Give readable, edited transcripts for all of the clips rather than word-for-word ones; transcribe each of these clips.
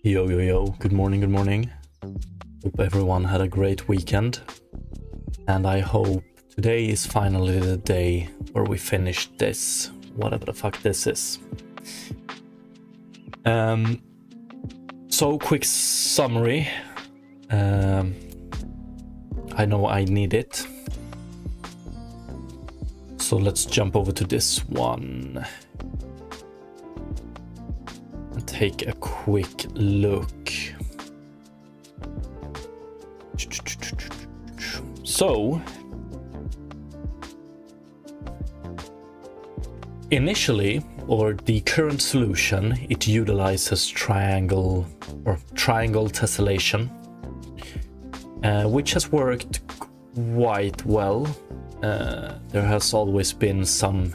Yo, yo, yo, good morning, good morning. Hope everyone had a great weekend. And I hope today is finally the day where we finish this, whatever the fuck this is. So, quick summary. I know I need it. So let's jump over to this one. Take a quick look. So, initially, or the current solution, it utilizes triangle tessellation, which has worked quite well. There has always been some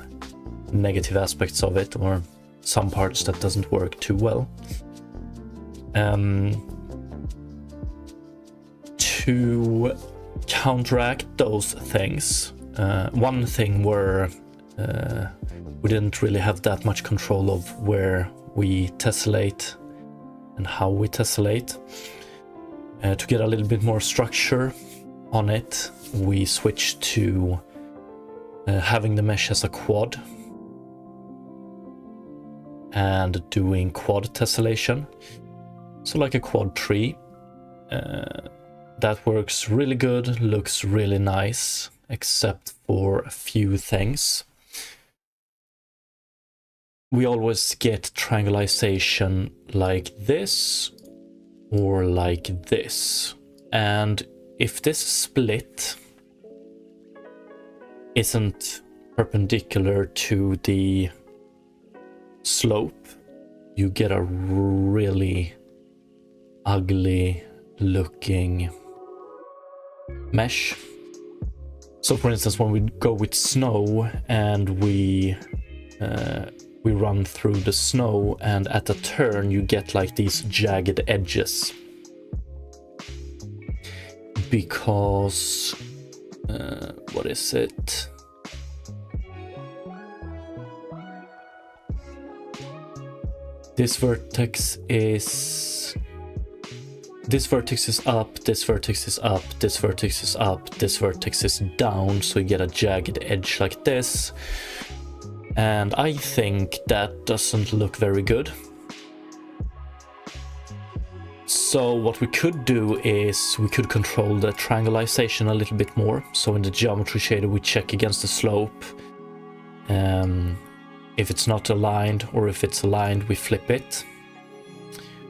negative aspects of it, or some parts that doesn't work too well. To counteract those things, one thing where we didn't really have that much control of where we tessellate and how we tessellate. To get a little bit more structure on it, we switched to having the mesh as a quad and doing quad tessellation, so like a quad tree. That works really good, looks really nice, except for a few things. We always get triangulation like this or like this, and if this split isn't perpendicular to the slope, you get a really ugly looking mesh. So for instance, when we go with snow and we run through the snow, and at a turn you get like these jagged edges because what is it? This vertex is up, this vertex is up, this vertex is up, this vertex is down, so you get a jagged edge like this. And I think that doesn't look very good. So what we could do is we could control the triangulation a little bit more. So in the geometry shader we check against the slope. If it's not aligned, or if it's aligned, we flip it.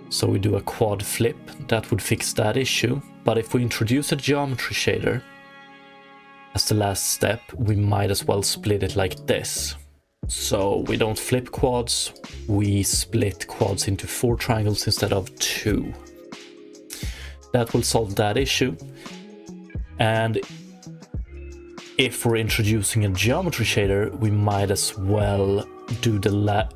So we do a quad flip, that would fix that issue. But if we introduce a geometry shader as the last step, we might as well split it like this. So we don't flip quads, we split quads into 4 triangles instead of 2. That will solve that issue. And if we're introducing a geometry shader, we might as well do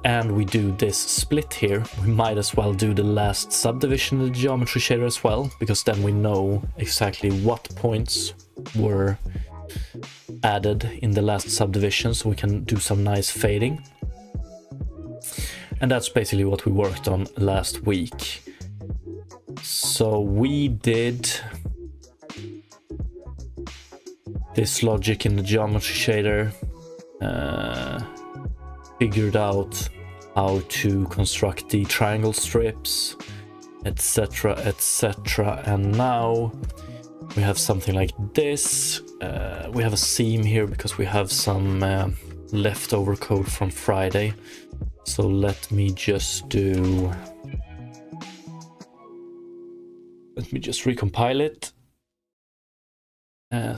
and we do this split here, we might as well do the last subdivision in the geometry shader as well, because then we know exactly what points were added in the last subdivision, so we can do some nice fading. And that's basically what we worked on last week. So we did this logic in the geometry shader, figured out how to construct the triangle strips, etc, etc, and now we have something like this. We have a seam here because we have some leftover code from Friday. So let me just recompile it.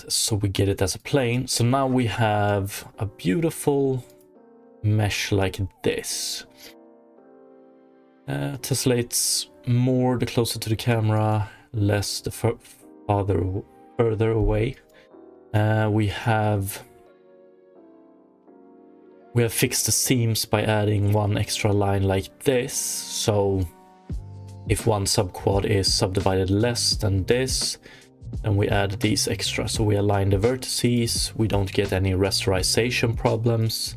So we get it as a plane. So now we have a beautiful mesh like this. Tessellates more the closer to the camera, less the further away. We have fixed the seams by adding one extra line like this. So if one subquad is subdivided less than this, then we add these extra. So we align the vertices, we don't get any rasterization problems.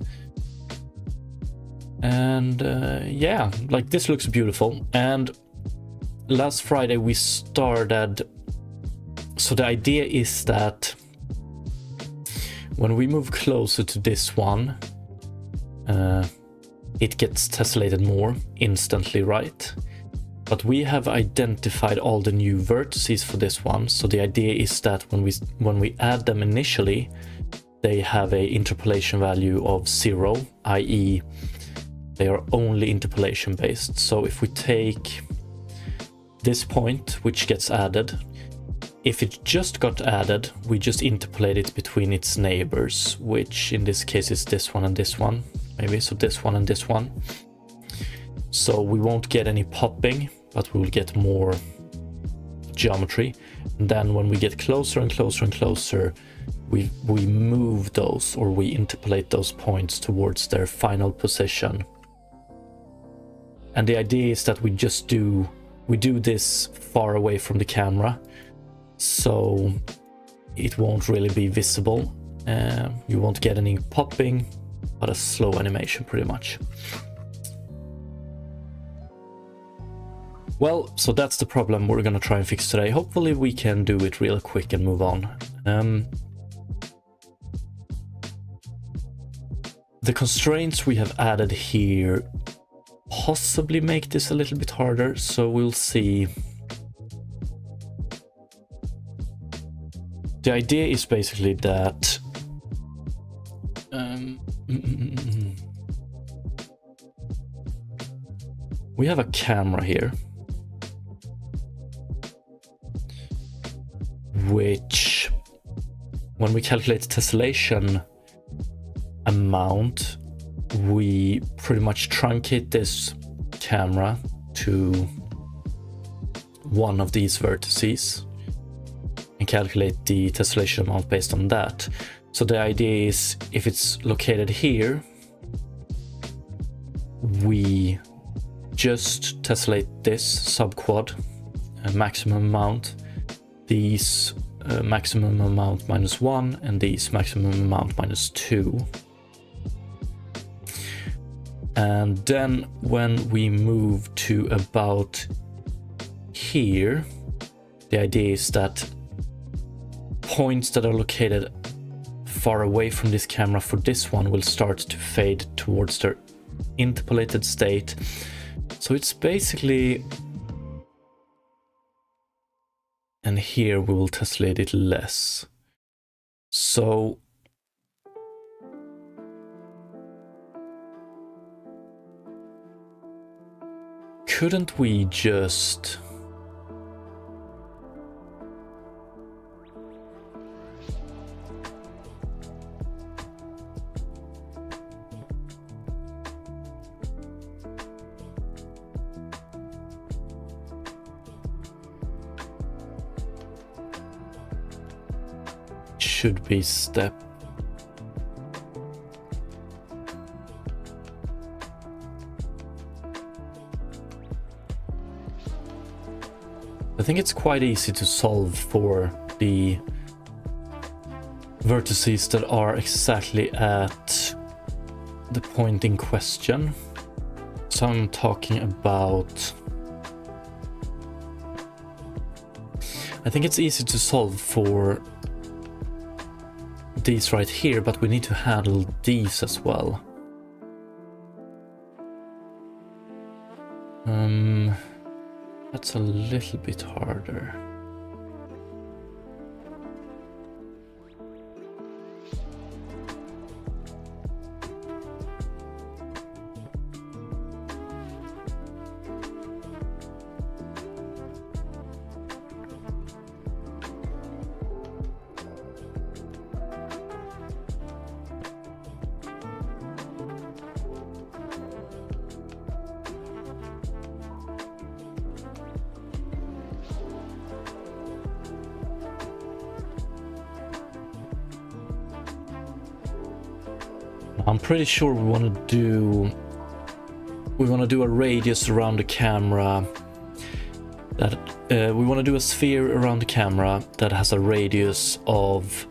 And yeah, like this looks beautiful. And last Friday we started, so the idea is that when we move closer to this one, it gets tessellated more instantly, right? But we have identified all the new vertices for this one. So the idea is that when we add them initially, they have a interpolation value of 0, i.e. they are only interpolation based. So if we take this point, which gets added, if it just got added, we just interpolate it between its neighbors, which in this case is this one and this one, maybe. So this one and this one. So we won't get any popping, but we'll get more geometry. And then when we get closer and closer and closer, we move those, or we interpolate those points towards their final position. And the idea is that we do this far away from the camera, so it won't really be visible. You won't get any popping, but a slow animation pretty much. Well, so that's the problem we're gonna try and fix today. Hopefully we can do it real quick and move on. The constraints we have added here possibly make this a little bit harder, so we'll see. The idea is basically that we have a camera here, which when we calculate the tessellation amount, we pretty much truncate this camera to one of these vertices and calculate the tessellation amount based on that. So the idea is, if it's located here, we just tessellate this subquad maximum amount, these maximum amount -1, and these maximum amount -2. And then when we move to about here, the idea is that points that are located far away from this camera for this one will start to fade towards their interpolated state. So it's basically, and here we will tessellate it less. So couldn't we just should be step. I think it's quite easy to solve for the vertices that are exactly at the point in question. So I'm talking about, I think it's easy to solve for these right here, but we need to handle these as well. That's a little bit harder. I'm pretty sure we want to do a radius around the camera that we want to do a sphere around the camera that has a radius of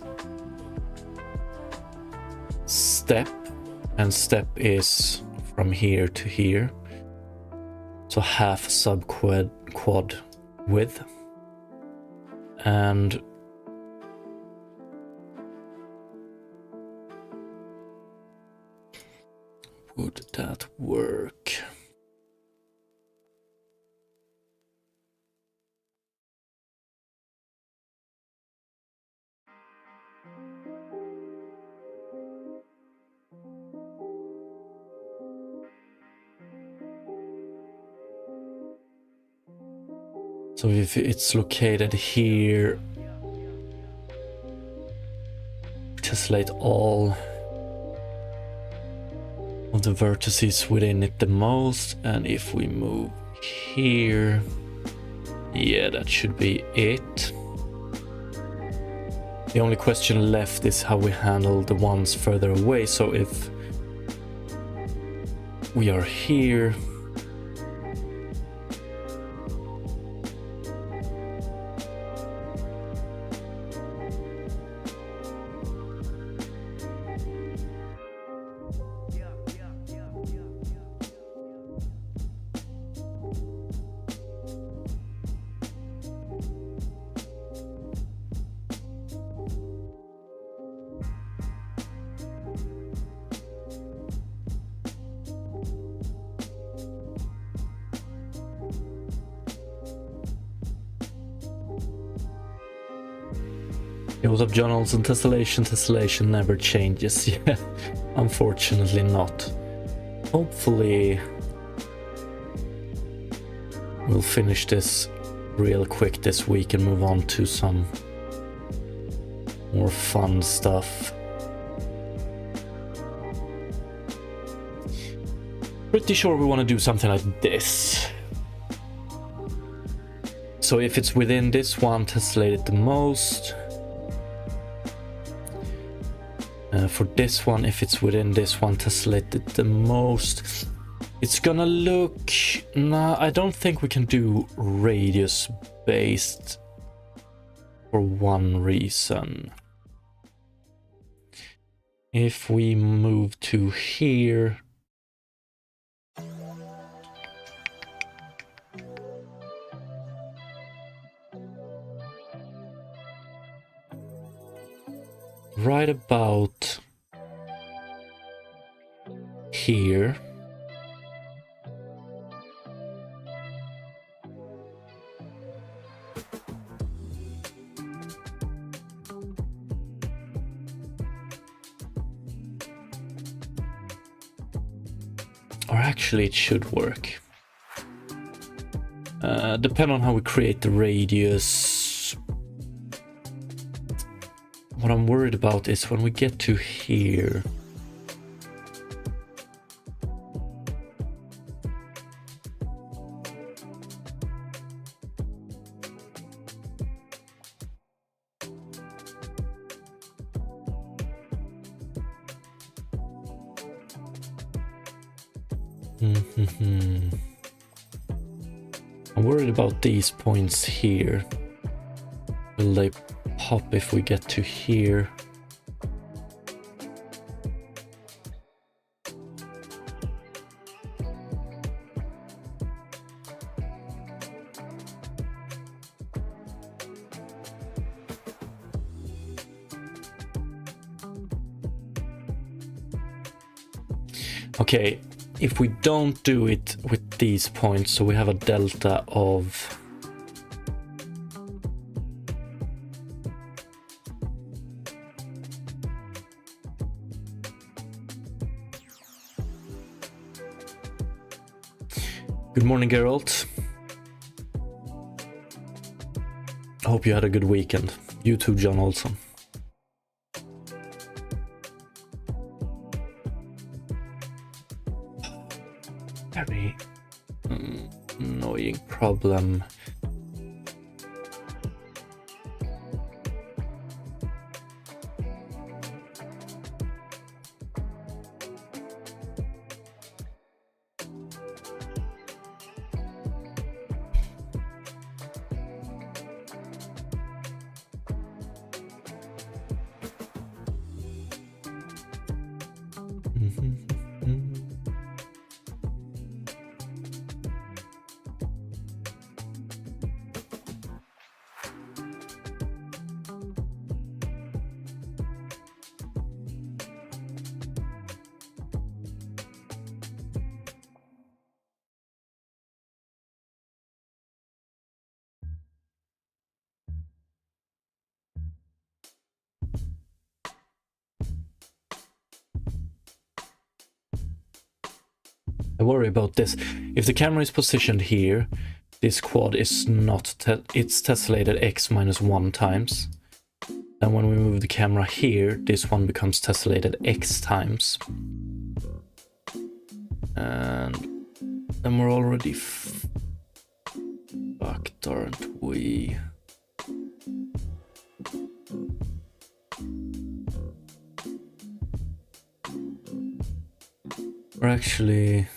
step, and step is from here to here, so half quad width. And would that work? So if it's located here, tessellate all of the vertices within it the most, and if we move here, yeah, that should be it. The only question left is how we handle the ones further away. So if we are here, what's up, John Olsen? Tessellation never changes. Yeah, unfortunately not. Hopefully we'll finish this real quick this week and move on to some more fun stuff. Pretty sure we want to do something like this. So if it's within this one, tessellate it the most. For this one, if it's within this one, tessellate it the most. It's gonna look... Nah, I don't think we can do radius based for one reason. If we move to here, right about here, or actually it should work. Depending on how we create the radius. What I'm worried about is when we get to here. I'm worried about these points here. Will they pop if we get to here? Okay, if we don't do it with these points, so we have a delta of Good morning, Geralt. I hope you had a good weekend. You too, John Olson. Very annoying problem. I worry about this. If the camera is positioned here, this quad is not, it's tessellated x minus 1 times. And when we move the camera here, this one becomes tessellated x times. And then we're already fucked, aren't we? We're actually...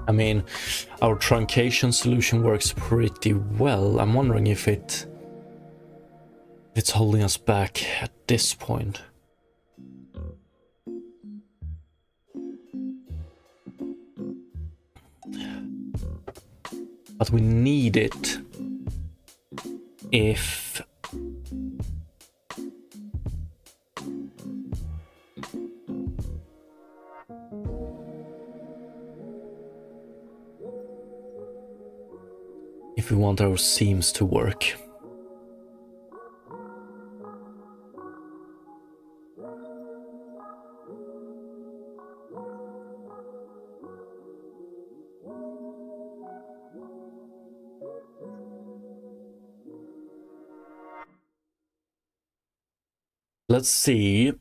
I mean, our truncation solution works pretty well. I'm wondering if it's holding us back at this point. But we need it if we want our seams to work. Let's see.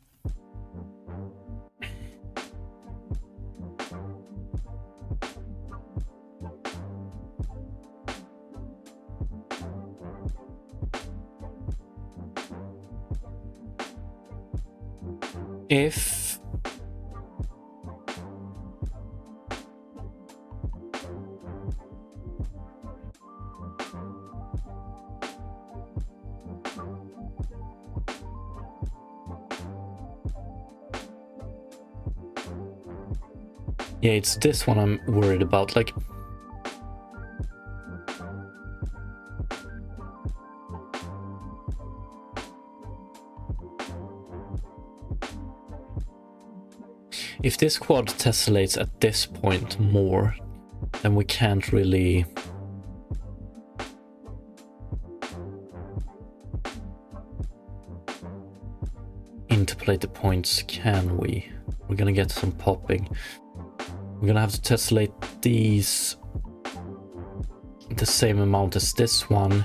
If yeah, it's this one I'm worried about. Like, if this quad tessellates at this point more, then we can't really interpolate the points, can we? We're gonna get some popping. We're gonna have to tessellate these the same amount as this one.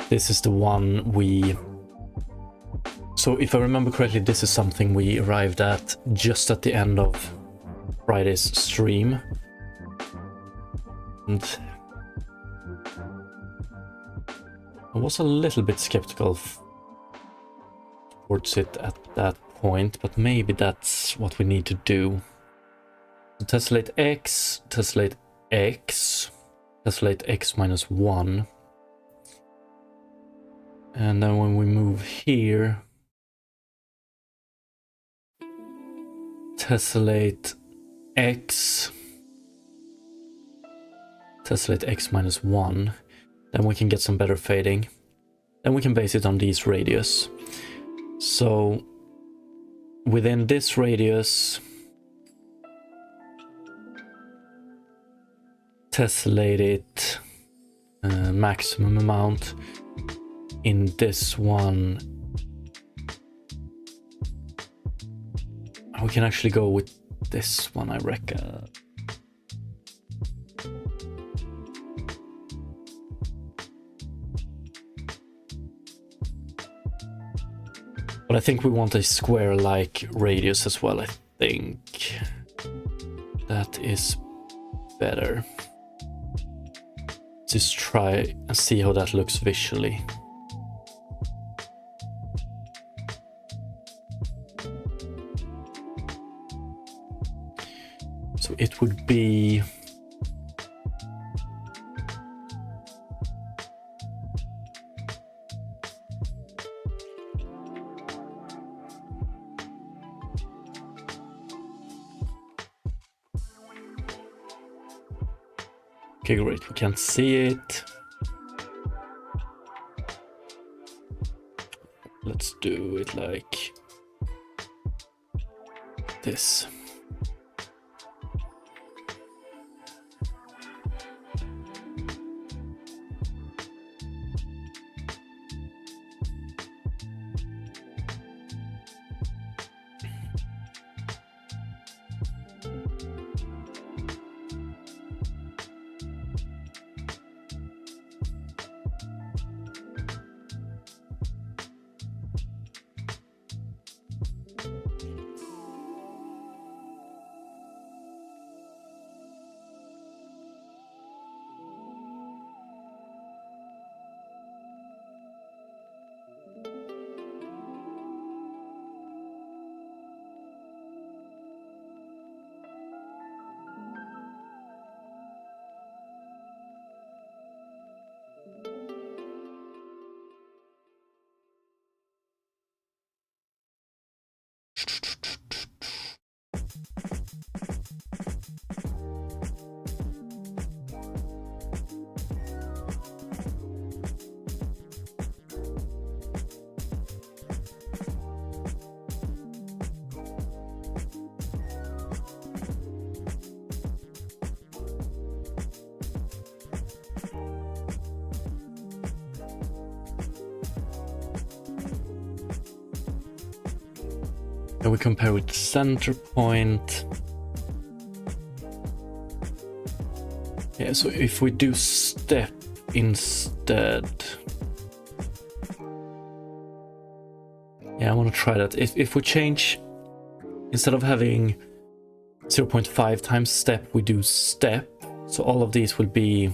This is the one we... So if I remember correctly, this is something we arrived at just at the end of Friday's stream. And I was a little bit skeptical towards it at that point, but maybe that's what we need to do. So tessellate x, tessellate x, tessellate x minus 1. And then when we move here, tessellate x, tessellate x minus 1, then we can get some better fading. Then we can base it on these radius. So within this radius, tessellate it maximum amount. In this one, we can actually go with this one, I reckon. But I think we want a square-like radius as well. I think that is better. Just try and see how that looks visually. So it would be okay, great, we can't see it. Let's do it like this. And we compare with the center point. Yeah, so if we do step instead. Yeah, I want to try that. If we change, instead of having 0.5 times step, we do step. So all of these will be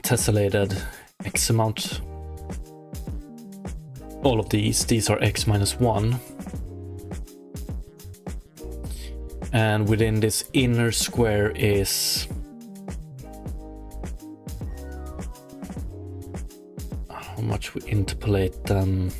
tessellated X amount. All of these are X minus 1. And within this inner square is how much we interpolate them.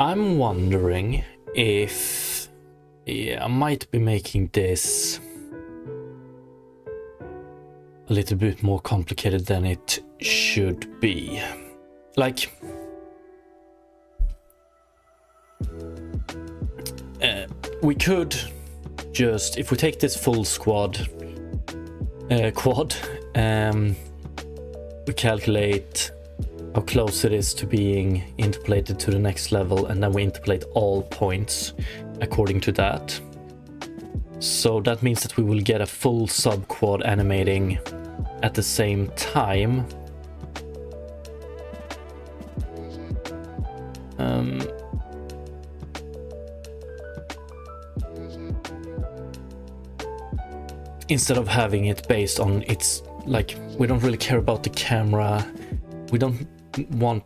I'm wondering if, yeah, I might be making this a little bit more complicated than it should be. Like, we could just, if we take this full quad, we calculate how close it is to being interpolated to the next level, and then we interpolate all points according to that. So that means that we will get a full subquad animating at the same time. Instead of having it based on its, like, we don't really care about the camera. We don't want,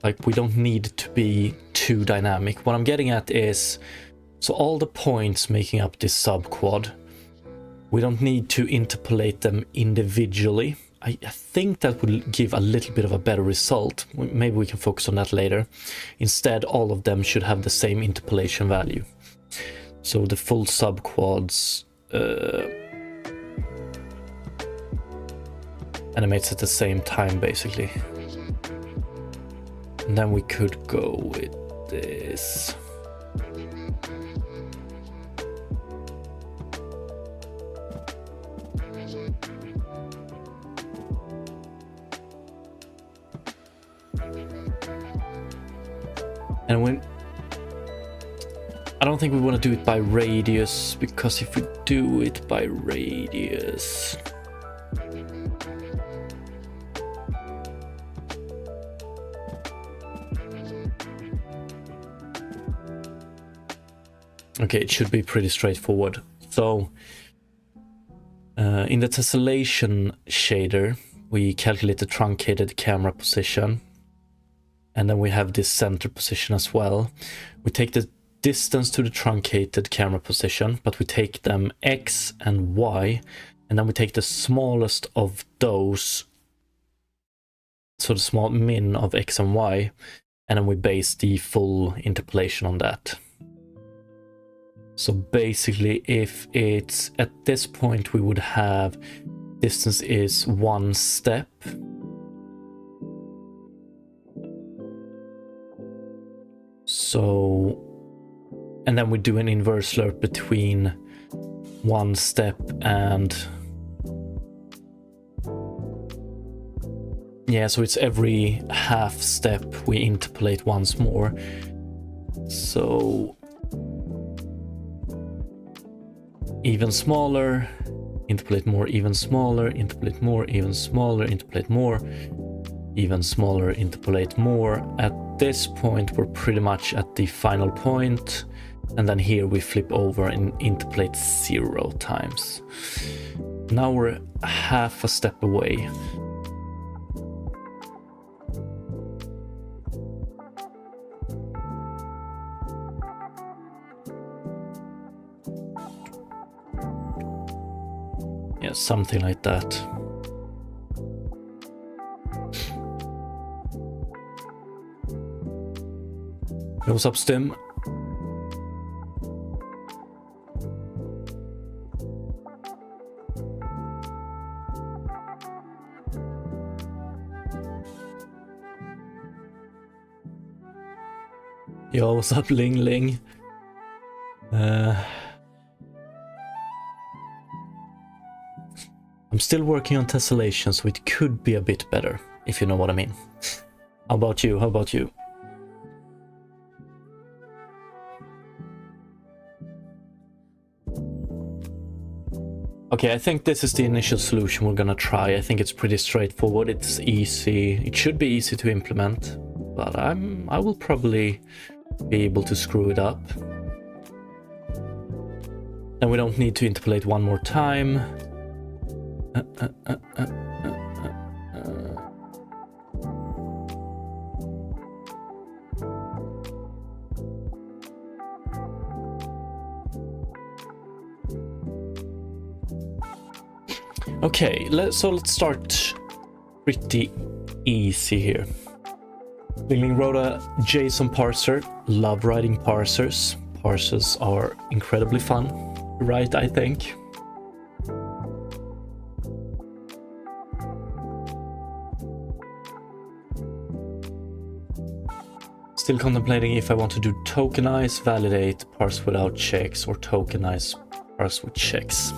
like, we don't need to be too dynamic. What I'm getting at is, so all the points making up this subquad, We don't need to interpolate them individually. I think that would give a little bit of a better result. Maybe we can focus on that later. Instead, all of them should have the same interpolation value. So the full subquads animates at the same time, basically. And then we could go with this. And when I don't think we want to do it by radius, because if we do it by radius, okay, it should be pretty straightforward. So in the tessellation shader, we calculate the truncated camera position, and then we have this center position as well. We take the distance to the truncated camera position, but we take them X and Y, and then we take the smallest of those, so the small min of X and Y, and then we base the full interpolation on that. So basically, if it's at this point, we would have distance is 1 step. So, and then we do an inverse lerp between 1 step and, yeah, so it's every half step we interpolate once more. So even smaller, interpolate more, even smaller, interpolate more, even smaller, interpolate more, even smaller, interpolate more. At this point, we're pretty much at the final point, and then here we flip over and interpolate 0 times. Now we're half a step away. Yeah, something like that. Hey, what's up, Stim? Yo, what's up, Ling Ling? I'm still working on tessellation, so it could be a bit better, if you know what I mean. How about you? How about you? Okay, I think this is the initial solution we're gonna try. I think it's pretty straightforward. It's easy. It should be easy to implement, but I will probably be able to screw it up. And we don't need to interpolate one more time. Okay, let's start pretty easy here. Bingling wrote a JSON parser. Love writing parsers. Parsers are incredibly fun to write, I think. Still contemplating if I want to do tokenize, validate, parse without checks, or tokenize, parse with checks.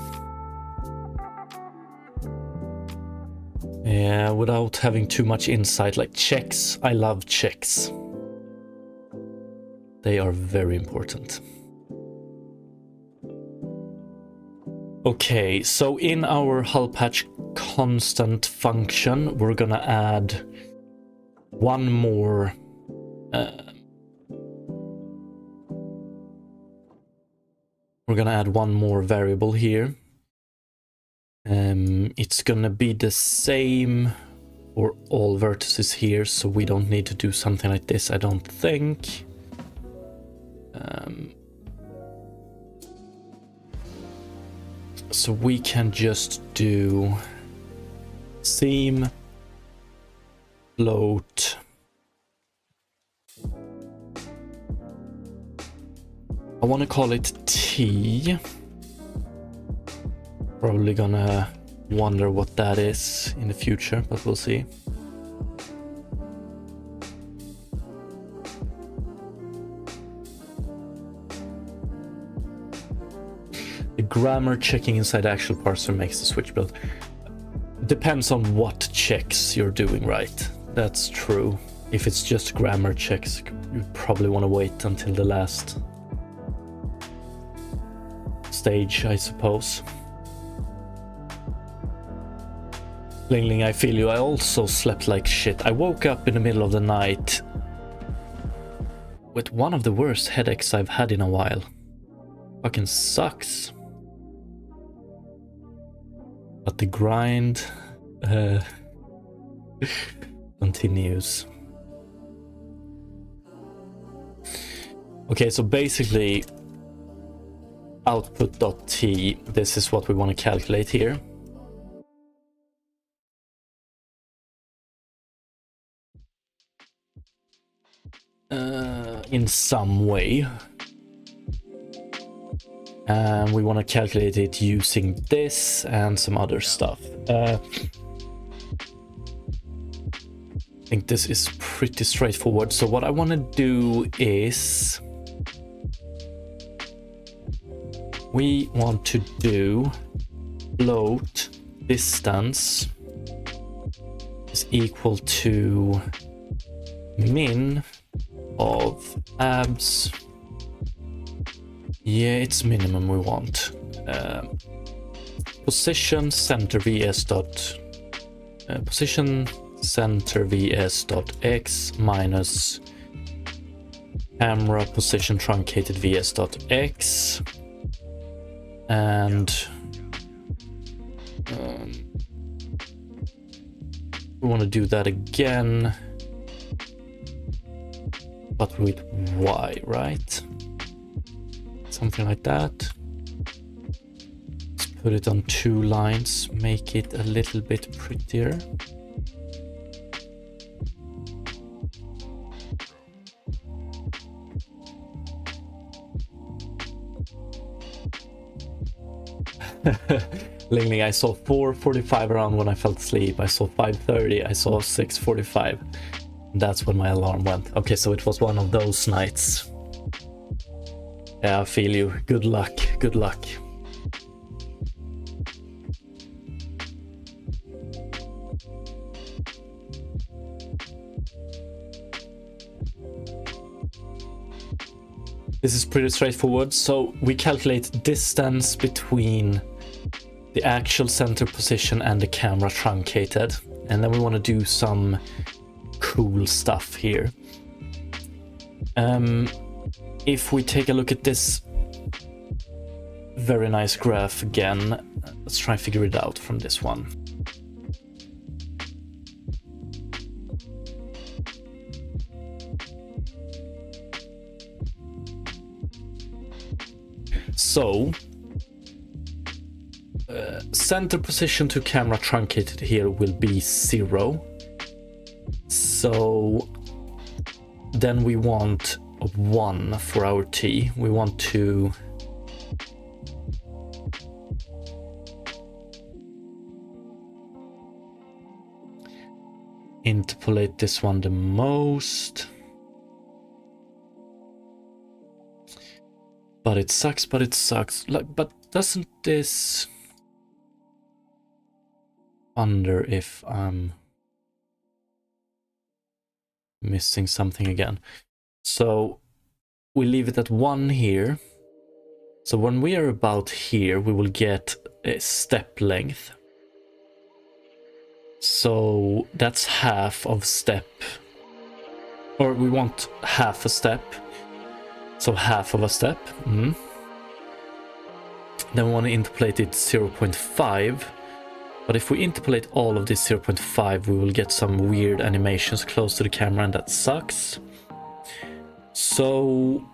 Yeah, without having too much insight, like checks. I love checks. They are very important. Okay, so in our hull patch constant function, we're gonna add one more variable here. It's gonna be the same for all vertices here, so we don't need to do something like this, I don't think. So we can just do seam, float. I want to call it T. Probably gonna wonder what that is in the future, but we'll see. The grammar checking inside the actual parser makes the switch build. Depends on what checks you're doing, right? That's true. If it's just grammar checks, you probably want to wait until the last stage, I suppose. Ling Ling, I feel you. I also slept like shit. I woke up in the middle of the night with one of the worst headaches I've had in a while. Fucking sucks. But the grind continues. Okay, so basically output.t, this is what we want to calculate here. In some way. And we want to calculate it using this and some other stuff. I think this is pretty straightforward. So what I want to do is we want to do float distance is equal to min of abs. Yeah, it's minimum we want. Position center vs dot position center vs dot x minus camera position truncated vs dot x, and we want to do that again, but with y, right? Something like that. Let's put it on 2 lines, make it a little bit prettier. Ling Ling, I saw 4:45 around when I fell asleep. I saw 5:30. I saw 6:45. That's when my alarm went. Okay, so it was one of those nights. Yeah, I feel you. Good luck. Good luck. This is pretty straightforward. So we calculate distance between the actual center position and the camera truncated. And then we want to do some cool stuff here. If we take a look at this very nice graph again, let's try and figure it out from this one. So, center position to camera truncated here will be 0. So then we want 1 for our t. We want to interpolate this one the most. But it sucks, but it sucks. Like, but doesn't this... Wonder if I'm missing something again. So we leave it at 1 here. So when we are about here, we will get a step length. So that's half of step. Or we want half a step. So half of a step. Then we want to interpolate it 0.5. But if we interpolate all of this 0.5, we will get some weird animations close to the camera, and that sucks. So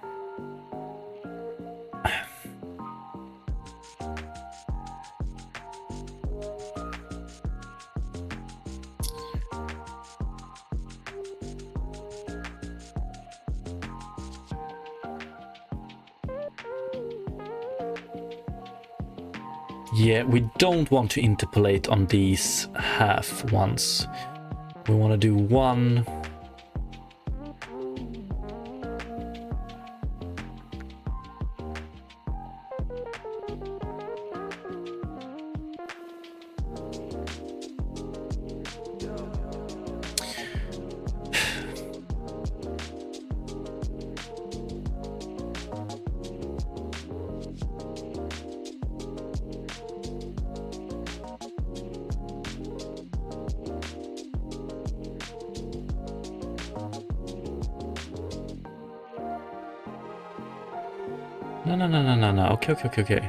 Yeah, we don't want to interpolate on these half ones. We want to do one. No. Okay.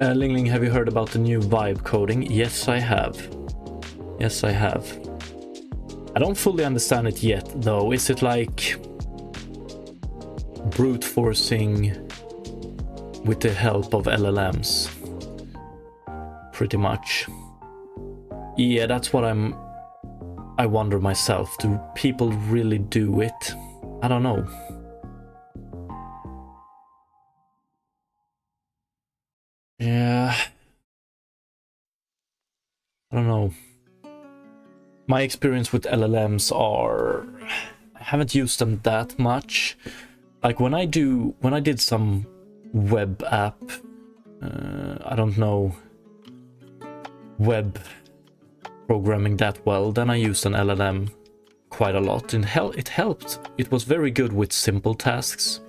Ling Ling, have you heard about the new vibe coding? Yes, I have. Yes, I have. I don't fully understand it yet, though. Is it like brute forcing with the help of LLMs? Pretty much. Yeah, that's what I wonder myself. Do people really do it? I don't know. Yeah. I don't know. My experience with LLMs are... I haven't used them that much. Like when I did some web app, I don't know, web programming that well, then I used an LLM quite a lot. And it helped. It was very good with simple tasks.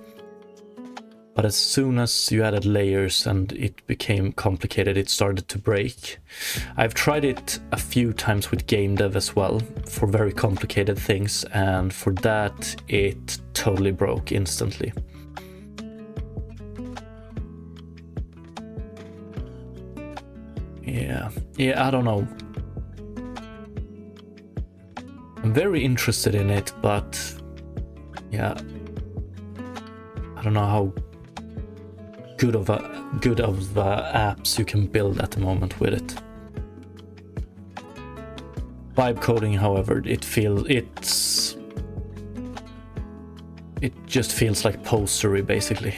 But as soon as you added layers and it became complicated, it started to break. I've tried it a few times with game dev as well, for very complicated things, and for that it totally broke instantly. Yeah, I don't know. I'm very interested in it, but yeah, I don't know how good of apps you can build at the moment with it. Vibe coding, however, it just feels like postery, basically.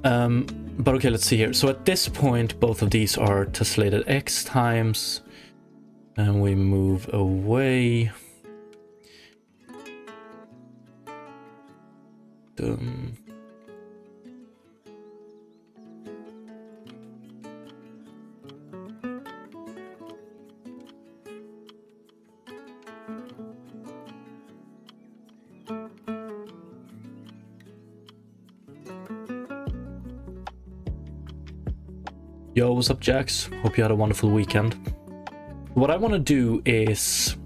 But okay, let's see here. So at this point, both of these are tessellated X times, and we move away. Yo, what's up, Jax? Hope you had a wonderful weekend. What I want to do is...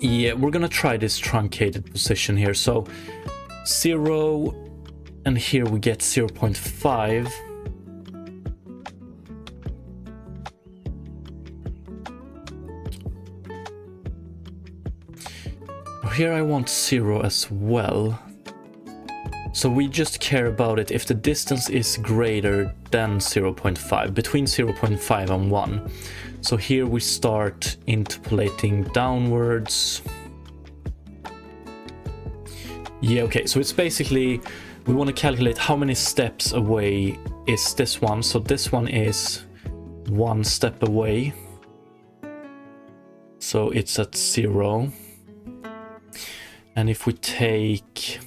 yeah, we're gonna try this truncated position here. So 0, and here we get 0.5. Here I want 0 as well. So we just care about it if the distance is greater than 0.5, between 0.5 and 1. So here we start interpolating downwards. Yeah, okay, so it's basically, we want to calculate how many steps away is this one. So this one is 1 step away. So it's at 0. And if we take...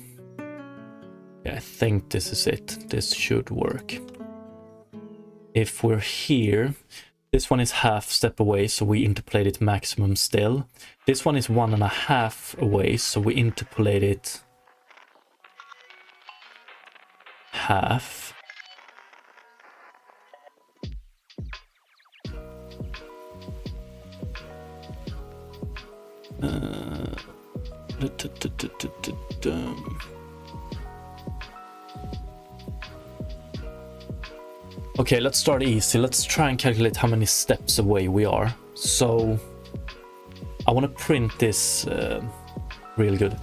yeah, I think this is it. This should work. If we're here, This one is half step away, so we interpolate it maximum still. This one is 1.5 away, so we interpolate it half. Okay, let's start easy. Let's try and calculate how many steps away we are. So I want to print this real good.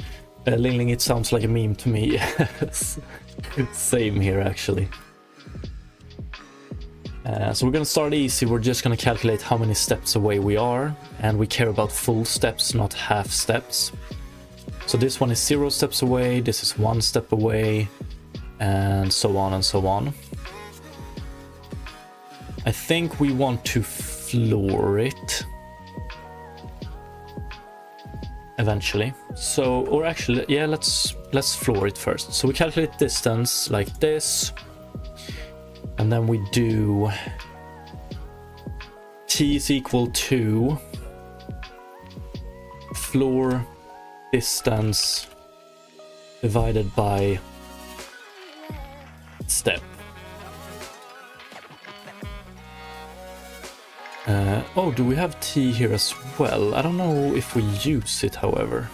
Ling Ling, it sounds like a meme to me. Same here, actually. So we're gonna start easy. We're just gonna calculate how many steps away we are, and we care about full steps, not half steps. So this one is 0 steps away, this is 1 step away, and so on and so on. I think we want to floor it eventually. So, or actually, yeah, let's floor it first. So we calculate distance like this, and then we do t is equal to floor distance divided by step. Oh, do we have t here as well? I don't know if we use it, however.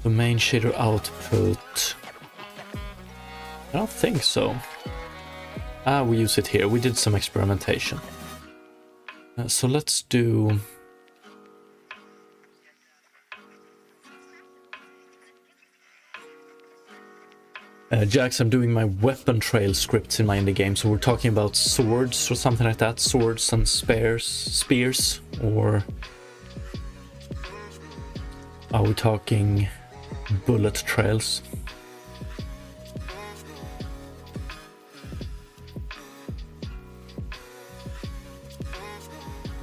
The main shader output. I don't think so. Ah, we use it here. We did some experimentation. So let's do... Jax, I'm doing my weapon trail scripts in my indie game, so we're talking about swords or something like that. Swords and spears, or are we talking bullet trails?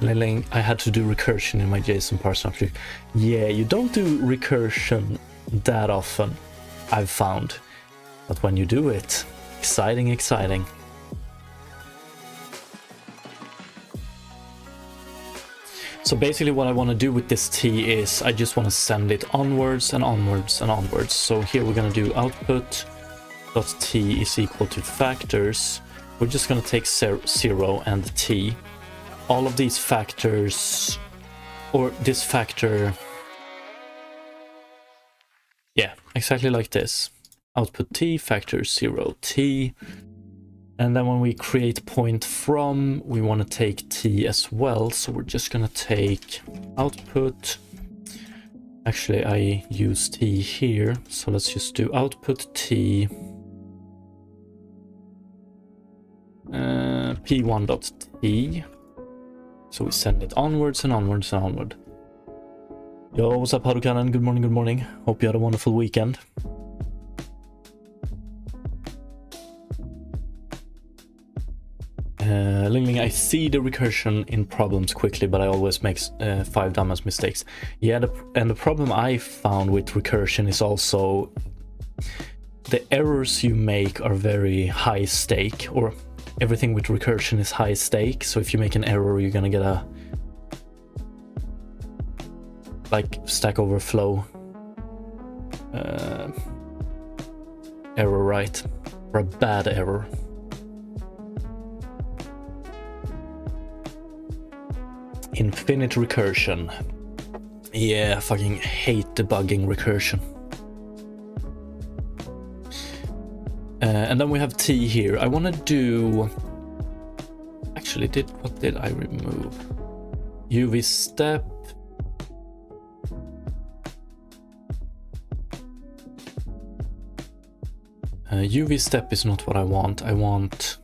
Liling, I had to do recursion in my JSON parser after. Yeah, you don't do recursion that often, I've found. But when you do it, exciting, exciting. So basically what I want to do with this t is I just want to send it onwards and onwards and onwards. So here we're going to do output.t is equal to factors. We're just going to take 0 and t. All of these factors, or this factor, yeah, exactly like this. Output t, factor 0 t, and then when we create point from, we want to take t as well, so we're just gonna take output. Actually, I use t here, so let's just do output t p1.t, so we send it onwards and onwards and onward. Yo, what's up, Harukanan? Good morning, good morning. Hope you had a wonderful weekend. Ling Ling, I see the recursion in problems quickly, but I always make 5 dumbass mistakes. Yeah, and the problem I found with recursion is also the errors you make are very high stake, or everything with recursion is high stake. So if you make an error, you're gonna get a like Stack Overflow error, right? Or a bad error. Infinite recursion. Yeah, I fucking hate debugging recursion. And then we have t here. I want to do... Actually, what did I remove? UV step. UV step is not what I want. I want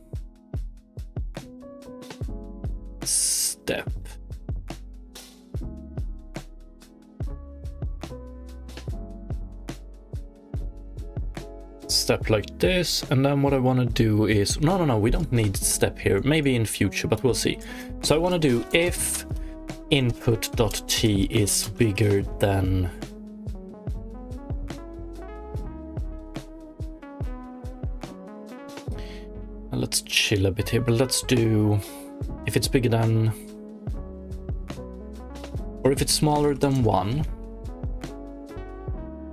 step. Step like this, and then what I want to do is no, we don't need step here, maybe in future, but we'll see. So I want to do if input.t is bigger than let's chill a bit here, but let's do if it's bigger than, or if it's smaller than 1,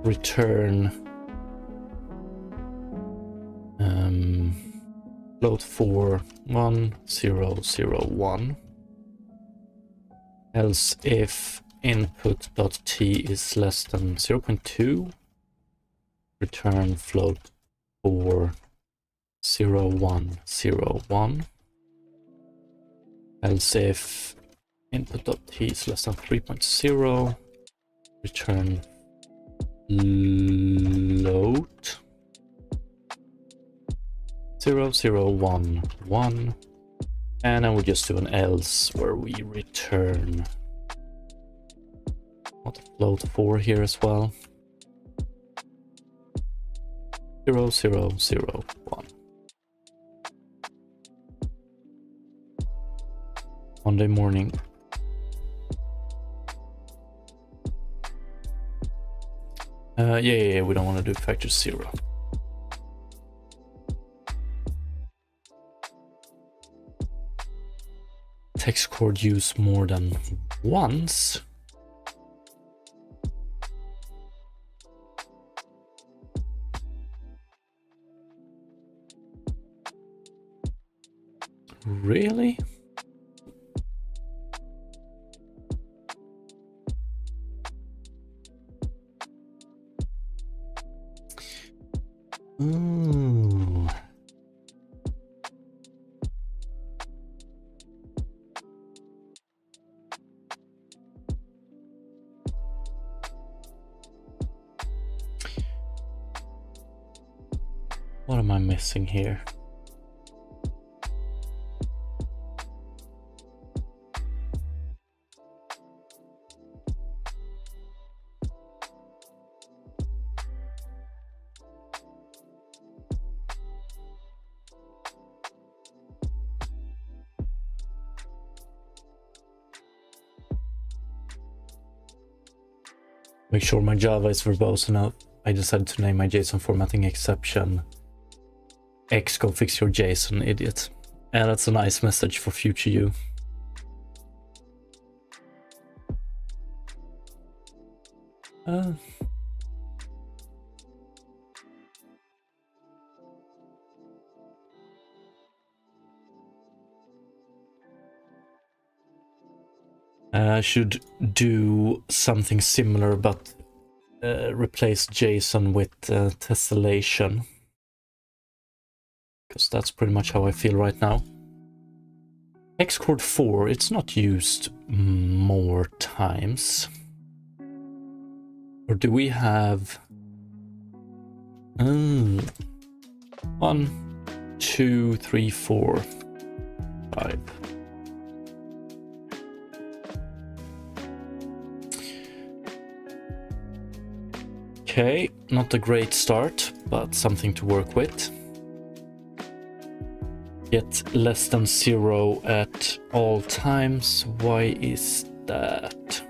return float 4 1 0 0 1. Else if input.t is less than 0.2, return float 4 0 1 0 1. Else if input.t is less than 3.0, return load 0 0 1 1. And then we just do an else where we return float 4 here as well. 0 0 0 1. Monday morning. Yeah, we don't want to do factor 0. Text chord used more than once. Really? Ooh. What am I missing here? Make sure my Java is verbose enough. I decided to name my JSON formatting exception X go fix your JSON, idiot. And that's a nice message for future you. I should do something similar, but replace JSON with tessellation. Because that's pretty much how I feel right now. Xchord 4, it's not used more times. Or do we have... 1, 2, 3, 4, 5. Okay, not a great start, but something to work with. Get less than 0 at all times. Why is that?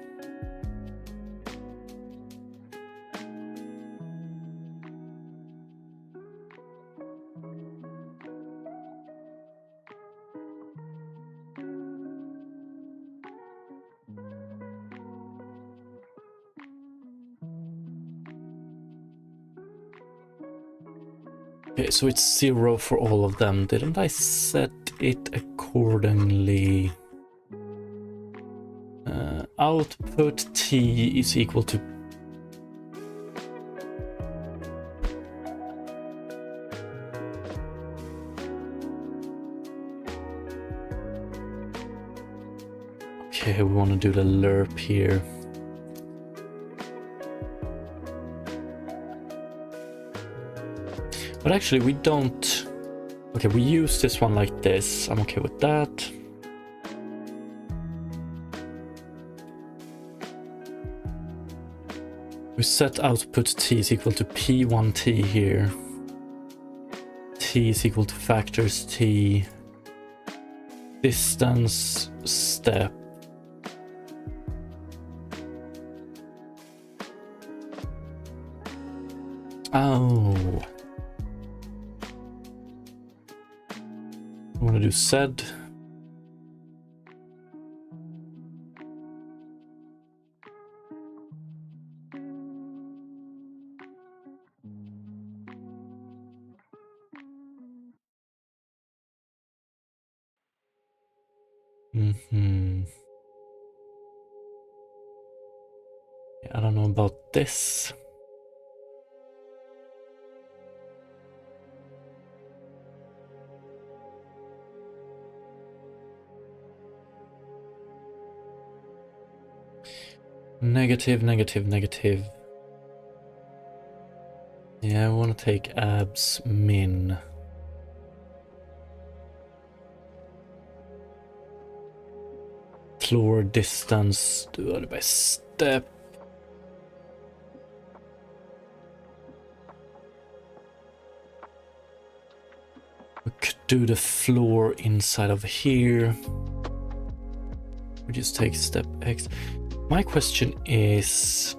Okay, so it's 0 for all of them. Didn't I set it accordingly? Output T is equal to... Okay, we want to do the lerp here. But actually we don't... Okay, we use this one like this. I'm okay with that. We set output T is equal to P1T here. T is equal to factors T. Distance step. Oh. I want to do sed. I don't know about this. Negative, negative, negative. Yeah, I want to take abs min. Floor distance, do det by step. We could do the floor inside of here. We just take step X. My question is,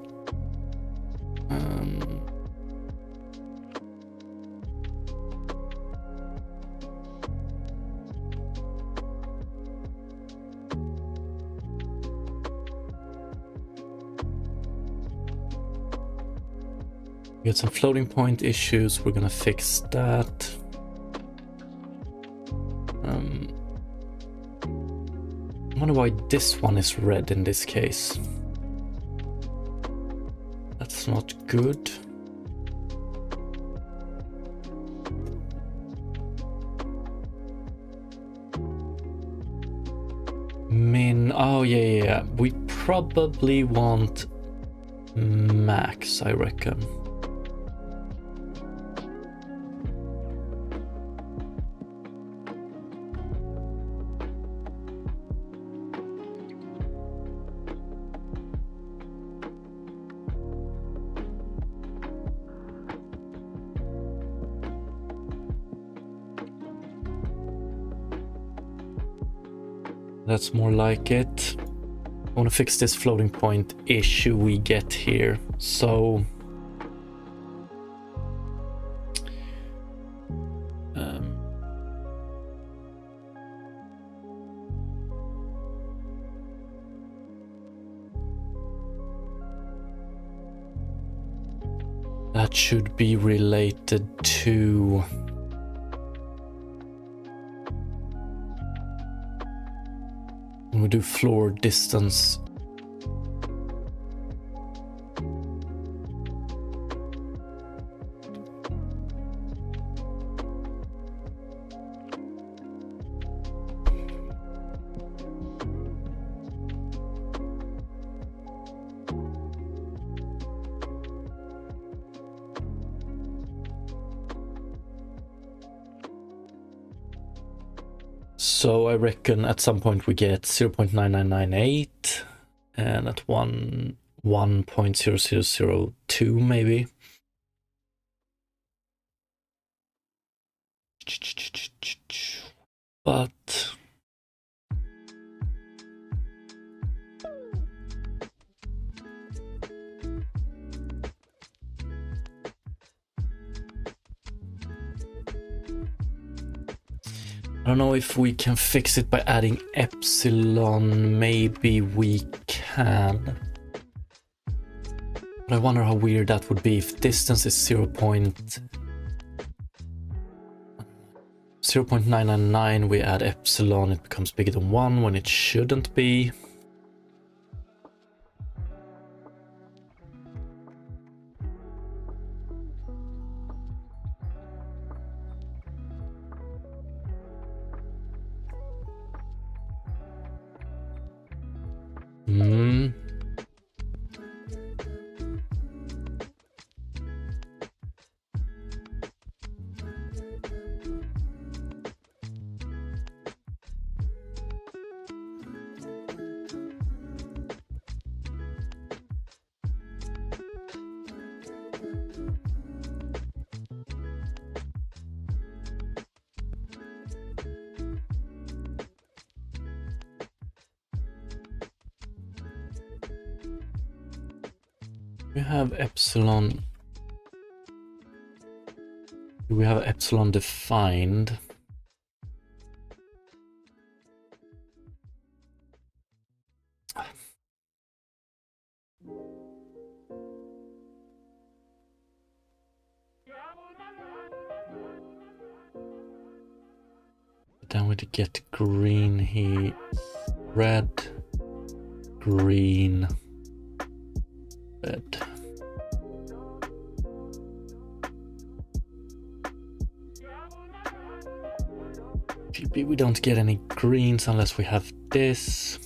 we got some floating point issues. We're gonna fix that. I wonder why this one is red in this case. That's not good. Min, oh yeah. We probably want max, I reckon. That's more like it. I want to fix this floating point issue we get here. So that should be related to when we do floor distance. So I reckon at some point we get 0.9998 and at 1.0002 maybe. But I don't know if we can fix it by adding epsilon. Maybe we can. But I wonder how weird that would be if distance is 0.999, we add epsilon, it becomes bigger than 1 when it shouldn't be. We have epsilon. Do we have epsilon defined? Then we get green here. red, green, red. GP, we don't get any greens unless we have this.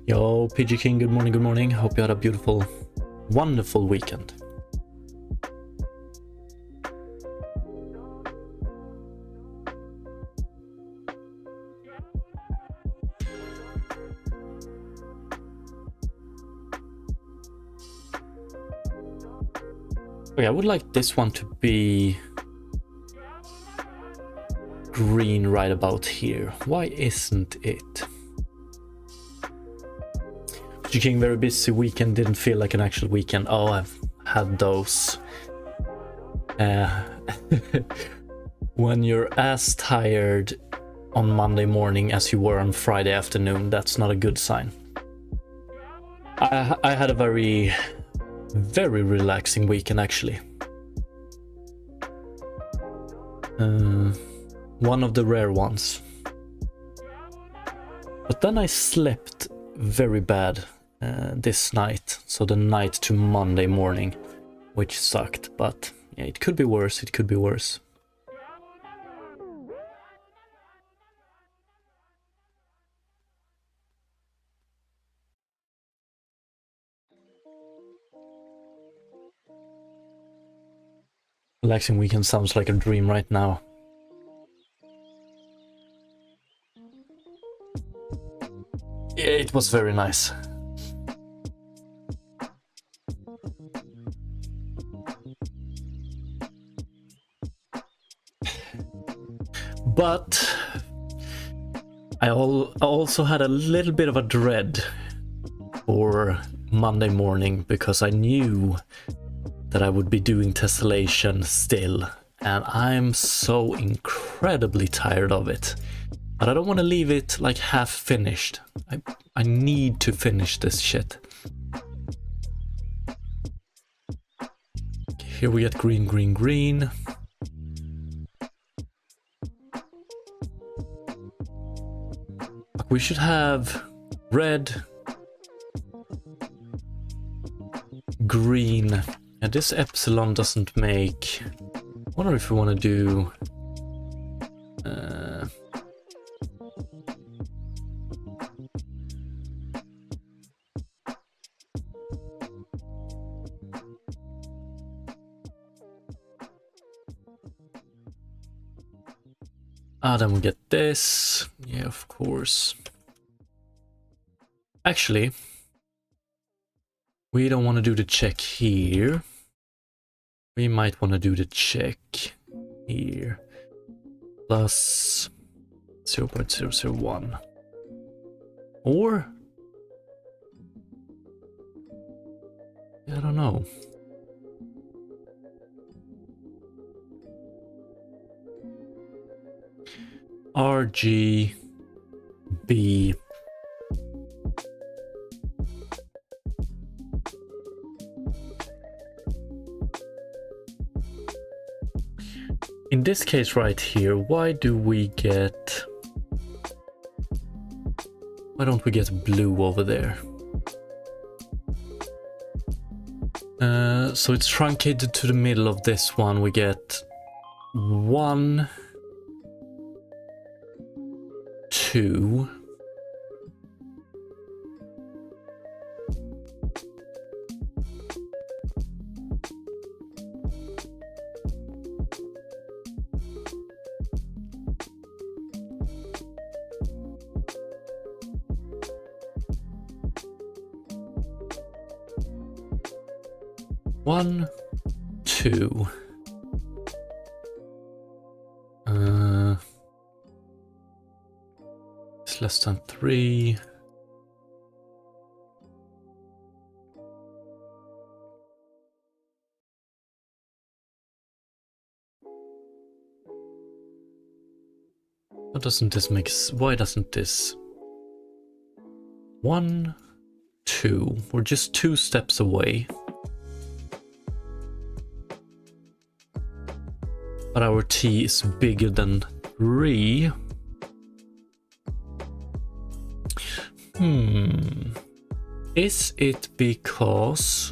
Yo, PG King, good morning, good morning. Hope you had a beautiful, wonderful weekend. Okay, I would like this one to be green right about here. Why isn't it? PG King, very busy weekend, didn't feel like an actual weekend. Oh, I've had those. When you're as tired on Monday morning as you were on Friday afternoon, that's not a good sign. I had a very relaxing weekend actually. One of the rare ones. But then I slept very bad this night, so the night to Monday morning, which sucked, but yeah, it could be worse, it could be worse. Relaxing weekend sounds like a dream right now. Yeah, it was very nice. But I also had a little bit of a dread for Monday morning because I knew that I would be doing Tessellation still, and I'm so incredibly tired of it. But I don't want to leave it like half finished. I need to finish this shit. Here we get green, green, green. We should have red, green, and this epsilon doesn't make... I wonder if we want to do... then we get this. Yeah, of course. Actually, we don't want to do the check here. We might want to do the check here. Plus 0.001. Or... I don't know. RGB. In this case right here, why don't we get blue over there? So it's truncated to the middle of this one. We get 1, 2. One, 2. It's less than 3. Why doesn't this... 1, 2. We're just 2 steps away. But our T is bigger than 3. Is it because...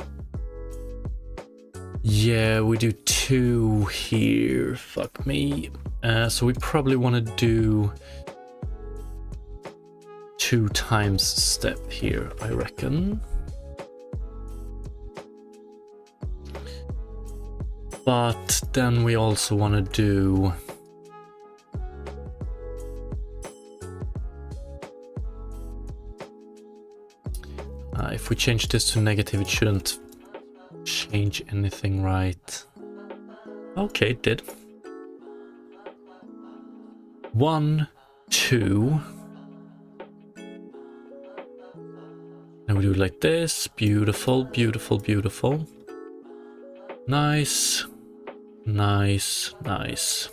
Yeah, we do 2 here. Fuck me. So we probably want to do 2 times step here, I reckon. But then we also want to do... if we change this to negative, it shouldn't change anything, right? Okay, it did. 1, 2. And we do it like this. Beautiful, beautiful, beautiful. Nice. Nice, nice.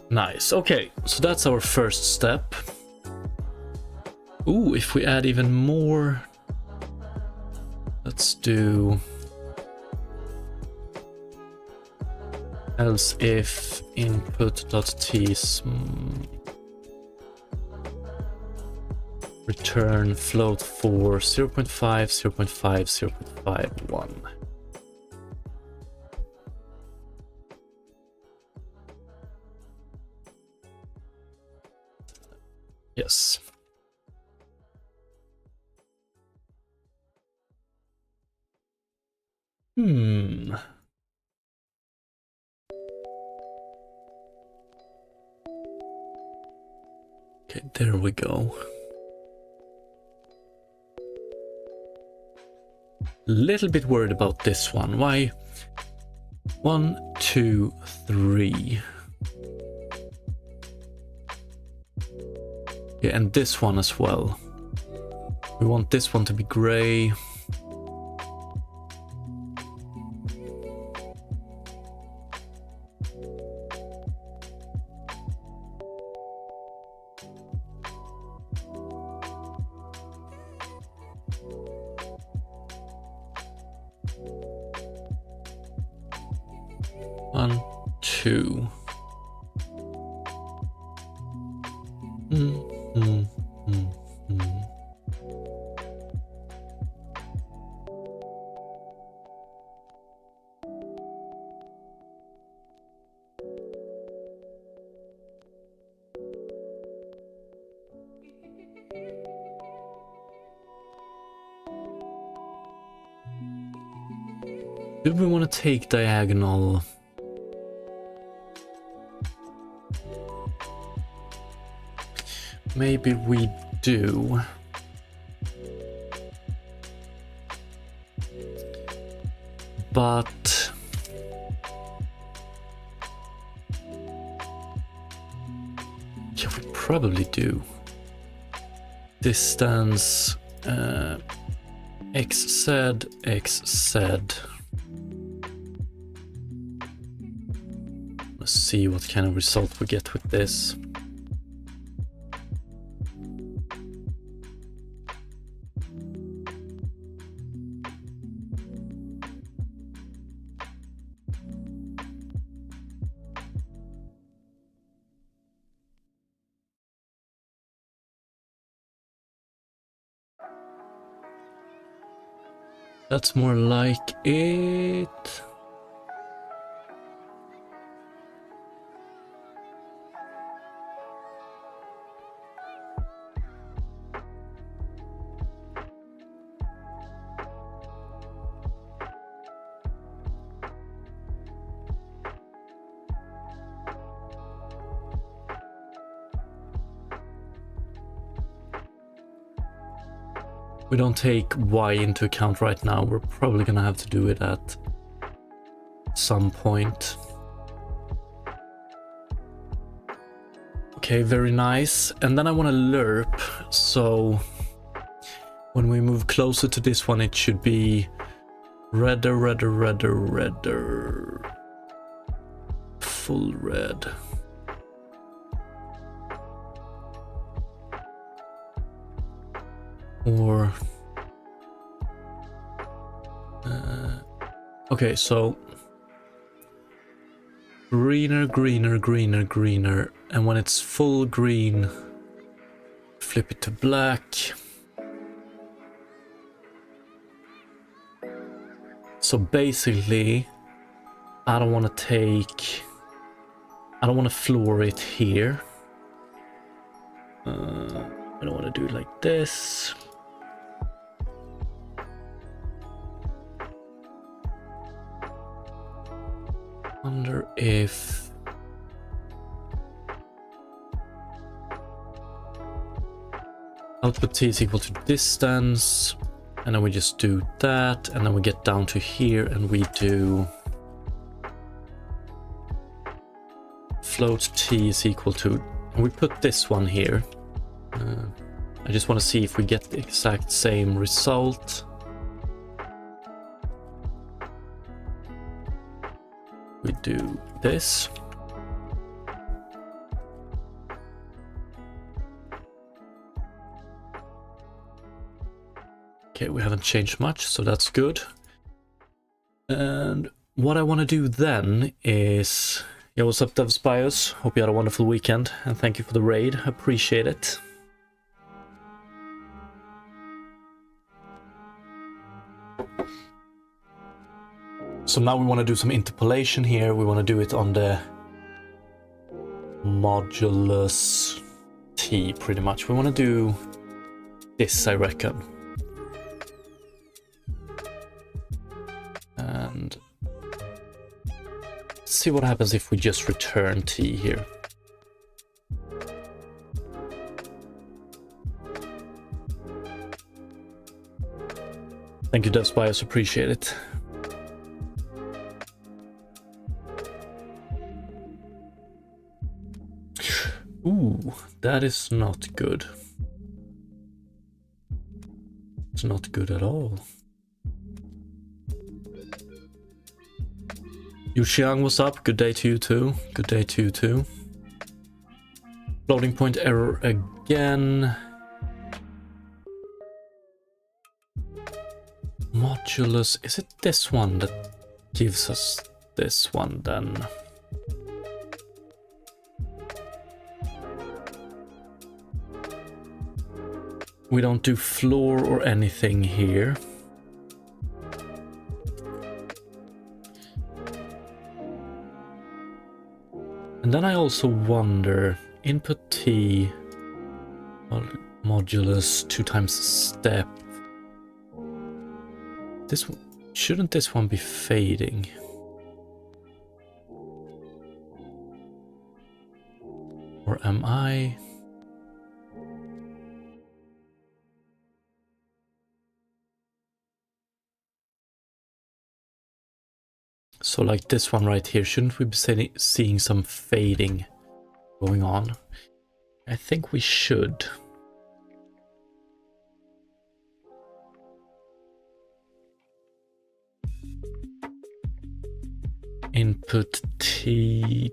Nice. Okay, so that's our first step. Ooh, if we add even more, let's do else if input.t return float for 0.5, 0.5, 0.51. Yes. Okay, there we go. Little bit worried about this one. Why? 1, 2, 3. Yeah, and this one as well. We want this one to be gray. One, two. Do we want to take diagonal? Maybe we do. But yeah, we probably do. Distance XZ, XZ. Let's see what kind of result we get with this. That's more like it. We don't take Y into account right now. We're probably gonna have to do it at some point. Okay, very nice. And then I want to lerp, so when we move closer to this one, it should be redder, redder, redder, redder. Full red. Or okay, so greener, greener, greener, greener, and when it's full green, flip it to black. So basically, I don't want to floor it here. I don't want to do it like this. Wonder if output t is equal to distance, and then we just do that, and then we get down to here and we do float t is equal to, and we put this one here. I just want to see if we get the exact same result. We do this. Okay, we haven't changed much, so that's good. And what I want to do then is... Yo, what's up, Devs Bios? Hope you had a wonderful weekend, and thank you for the raid. Appreciate it. So now we want to do some interpolation here. We want to do it on the modulus t, pretty much. We want to do this, I reckon. And let's see what happens if we just return t here. Thank you, Devs Bios, appreciate it. Ooh, that is not good. It's not good at all. Yuxiang, what's up? Good day to you too. Good day to you too. Floating point error again. Modulus. Is it this one that gives us this one then? We don't do floor or anything here. And then I also wonder, input t modulus 2 times step. This shouldn't this one be fading? Or am I? So like this one right here, shouldn't we be seeing some fading going on? I think we should. Input t.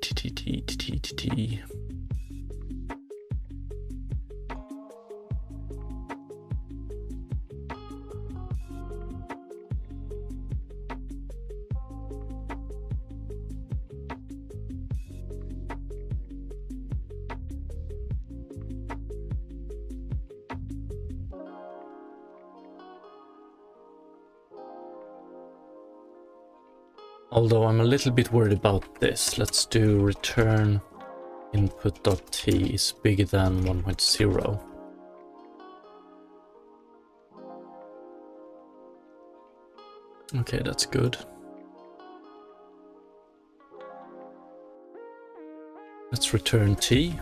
Although I'm a little bit worried about this. Let's do return input.t is bigger than 1.0. Okay, that's good. Let's return t.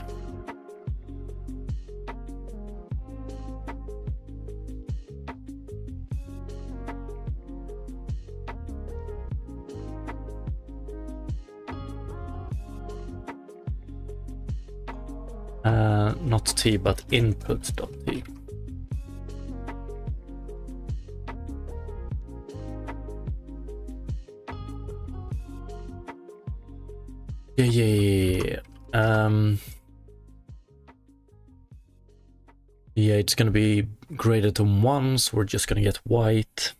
Not t, but input.t. Yeah. Yeah, it's gonna be greater than 1, so we're just gonna get white.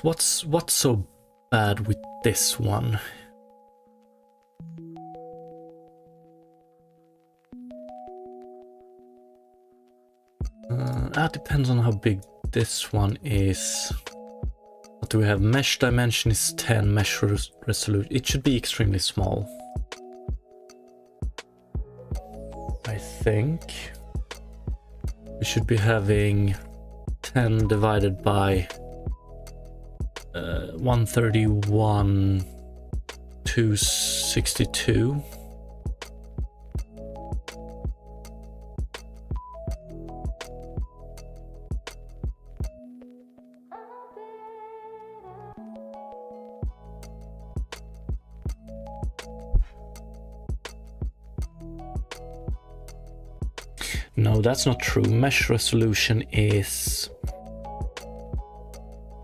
What's so bad with this one? That depends on how big this one is. What do we have? Mesh dimension is 10, mesh resolution. It should be extremely small, I think. We should be having 10 divided by 131 262. No, that's not true. Mesh resolution is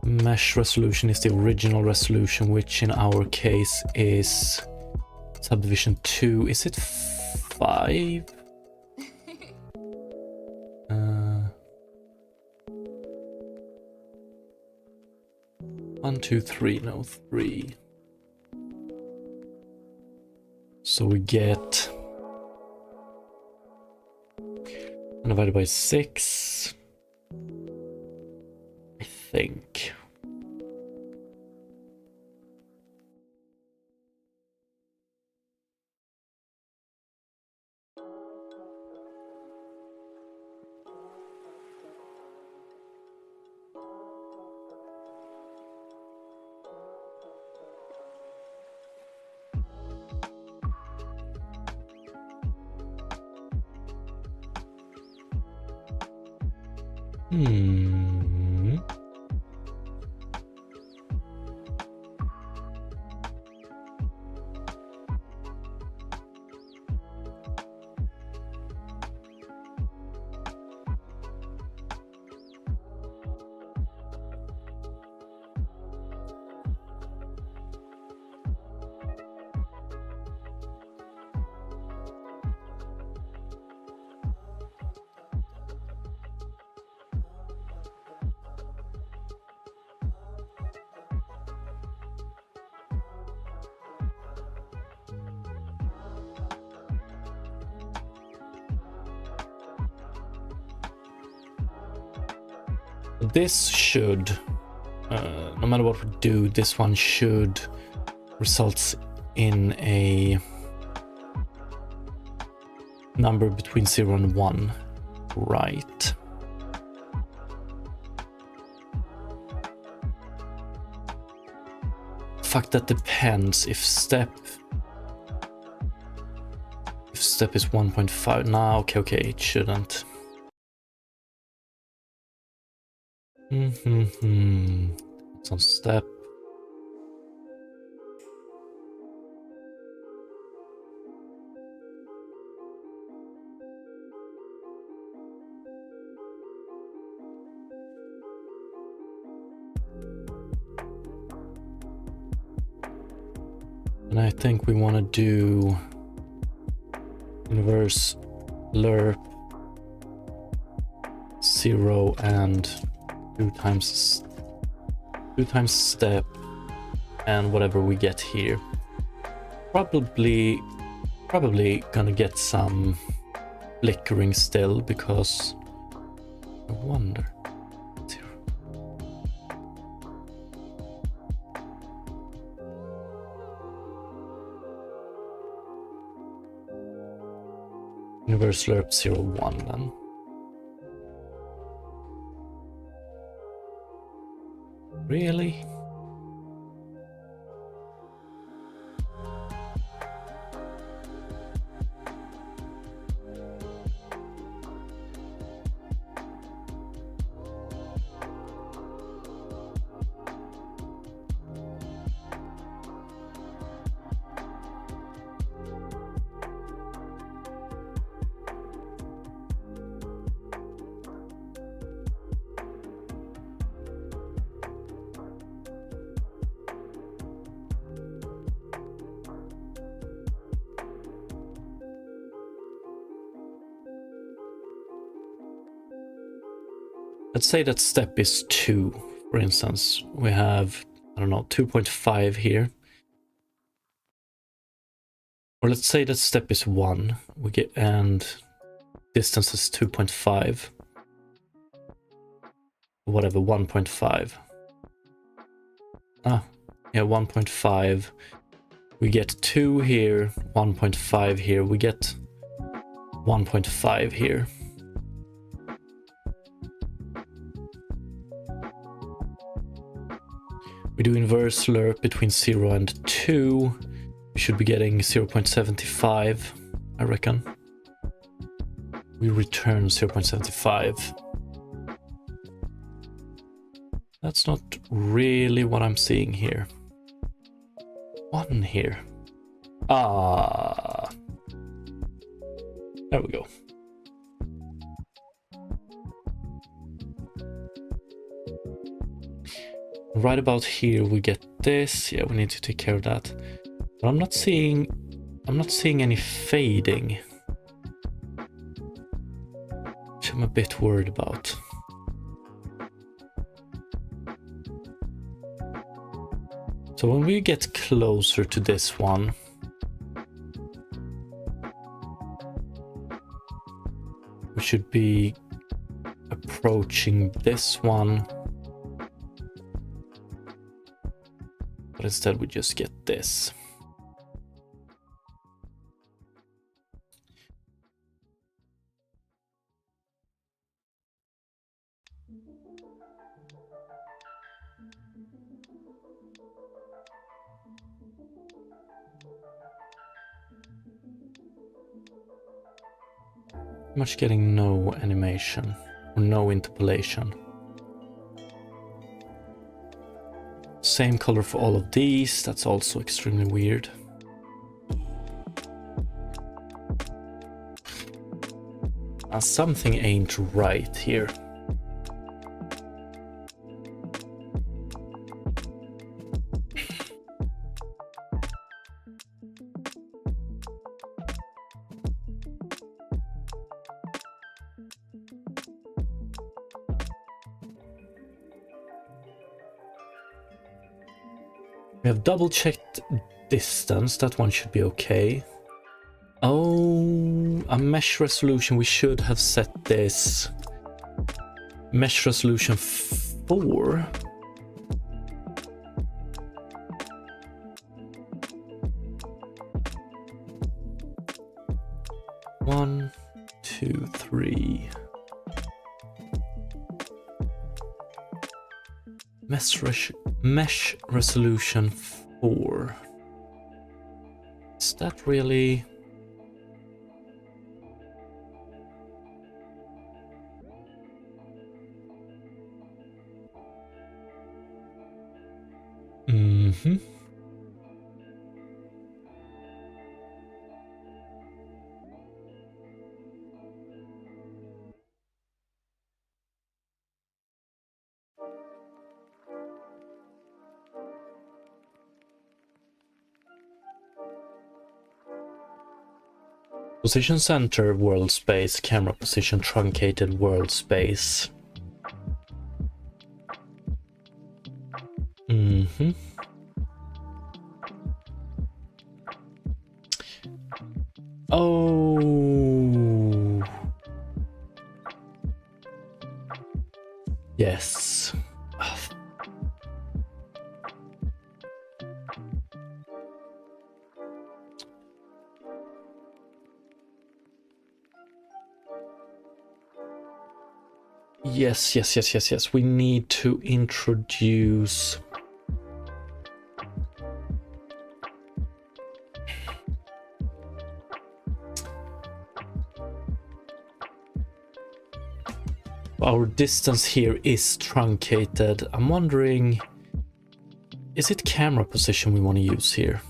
the original resolution, which in our case is subdivision 2. Is it 5? 1, 2, 3, no, 3. So we get divided by 6, I think. This should, no matter what we do, this one should result in a number between 0 and 1, right? Fuck, that depends. If step is 1.5, nah, okay, it shouldn't. It's on step. And I think we want to do inverse lerp 0 and 2 times step and whatever we get here. Probably gonna get some flickering still, because I wonder. 0. Inverse lerp 0, 1 then. Really? Let's say that step is 2, for instance. We have, I don't know, 2.5 here. Or let's say that step is 1, we get, and distance is 2.5. Whatever, 1.5. Ah, yeah, 1.5. We get 2 here, 1.5 here. We get 1.5 here. We do inverse lerp between 0 and 2. We should be getting 0.75, I reckon. We return 0.75. That's not really what I'm seeing here. 1 here. Ah. There we go. Right about here we get this. Yeah, we need to take care of that. But I'm not seeing any fading, which I'm a bit worried about. So when we get closer to this one, we should be approaching this one. But instead we just get this. Much getting no animation or no interpolation. Same color for all of these. That's also extremely weird. Something ain't right here. We have double checked distance. That one should be okay. Oh, a mesh resolution. We should have set this mesh resolution 4. One, two, three. Mesh resolution 4. Is that really? Mm-hmm. Position center, world space, camera position, truncated world space. Mm-hmm. Oh. Yes. Yes. We need to introduce our distance here is truncated. I'm wondering, is it camera position we want to use here?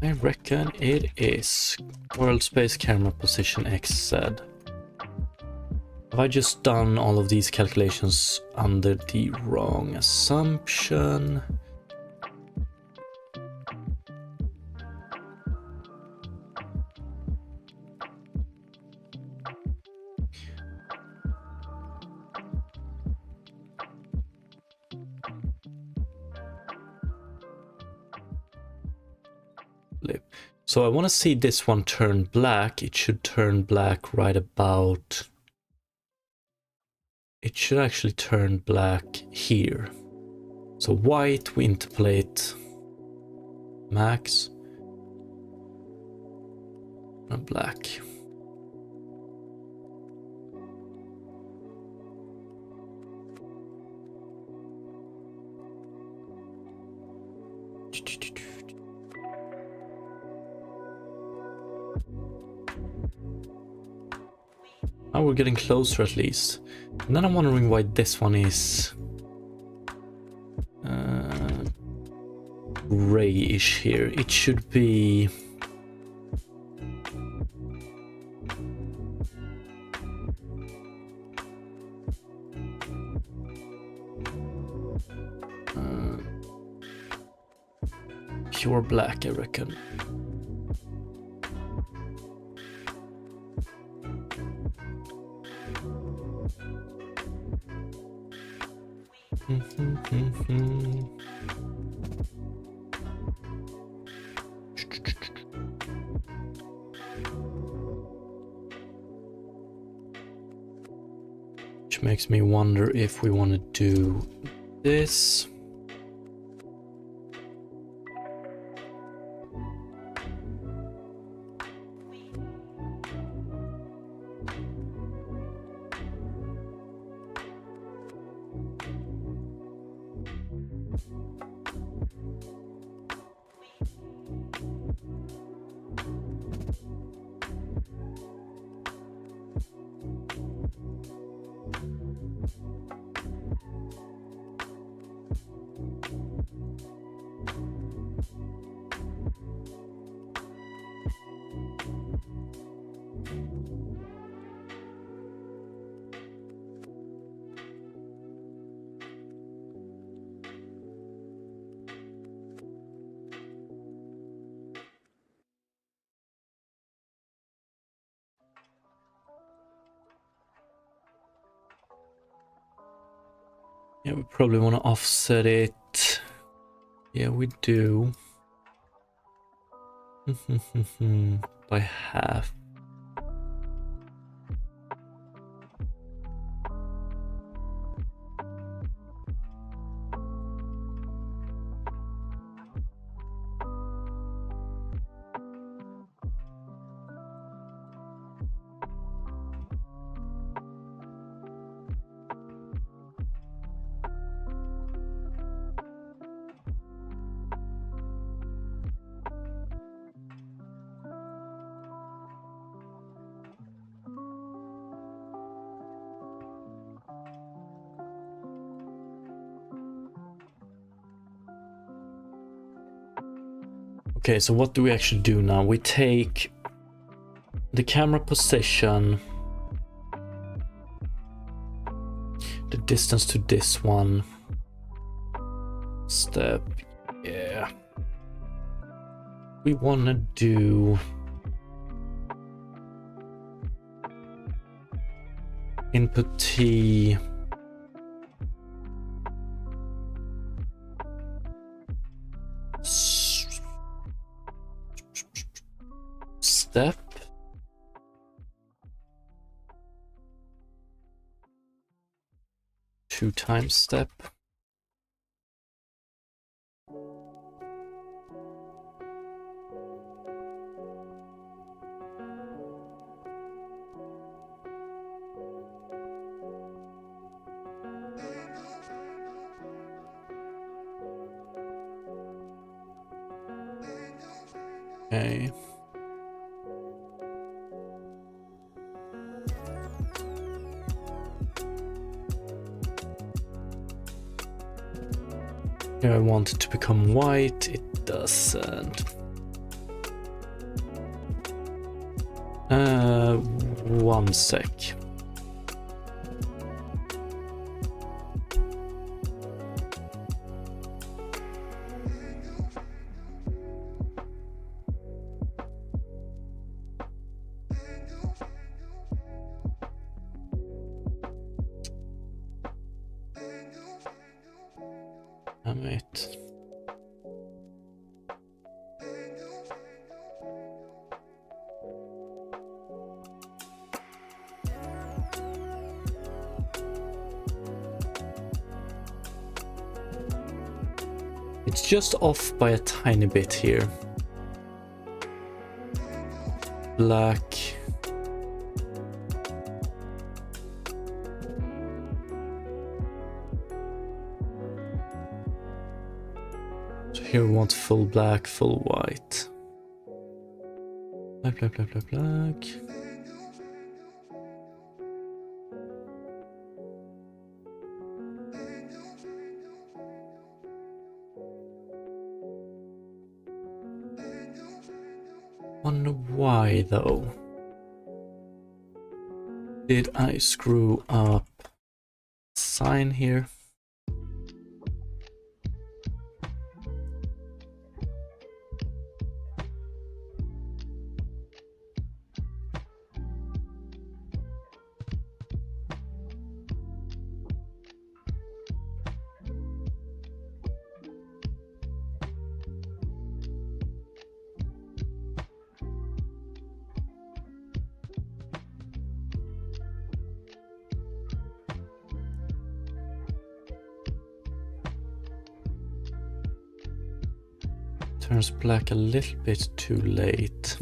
I reckon it is. World space, camera position, XZ. Have I just done all of these calculations under the wrong assumption? flip. So I want to see this one turn black. It should turn black right about... It should actually turn black here. So white, we interpolate max. And black. Now we're getting closer at least. And then I'm wondering why this one is grayish here. It should be... pure black, I reckon. Which makes me wonder if we want to do this. Yeah, we probably want to offset it. Yeah, we do. By half. Okay, so what do we actually do now? We take the camera position, the distance to this one, step, yeah. We want to do input T, step, two times step. Okay. Here I want it to become white, it doesn't. One sec. Damn it. It's just off by a tiny bit here. Black. So here we want full black, full white. Black, black, black, black, black. Wonder why though? Did I screw up sign here? Turns black a little bit too late.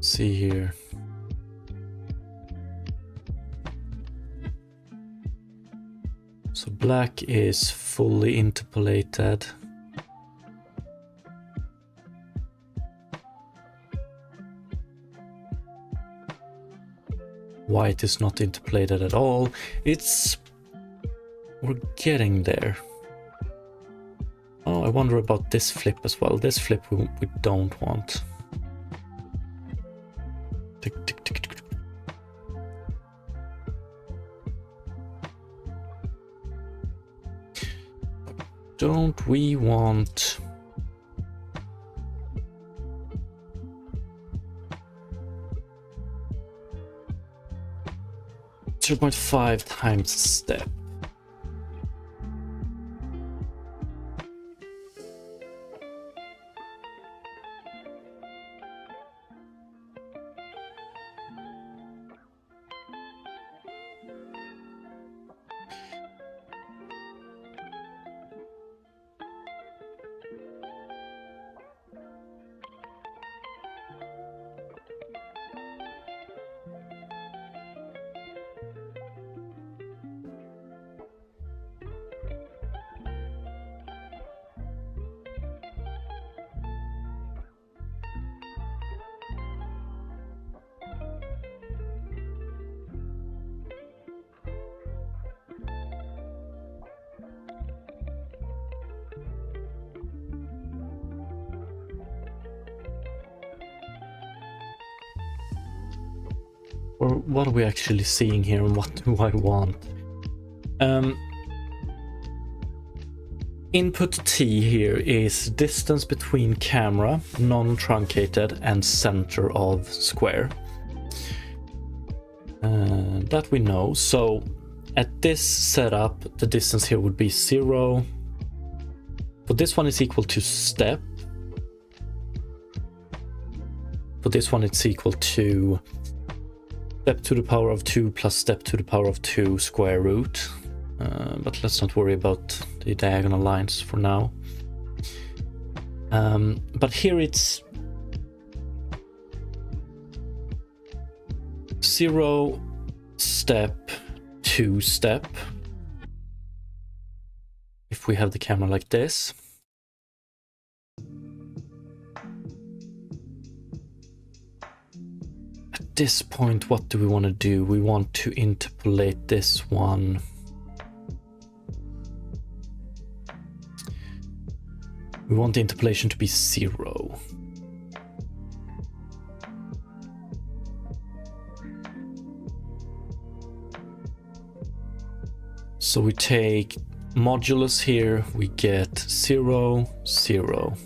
See here. So black is fully interpolated. White is not interpolated at all. We're getting there. Oh, I wonder about this flip as well. This flip we don't want. Tick, tick, tick, tick. Don't we want... 0.5 times step. Or what are we actually seeing here and what do I want? Input T here is distance between camera, non-truncated, and center of square. That we know. So at this setup, the distance here would be 0. For this one, it's equal to step. For this one, it's equal to step to the power of 2 plus step to the power of 2 square root. But let's not worry about the diagonal lines for now. But here it's 0 step, 2 step. If we have the camera like this. At this point, what do we want to do? We want to interpolate this one. We want the interpolation to be 0. So we take modulus here, we get 0, 0.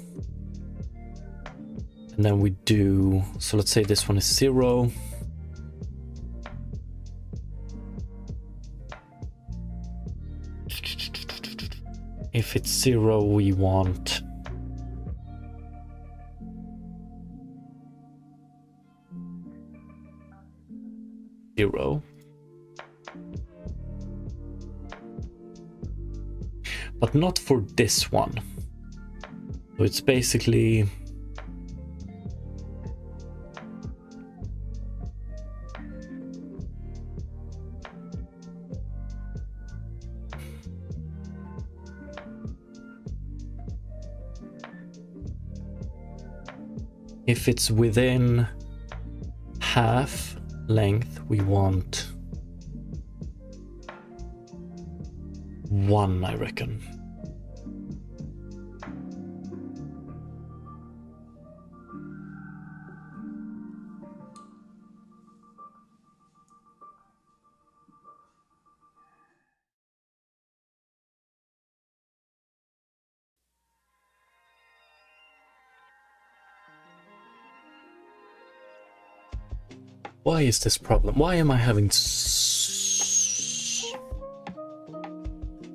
And then we do, so let's say this one is 0. If it's 0, we want 0. But not for this one. So it's basically... if it's within half length, we want 1, I reckon. Why is this problem? Why am I having...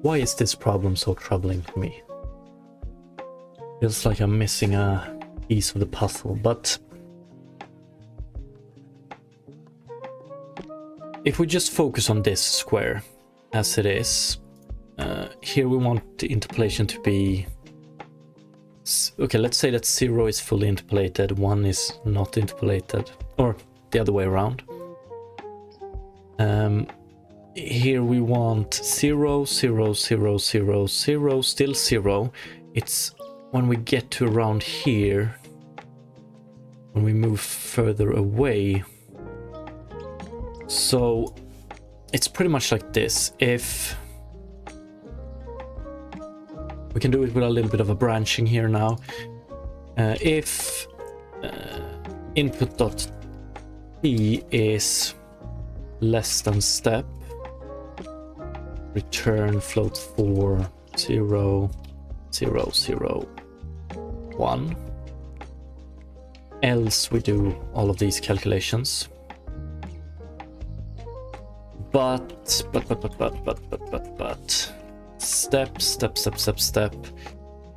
Why is this problem so troubling to me? Feels like I'm missing a piece of the puzzle, but... if we just focus on this square as it is, here we want the interpolation to be... okay, let's say that 0 is fully interpolated, 1 is not interpolated, or the other way around. Here we want 0, 0, 0, 0, 0, still 0. It's when we get to around here, when we move further away. So it's pretty much like this. If we can do it with a little bit of a branching here now. If input.t is less than step, return float 4, 0, 0, 0, 1. Else we do all of these calculations. But step, step, step, step, step.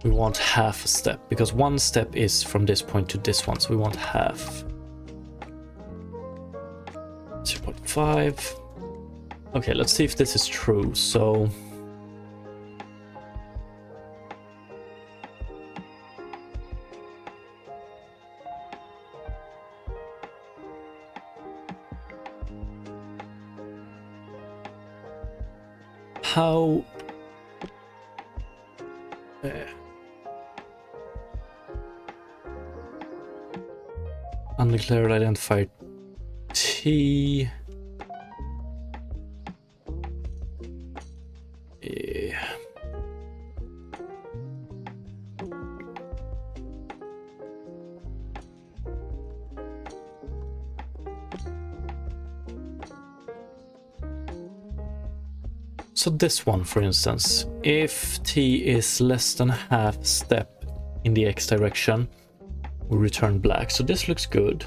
We want half a step, because 1 step is from this point to this one, so we want half. 0.5. Okay, let's see if this is true. So how undeclared identifier T. So this one, for instance, if t is less than half step in the x direction, we return black. So this looks good.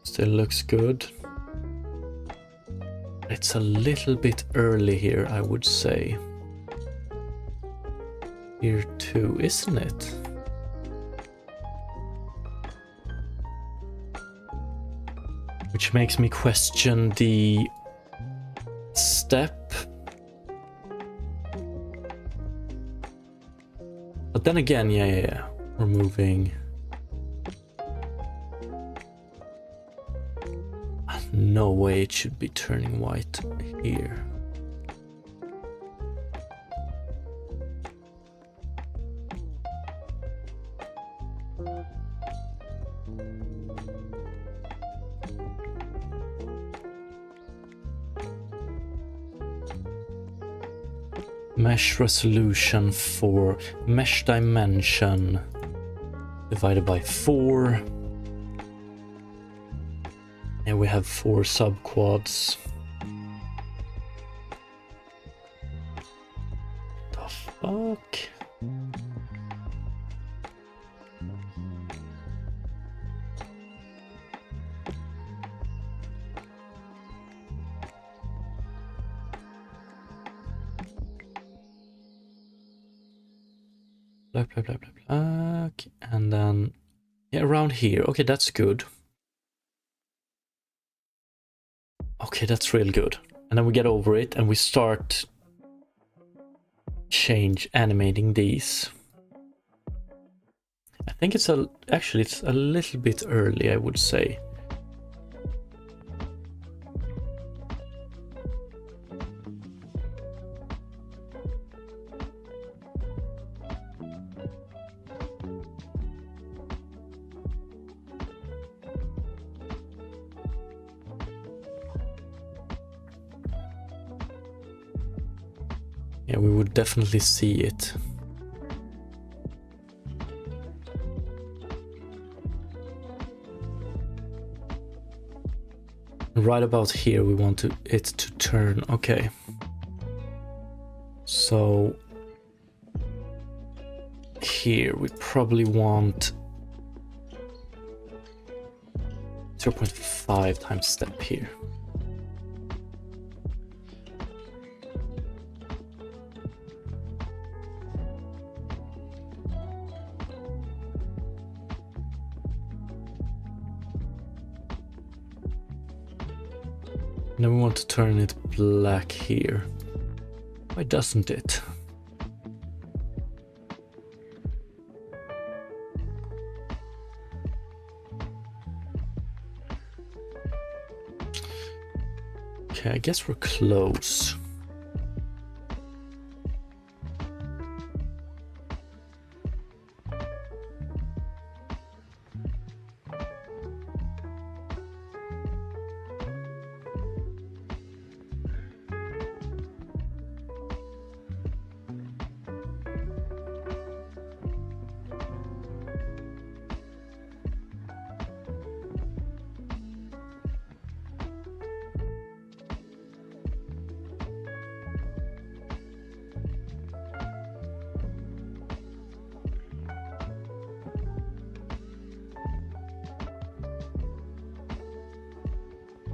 Still looks good. It's a little bit early here, I would say. Here too, isn't it? Which makes me question the step. But then again, yeah. We're moving. No way it should be turning white here. Mesh resolution for mesh dimension divided by 4. And we have 4 subquads. The fuck? Blah, blah, blah, blah, blah. And then Yeah, around here. Okay, that's good. Okay, that's real good. And then we get over it and we start animating these. I think it's actually it's a little bit early, I would say. Yeah, we would definitely see it. Right about here we want it to turn. Okay. So here we probably want 0.5 times step here. And then we want to turn it black here. Why doesn't it? Okay, I guess we're close.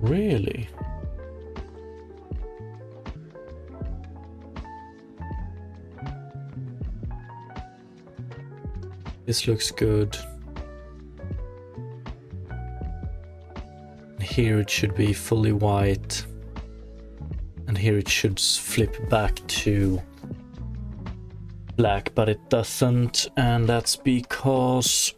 Really? This looks good. Here it should be fully white. And here it should flip back to black, but it doesn't. And that's because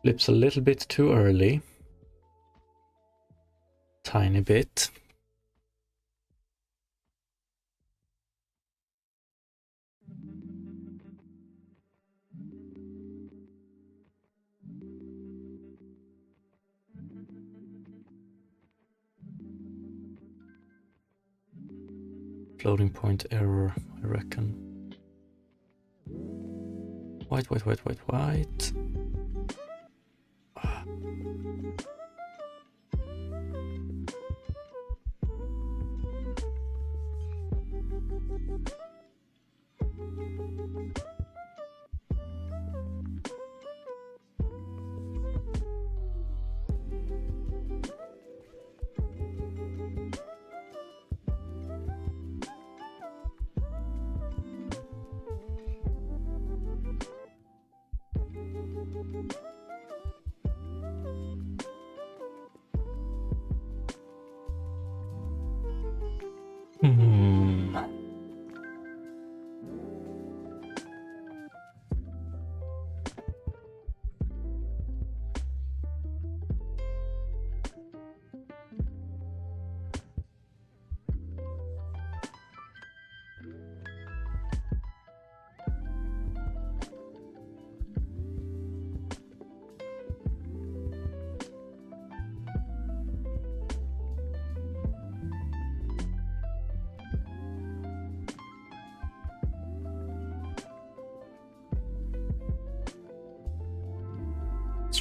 flips a little bit too early. Tiny bit. Floating point error, I reckon. White, white, white, white, white. Hmm.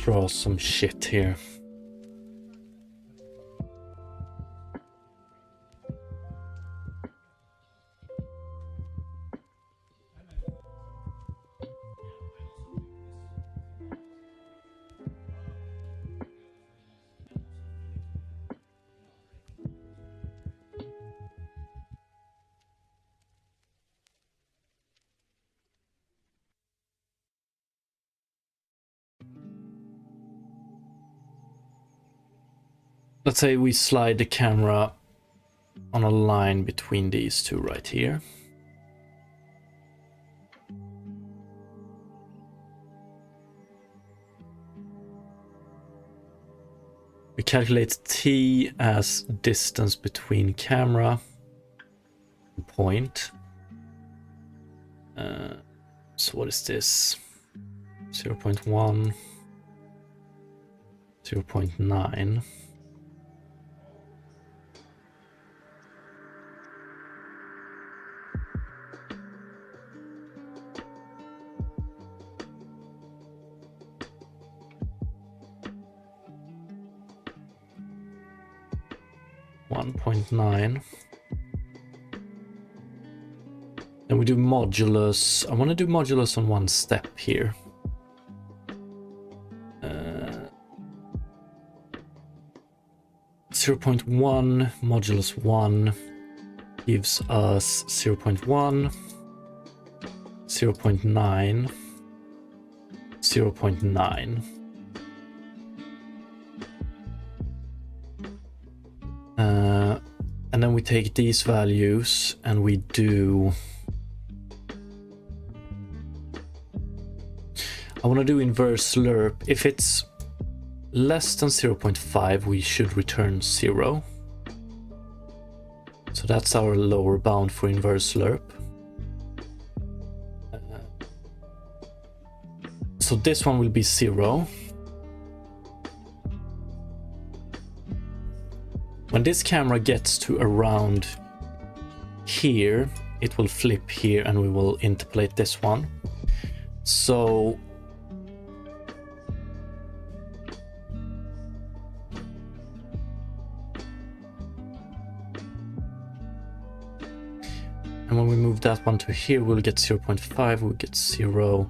draw some shit here. Let's say we slide the camera on a line between these two right here. We calculate t as distance between camera and point. So what is this? 0.1, 0.9. .9. Then we do modulus. I want to do modulus on one step here. 0.1 modulus 1 gives us 0.1, 0.9, 0.9. And then we take these values and we do... I want to do inverse lerp. If it's less than 0.5, we should return 0. So that's our lower bound for inverse lerp. So this one will be 0. When this camera gets to around here, it will flip here and we will interpolate this one. So and when we move that one to here, we'll get 0.5, we'll get 0.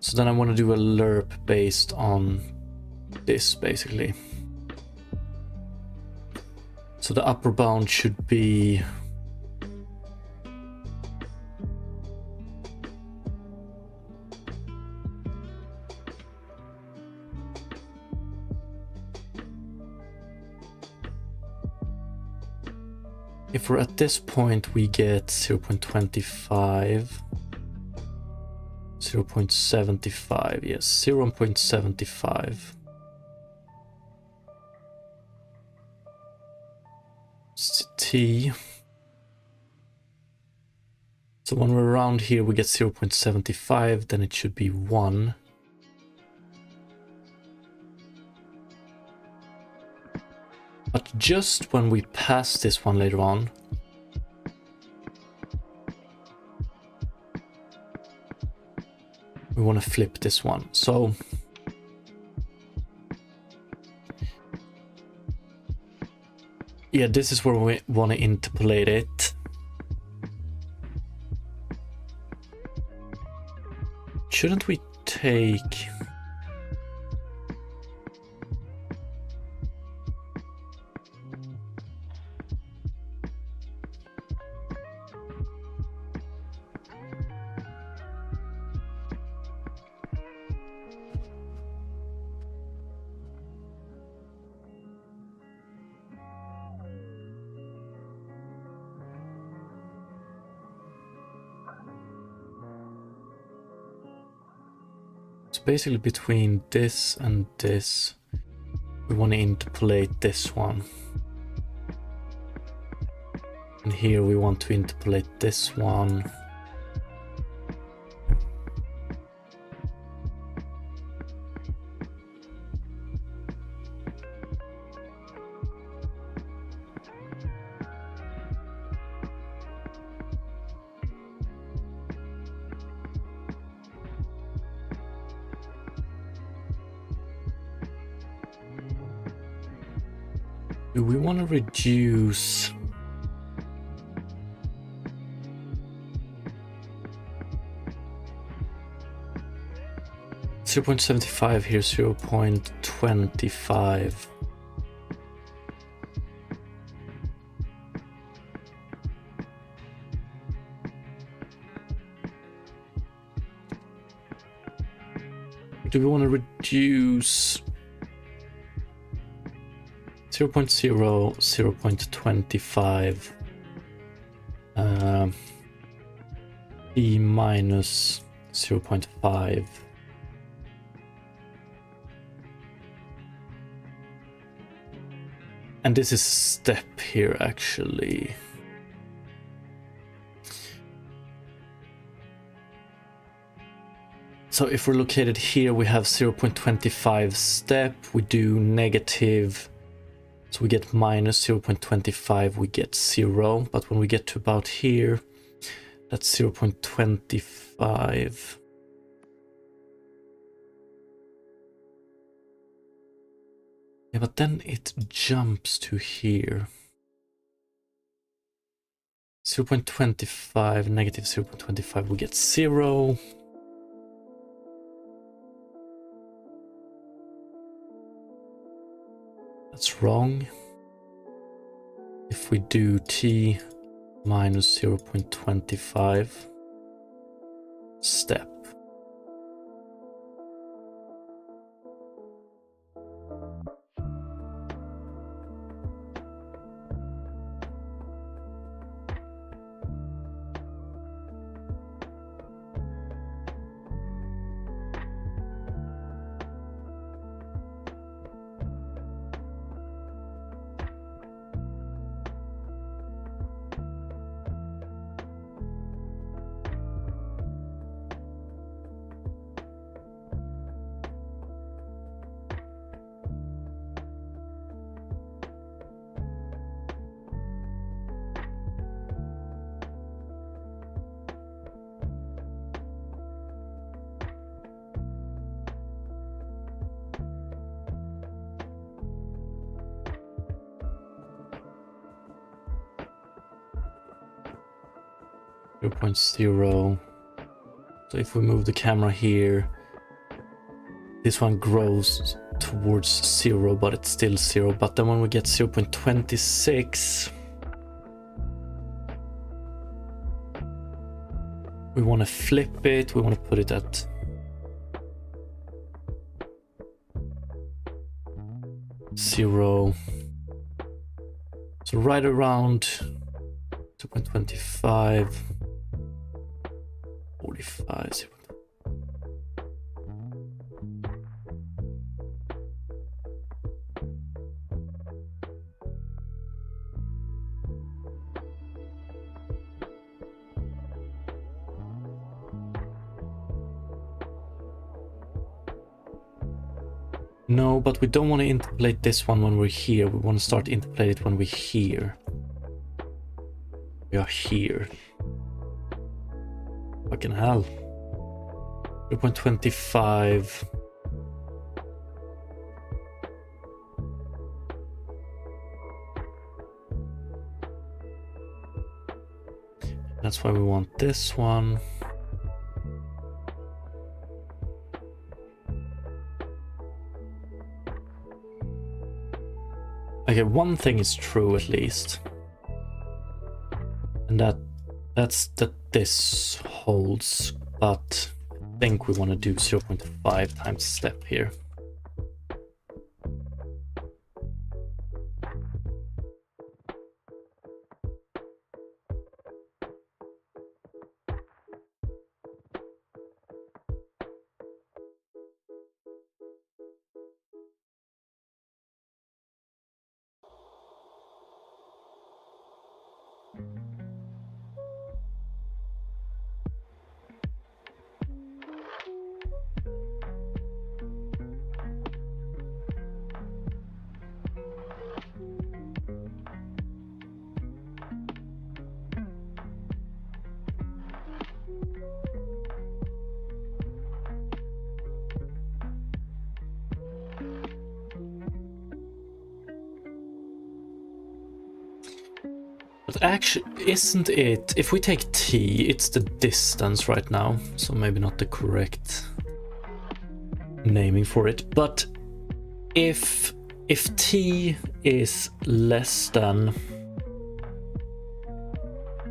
So then I want to do a lerp based on this, basically. So the upper bound should be... If we're at this point, we get 0.25. 0.75, yes, 0.75. T. So when we're around here, we get 0.75, then it should be 1. But just when we pass this one later on, we want to flip this one. So yeah, this is where we want to interpolate it. Shouldn't we take... basically between this and this, we want to interpolate this one. And here we want to interpolate this one. Do we want to reduce? .75 here, 0.25. Do we want to reduce 0.0, 0.25, E minus 0.5. And this is step here actually. So if we're located here, we have 0.25 step, we do negative, so we get minus 0.25, we get 0, but when we get to about here, that's 0.25. Yeah, but then it jumps to here. 0.25, negative 0.25, we get 0. That's wrong. If we do t minus 0.25 step. .0. So if we move the camera here, this one grows towards 0, but it's still 0. But then when we get 0.26, we want to flip it. We want to put it at zero. So right around 2.25, 45. No, but we don't want to interpolate this one when we're here. We want to start interpolate it when we're here. We are here. Fucking hell. 0.25. That's why we want this one. Okay, one thing is true at least. And that's that this holds, but I think we want to do 0.5 times step here. But actually, isn't it, if we take t, it's the distance right now, so maybe not the correct naming for it, but if t is less than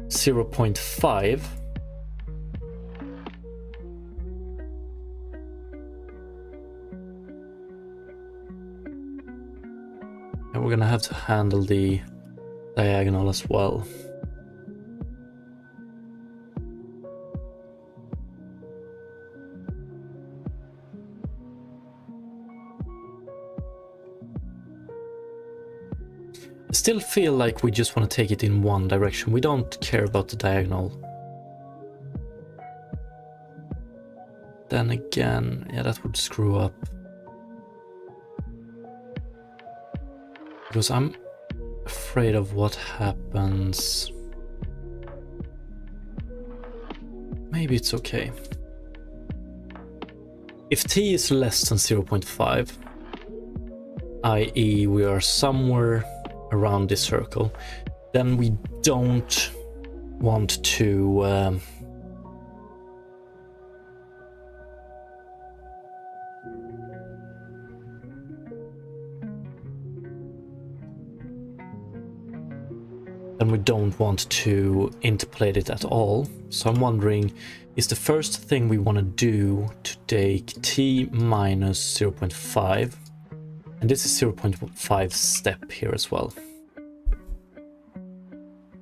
0.5, and we're gonna have to handle the diagonal as well. I still feel like we just want to take it in one direction. We don't care about the diagonal. Then again, yeah, that would screw up. Because I'm afraid of what happens. Maybe it's okay. If t is less than 0.5, i.e. we are somewhere around this circle, then we don't want to interpolate it at all. So I'm wondering, is the first thing we want to do to take t minus 0.5, and this is 0.5 step here as well.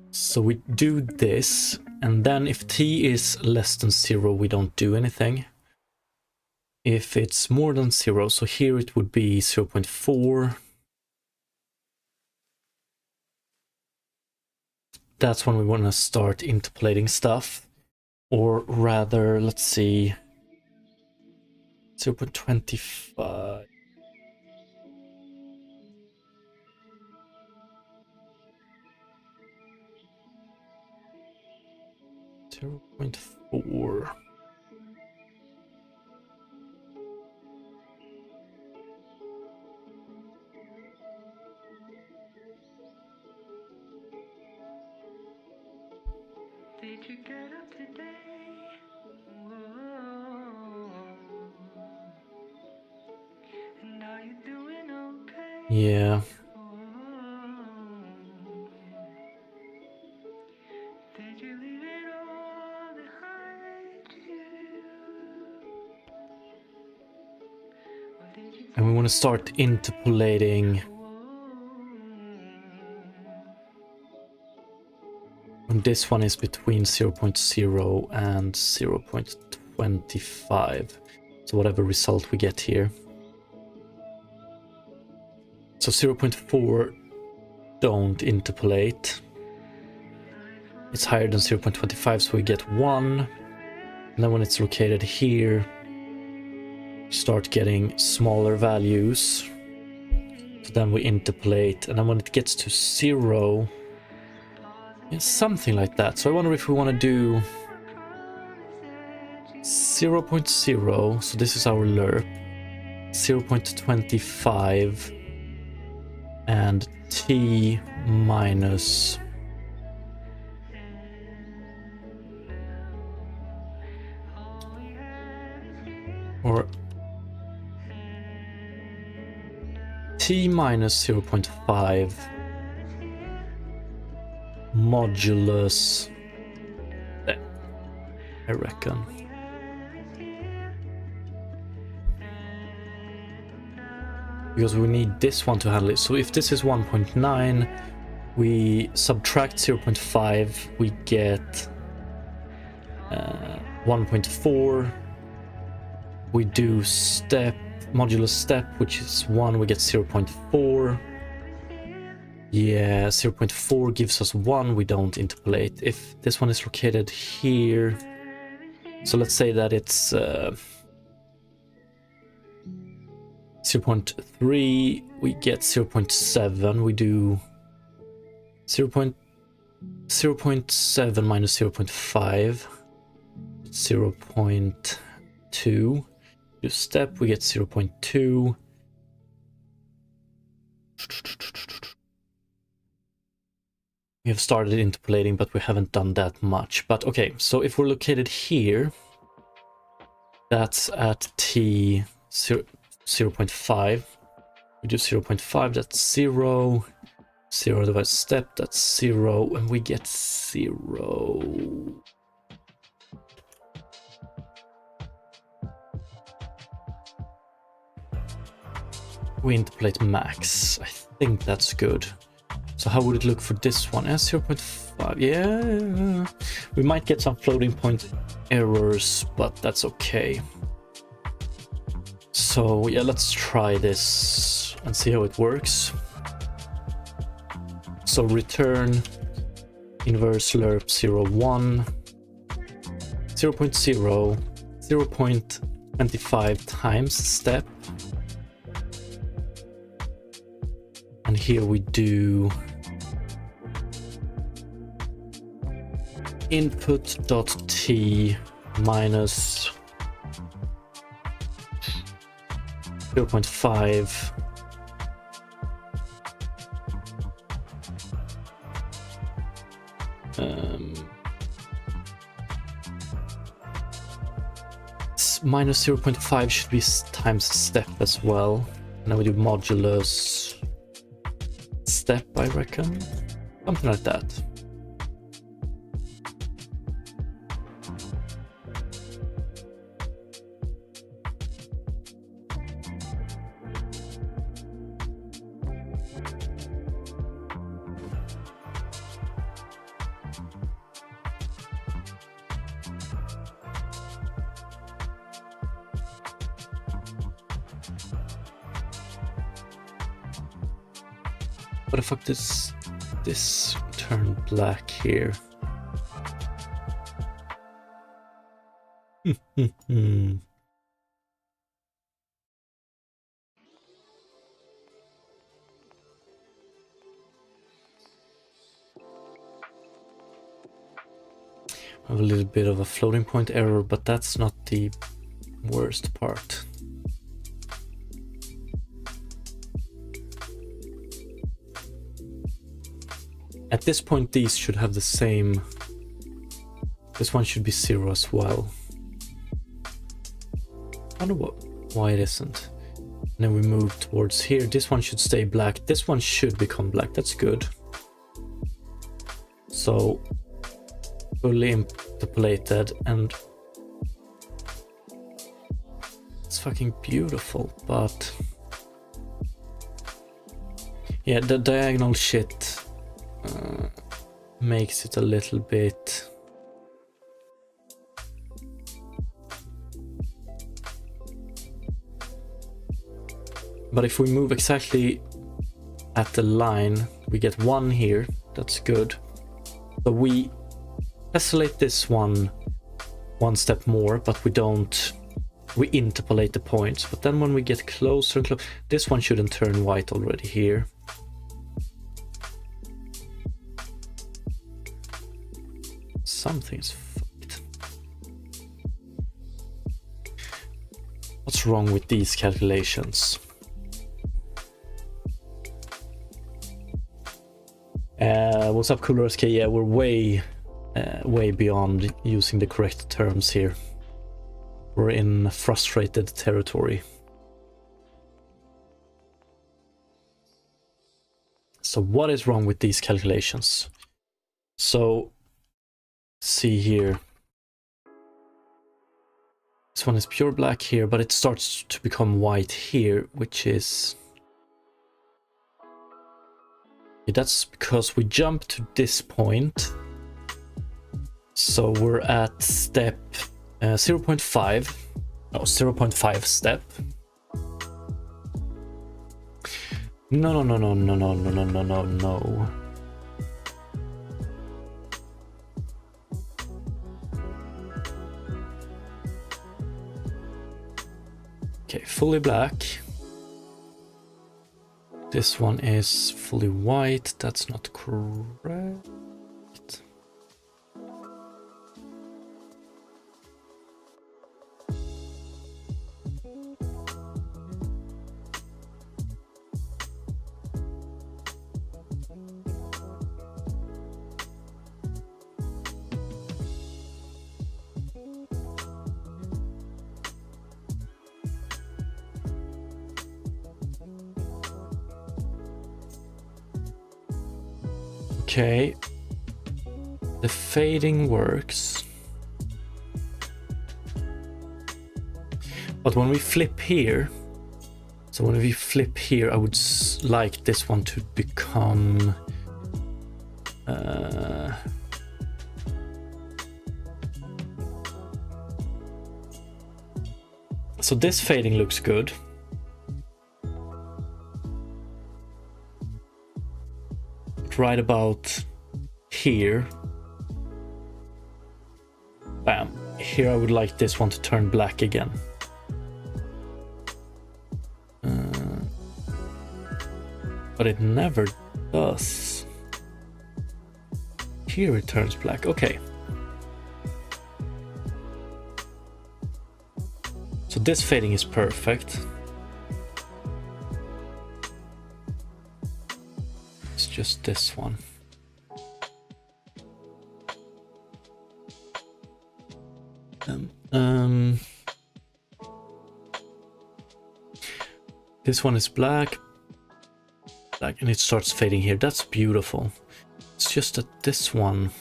So we do this, and then if t is less than 0, we don't do anything. If it's more than 0, so here it would be 0.4. That's when we want to start interpolating stuff. Or rather, let's see, 0.25. 0.4. Did you get up today? Whoa. And are you doing okay? Yeah. Did you leave it all behind you? Or did you And we want to start interpolating when this one is between 0.0 and 0.25. So whatever result we get here. So 0.4 don't interpolate. It's higher than 0.25, so we get 1. And then when it's located here, we start getting smaller values. So then we interpolate, and then when it gets to 0, yeah, something like that. So I wonder if we want to do 0.0, so this is our lerp, 0.25, and t minus or t minus 0.5 modulus there, I reckon. Because we need this one to handle it. So if this is 1.9, we subtract 0.5, we get 1.4. We do step, modulus step, which is 1, we get 0.4. Yeah, 0.4 gives us 1, we don't interpolate. If this one is located here, so let's say that it's 0.3, we get 0.7, we do 0.7 minus 0.5, 0.2. Do step, we get 0.2. We have started interpolating, but we haven't done that much. But okay, so if we're located here, that's at t 0.5. We do 0.5, that's 0. 0 divided step, that's 0, and we get 0. We interpolate max. I think that's good. So how would it look for this one? 0.5. Yeah, we might get some floating point errors, but that's okay. So yeah, let's try this and see how it works. So return inverse lerp 0.1, 0.0, 0.25 times step. And here we do input.t minus 0.5 minus 0.5 should be times step as well. And then we do modulus step, I reckon. Something like that. What the fuck does this turn black here? I have a little bit of a floating point error, but that's not the worst part. At this point, these should have the same. This one should be 0 as well. I wonder why it isn't. And then we move towards here. This one should stay black. This one should become black. That's good. So fully interpolated, and it's fucking beautiful. But yeah, the diagonal shit makes it a little bit but if we move exactly at the line, we get 1 here. That's good. So we tessellate this one step more, but we don't. We interpolate the points. But then when we get closer and closer, this one shouldn't turn white already here. Something's fucked. What's wrong with these calculations? What's up, Cooler SK? Yeah, we're way beyond using the correct terms here. We're in frustrated territory. So what is wrong with these calculations? So see here, this one is pure black here, but it starts to become white here, which is, yeah, that's because we jump to this point. So we're at step 0.5 step. No. Okay, fully black. This one is fully white. That's not correct. Okay. The fading works. But when we flip here, so when we flip here, I would like this one to become... So this fading looks good. Right about here. Bam. Here I would like this one to turn black again. But it never does. Here it turns black. Okay. So this fading is perfect. It's just this one. This one is black, and it starts fading here. That's beautiful. It's just that this one...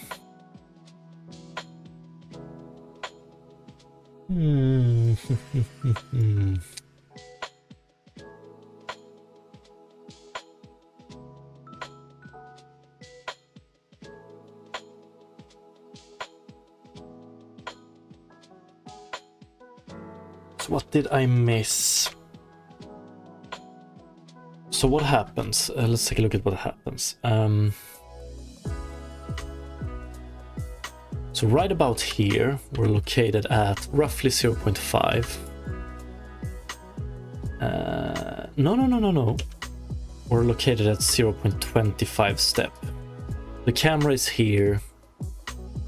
So what did I miss? So what happens? Let's take a look at what happens. So right about here, we're located at roughly 0.5. No. We're located at 0.25 step. The camera is here.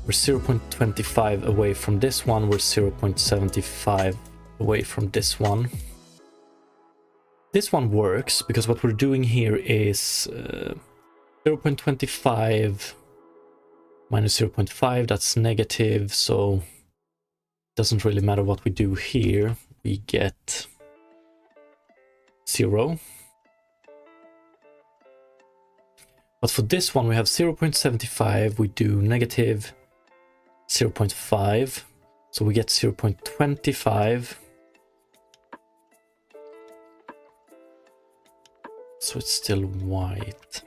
We're 0.25 away from this one. We're 0.75 away from this one. This one works because what we're doing here is 0.25 minus 0.5, that's negative, so it doesn't really matter what we do here. We get 0. But for this one we have 0.75, we do negative 0.5, so we get 0.25. So it's still white.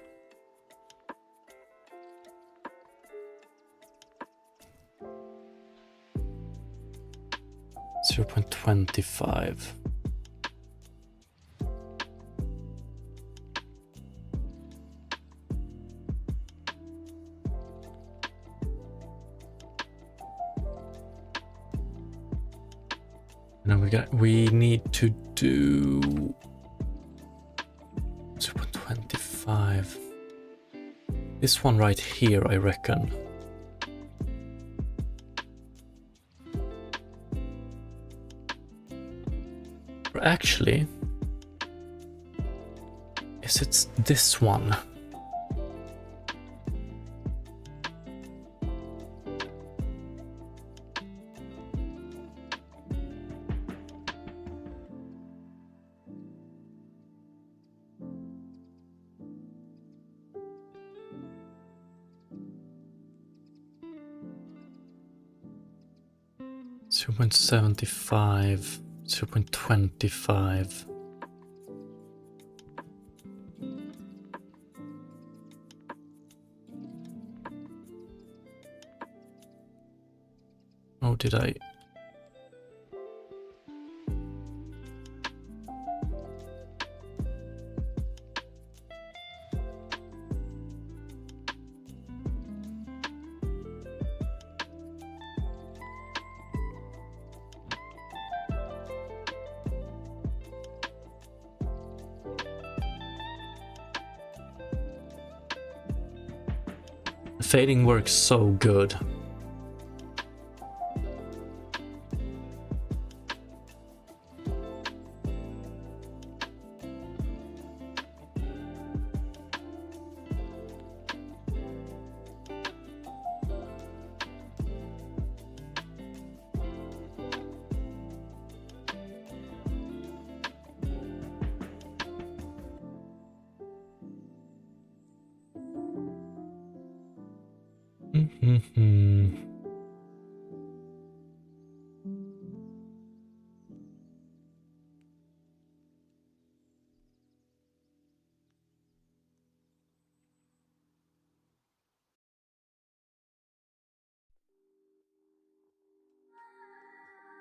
.25. Now we need to do 0.25. This one right here, I reckon. Or actually, is it this one? Zero point 0.75, 0.25. Oh, did I? Fading works so good.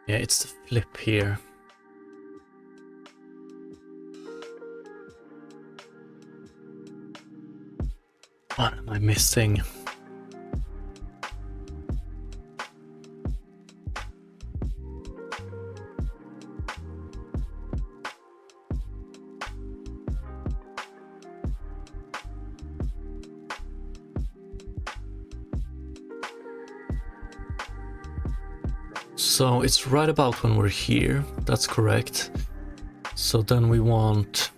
Yeah, it's the flip here. What am I missing? So it's right about when we're here, that's correct. So then we want...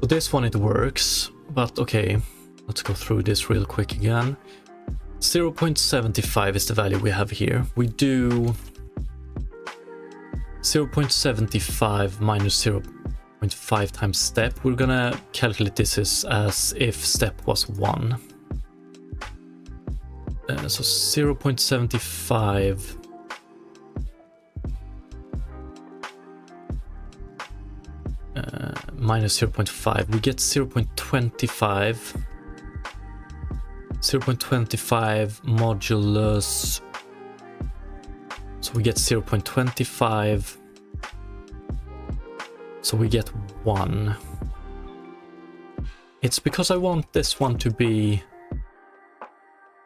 For this one it works, but okay, let's go through this real quick again. 0.75 is the value we have here. We do 0.75 minus 0.5 times step. We're gonna calculate this as if step was 1. So 0.75 minus 0.5, we get 0.25. 0.25 modulus, so we get 0.25, so we get 1. It's because I want this one to be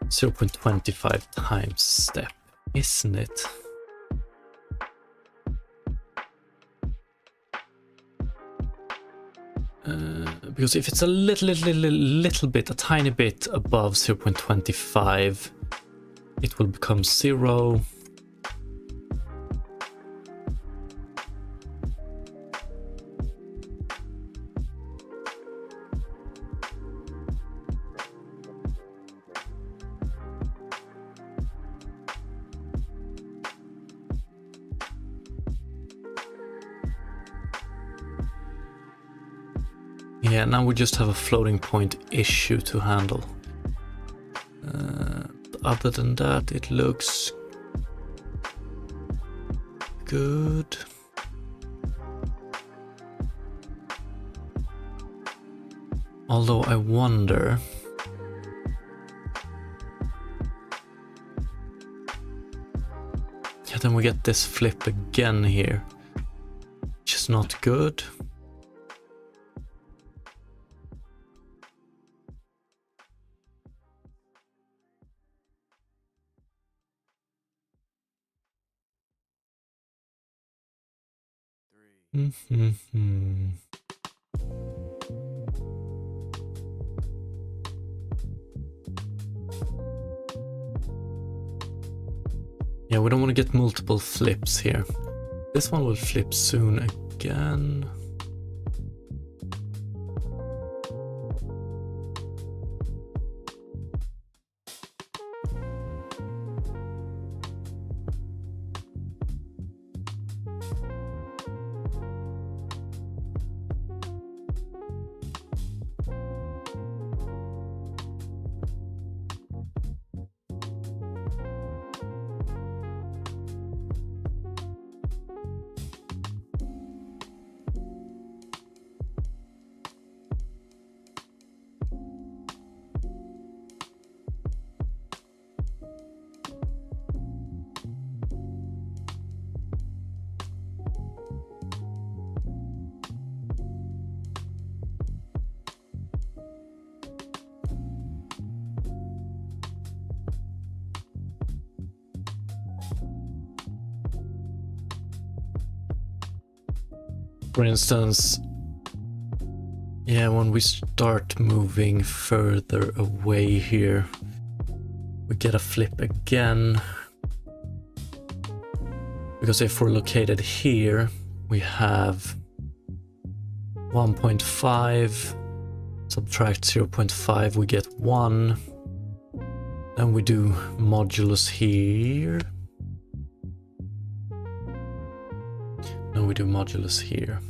0.25 times step, isn't it? Because if it's a little bit, a tiny bit above 0.25, it will become 0. Yeah, now we just have a floating point issue to handle. Other than that, it looks good. Although I wonder... Yeah, then we get this flip again here, which is not good. Yeah, we don't want to get multiple flips here. This one will flip soon again. For instance, yeah, when we start moving further away here, we get a flip again. Because if we're located here, we have 1.5, subtract 0.5, we get 1. Then we do modulus here. Then we do modulus here.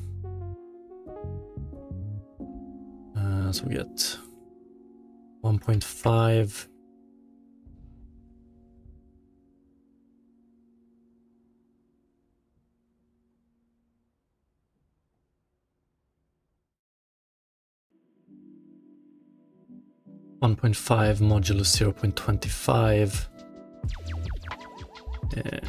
So we get 1.5. Modulus 0.25. Yeah.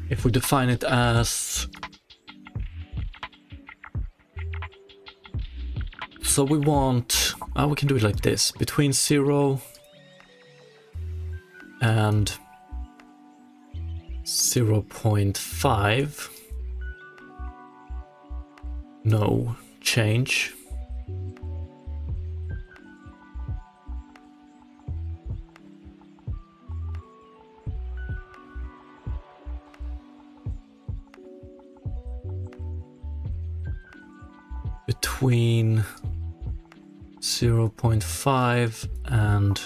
If we define it as, so we want, we can do it like this, between 0 and 0.5, no change. Between 0.5 and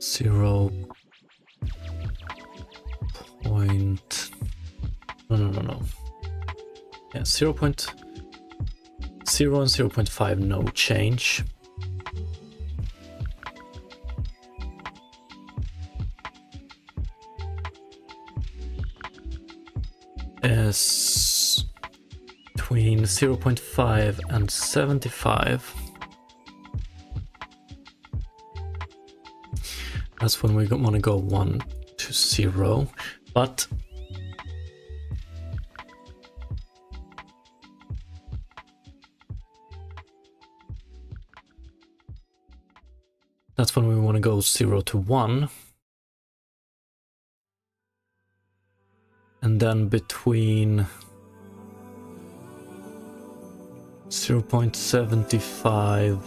0. No. Yeah, 0.0 and 0.5, no change. As between 0.5 and 75. That's when we want to go 1 to 0, but that's when we want to go 0 to 1. And then between 0.75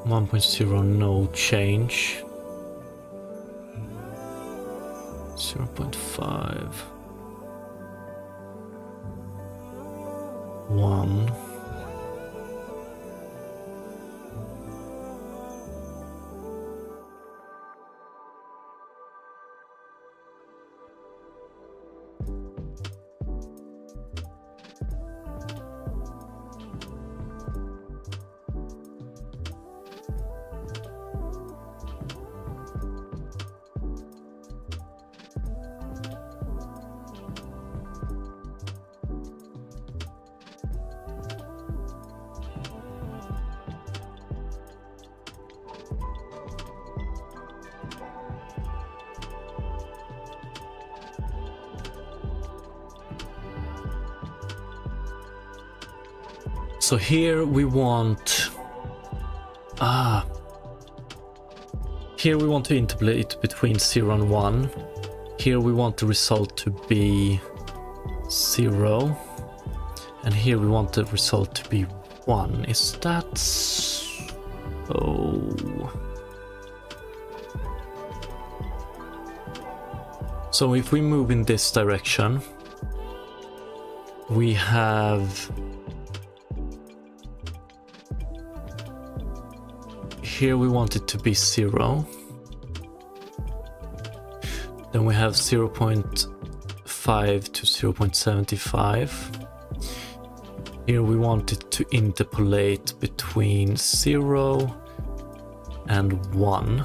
1.0, no change. 0.5 1. So here we want here we want to interpolate between 0 and 1. Here we want the result to be 0, and here we want the result to be 1. Is that so? So if we move in this direction, we have here we want it to be 0. Then we have 0.5 to 0.75. Here we want it to interpolate between 0 and 1.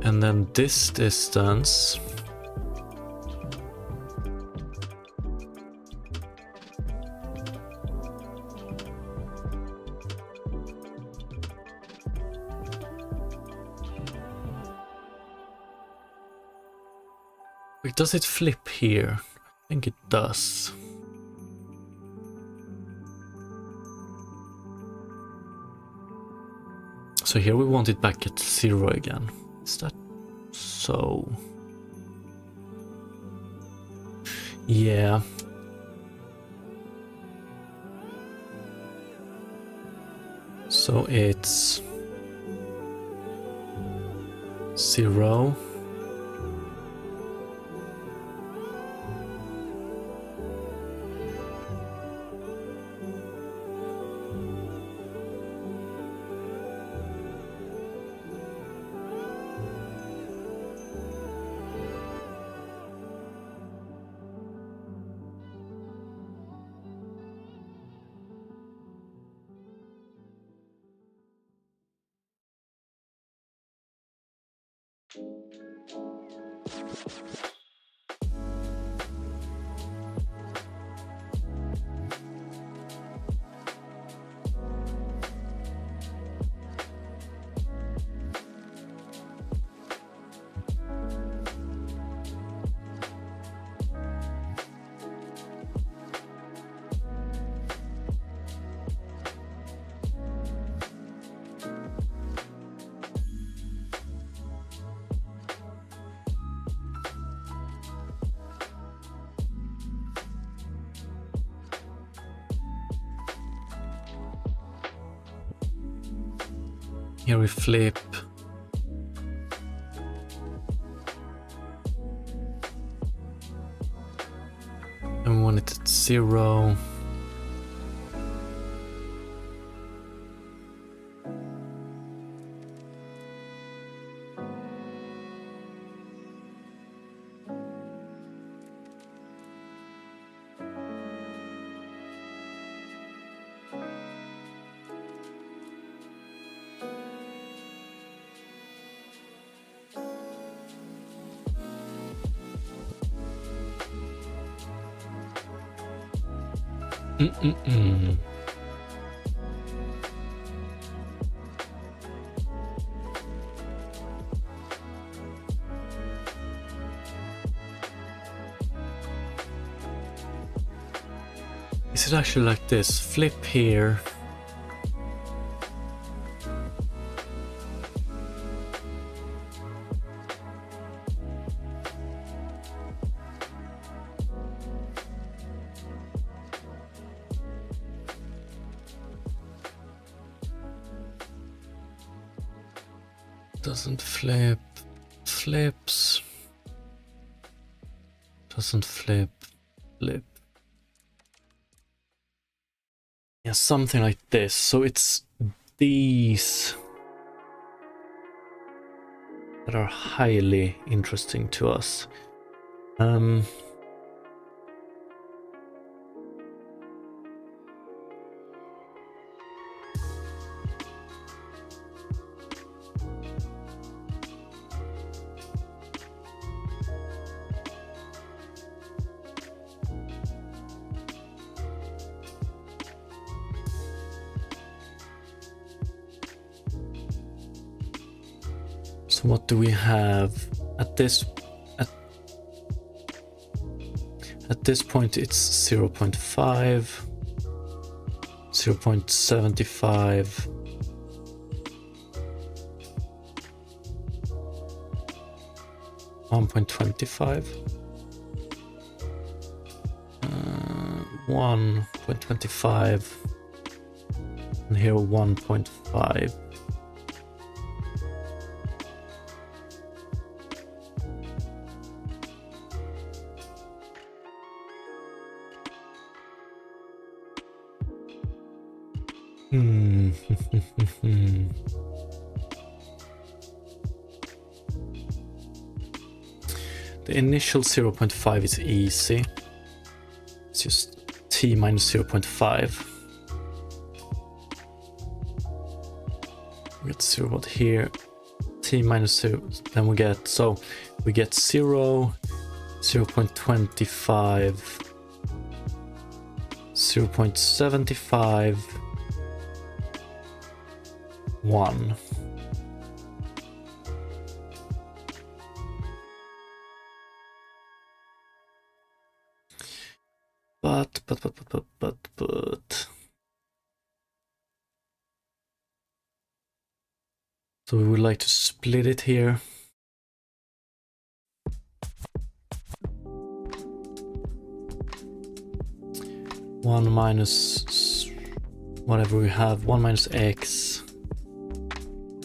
And then this distance does it flip here? I think it does. So here we want it back at 0 again. Is that So yeah. So it's 0. Here we flip. And we want it at 0. Is it actually like this? Flip here. Doesn't flip. Flips. Doesn't flip. Flip. Yeah, something like this. So it's these that are highly interesting to us. So what do we have at this point? It's 0.5, 0.75, 1.25, 1.25, and here 1.5. The initial 0.5 is easy. It's just t minus 0.5. We get 0 here, t minus 0, then we get 0, 0.25, 0.75, 1. But. So we would like to split it here. 1 minus whatever we have, 1 minus x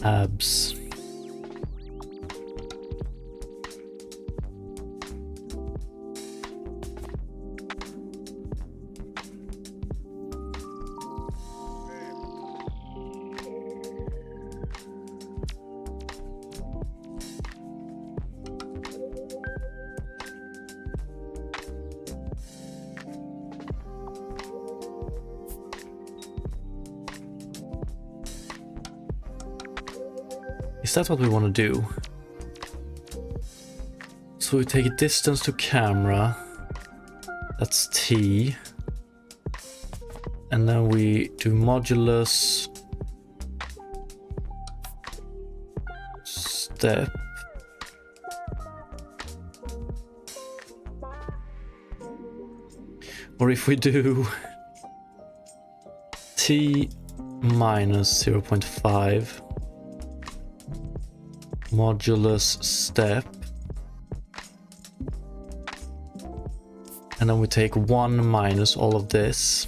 abs. Is that what we want to do? So we take a distance to camera, that's t, and then we do modulus step, or if we do t minus 0.5 modulus step, and then we take 1 minus all of this,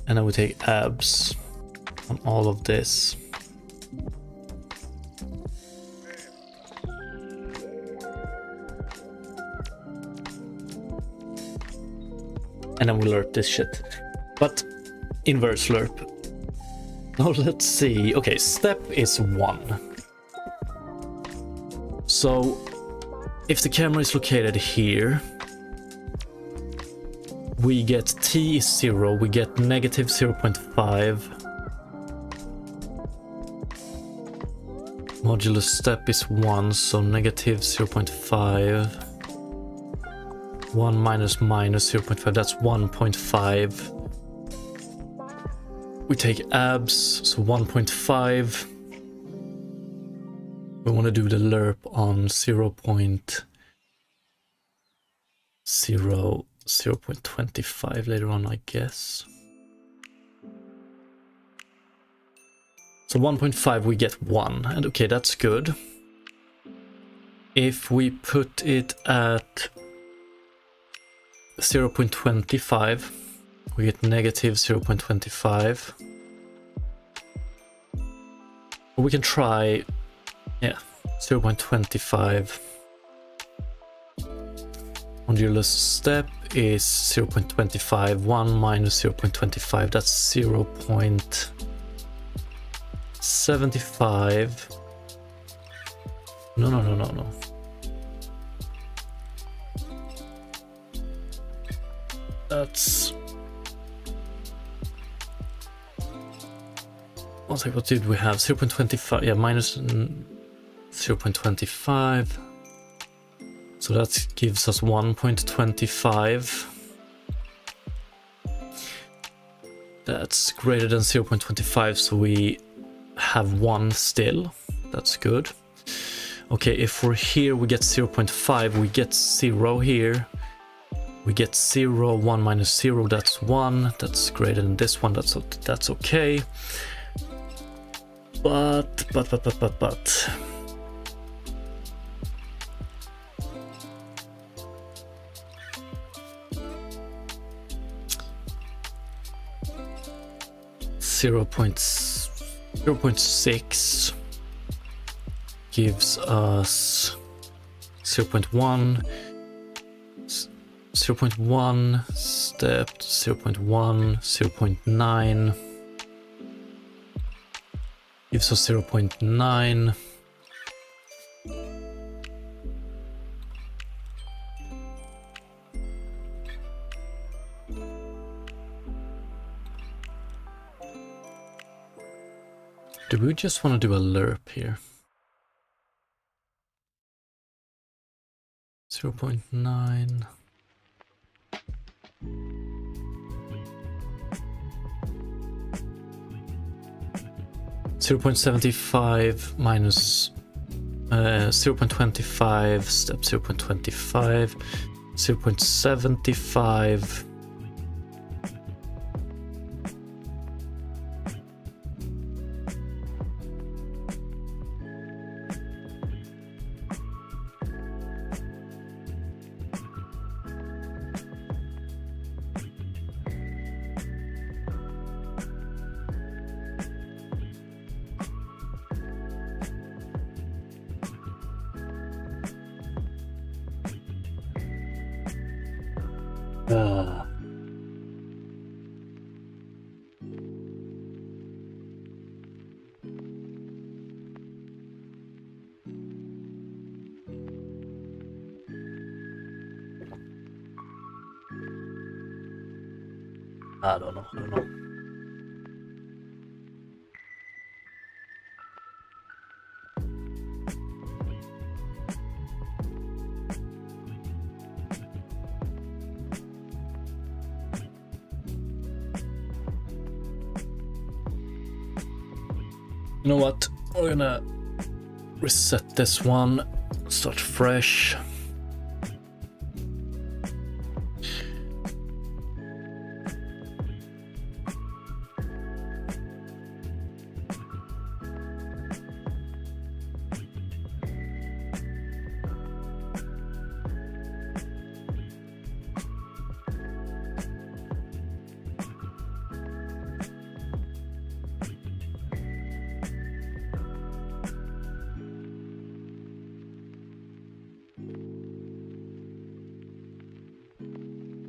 and then we take abs on all of this. And then we lerp this shit. But inverse lerp. Now let's see. Okay, step is 1. So if the camera is located here, we get t is 0, we get negative 0.5. Modulus step is 1, so negative 0.5. 1 minus minus 0.5, that's 1.5. We take abs, so 1.5. We want to do the lerp on 0.25 later on, I guess. So 1.5 we get 1, and okay, that's good. If we put it at 0.25, we get negative 0.25. Or we can try, yeah, 0.25. Modulus step is 0.25. 1 minus 0.25, that's 0.75. No. That's... what did we have? 0.25, yeah, minus 0.25. So that gives us 1.25. That's greater than 0.25, so we have 1 still. That's good. Okay, if we're here, we get 0.5, we get 0 here. We get 0, 1 minus 0, that's 1. That's greater than this one, that's okay. But 0.6 gives us 0.1 step, 0.1, 0.9 gives us 0.9. Do we just want to do a lerp here? 0.9. .75 minus 0.25 step 0.25 0.75. I don't know. You know what? We're gonna reset this one, start fresh.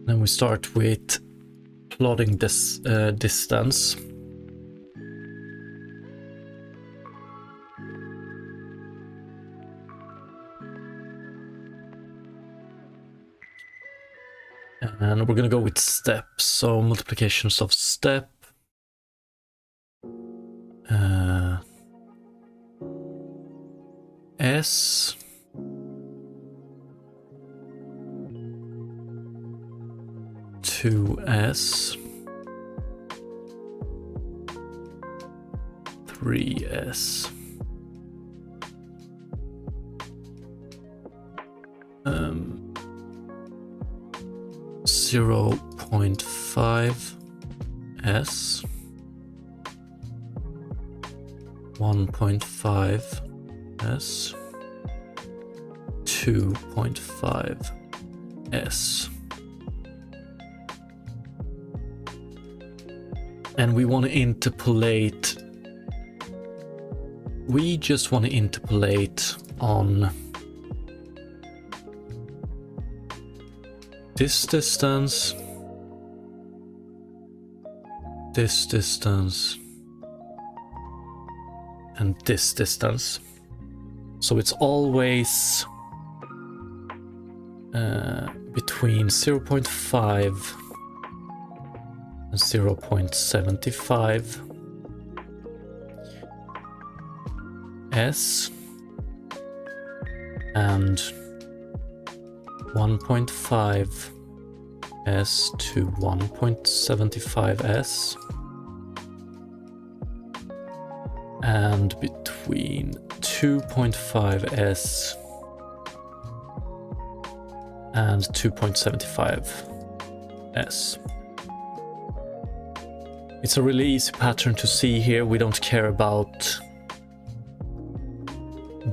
Then we start with plotting this distance. And we're gonna go with steps, so multiplications of step. S. Two S. 3S. 0.5 S. 1.5 S. 2.5 S. And we want to interpolate. We just want to interpolate on this distance, this distance, and this distance. So it's always between 0.5 and 0.75 S and 1.5 S to 1.75 S, and between 2.5 S and 2.75 S. It's a really easy pattern to see here. We don't care about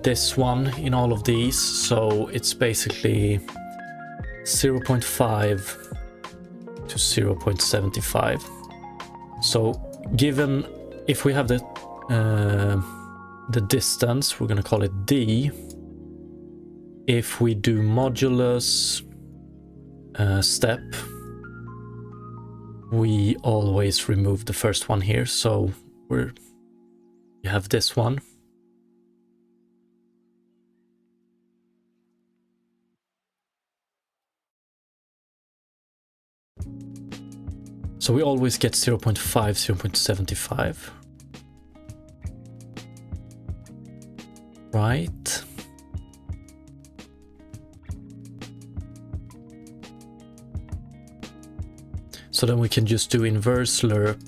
this one in all of these, so it's basically 0.5 to 0.75. So given, if we have the distance, we're going to call it D. If we do modulus step, we always remove the first one here, so you have this one. So we always get 0.5, 0.75. Right. So then we can just do inverse lerp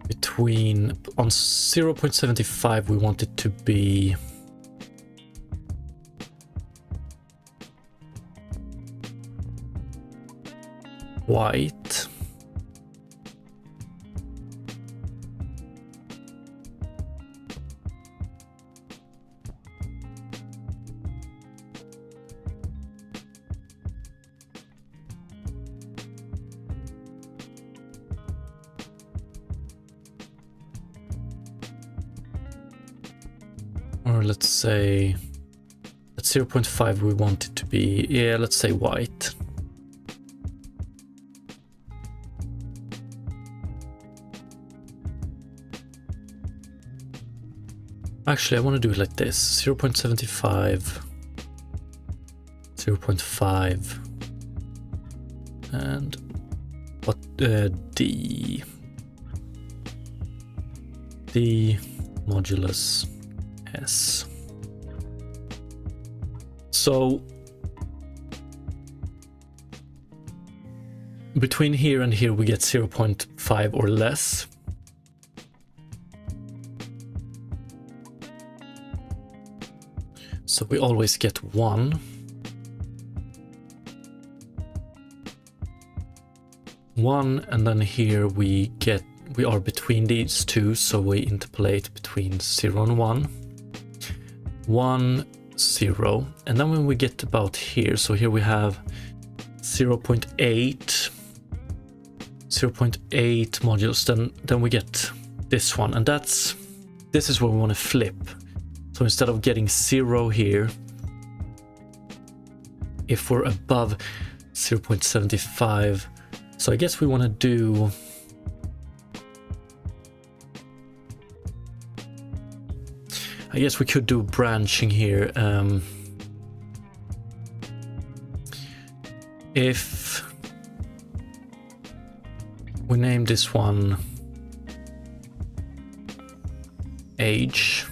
between, on 0.75 we want it to be white. Or let's say at 0.5 we want it to be, yeah, let's say white. Actually, I want to do it like this, 0.75, 0.5, and d modulus s. So between here and here we get 0.5 or less. So we always get 1. 1, and then here we are between these two, so we interpolate between 0 and 1. 1, 0, and then when we get about here, so here we have 0.8 modules, then we get this one, and this is where we want to flip. So instead of getting 0 here, if we're above 0.75, so I guess we want to do I guess we could do branching here. If we name this one age,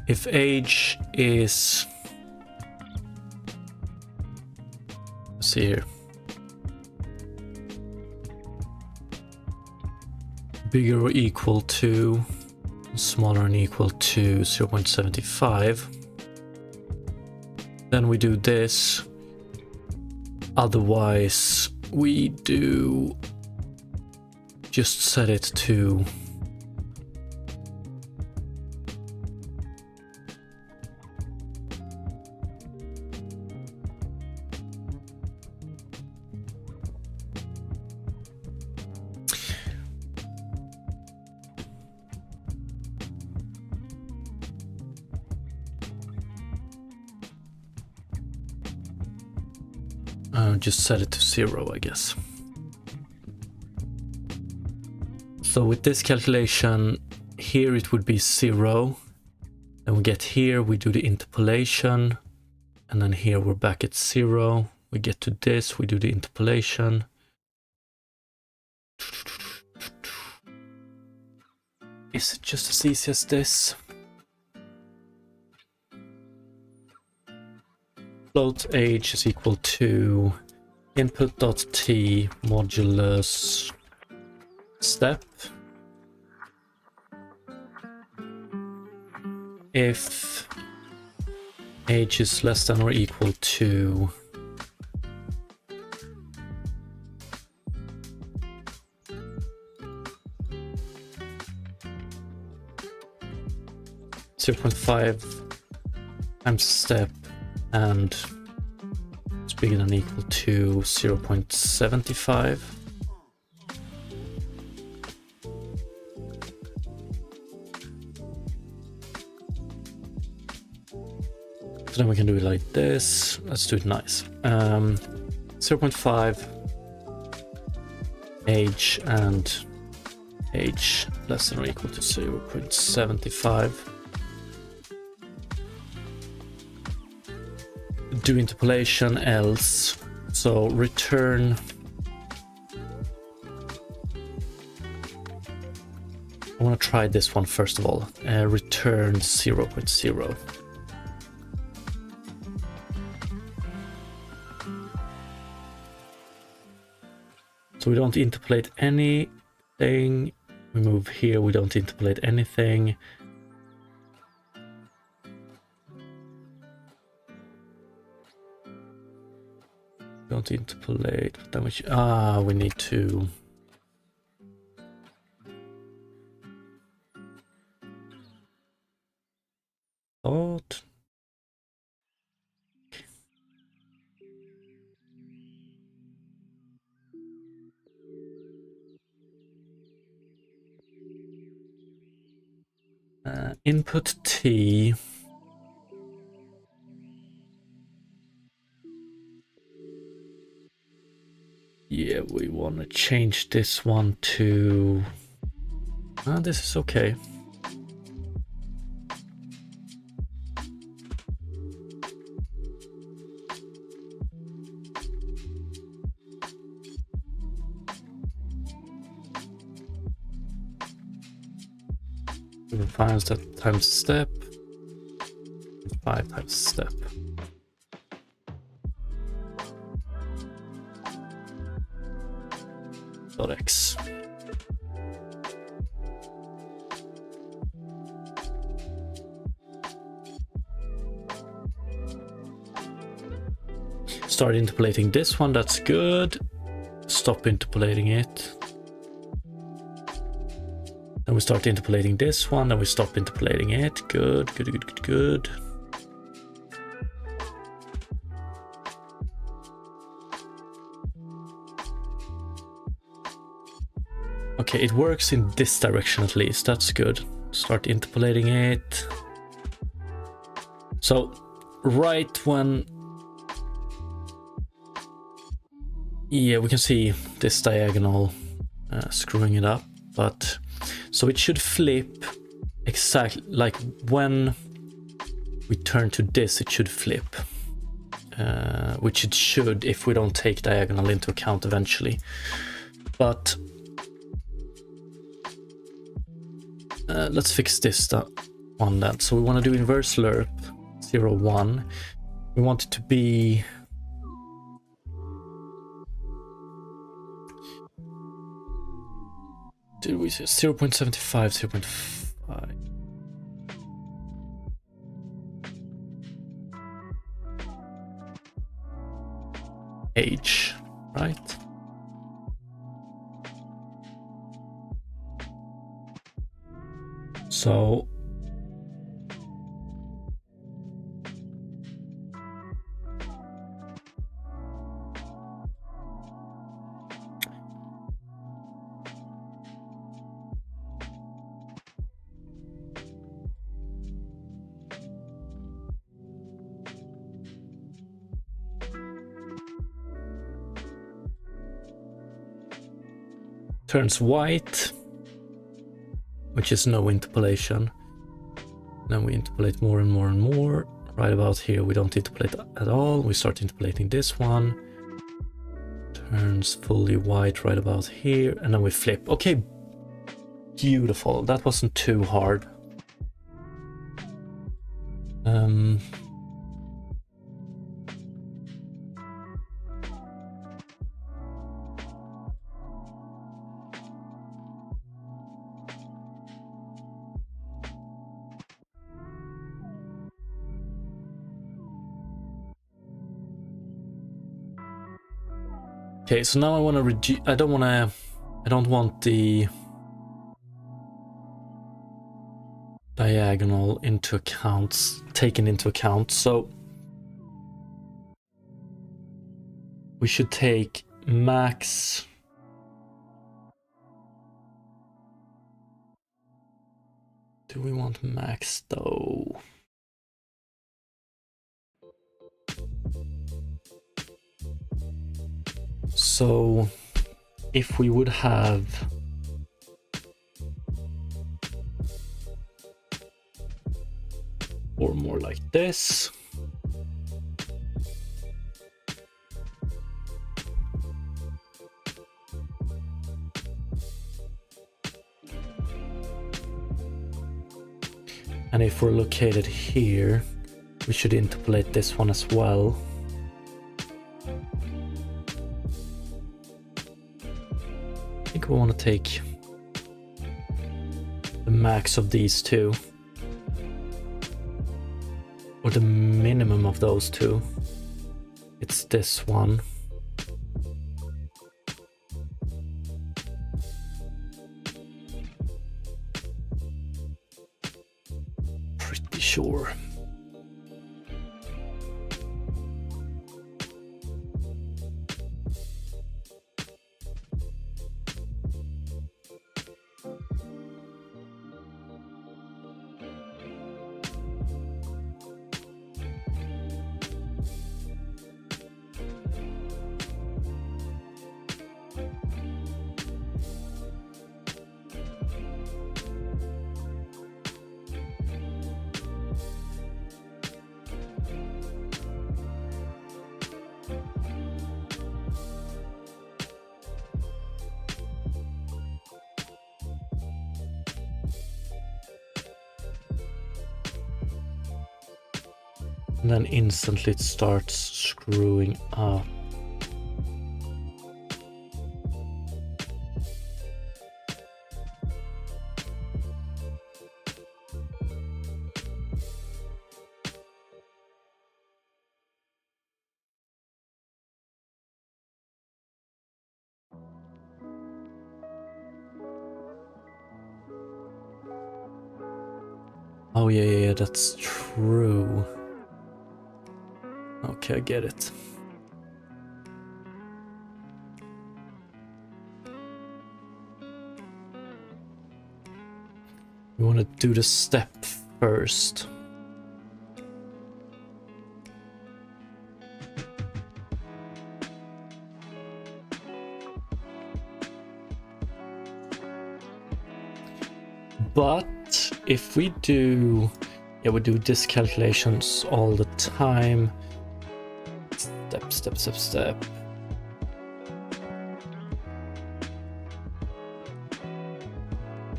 if age is, let's see here, bigger or equal to, smaller and equal to 0.75, then we do this. Otherwise we do just set it to just set it to 0, I guess. So with this calculation, here it would be 0. Then we get here, we do the interpolation, and then here we're back at 0. We get to this, we do the interpolation. Is it just as easy as this? Float age is equal to input.t modulus step. If age is less than or equal to 0.5 times step, and it's bigger than or equal to 0.75. So then we can do it like this. Let's do it nice. 0.5 age, and age less than or equal to 0.75. Do interpolation else. So return. I want to try this one first of all. Return 0.0. So we don't interpolate anything. We move here, we don't interpolate anything. Don't interpolate, then we need to thought. Input T. Yeah, we want to change this one to... this is okay. 5 times step. 5 times step. Dot x. Start interpolating this one, that's good. Stop interpolating it. Then we start interpolating this one, then we stop interpolating it. Good, good, good, good, good. Okay, it works in this direction at least, that's good. Start interpolating it. So, right when... Yeah, we can see this diagonal screwing it up, but... So it should flip exactly, like when we turn to this, it should flip. Which it should if we don't take diagonal into account eventually. But... let's fix this one then. So we want to do inverse lerp 0, 1. We want it to be... Did we say 0.75, 0.5? H, right? So turns white, which is no interpolation. Then we interpolate more and more and more. Right about here we don't interpolate at all. We start interpolating this one. Turns fully white right about here, and then we flip. Okay, beautiful. That wasn't too hard. Okay, so now I want to reduce. I don't want the diagonal taken into account. So we should take max. Do we want max though? So if we would have or more like this, and if we're located here, we should interpolate this one as well. I think we want to take the max of these two, or the minimum of those two. It's this one. Pretty sure. And then instantly it starts screwing up. Oh yeah, that's true. Okay, I get it. We want to do the step first. But if we do, yeah, we do this calculations all the time. Step, step, step, step.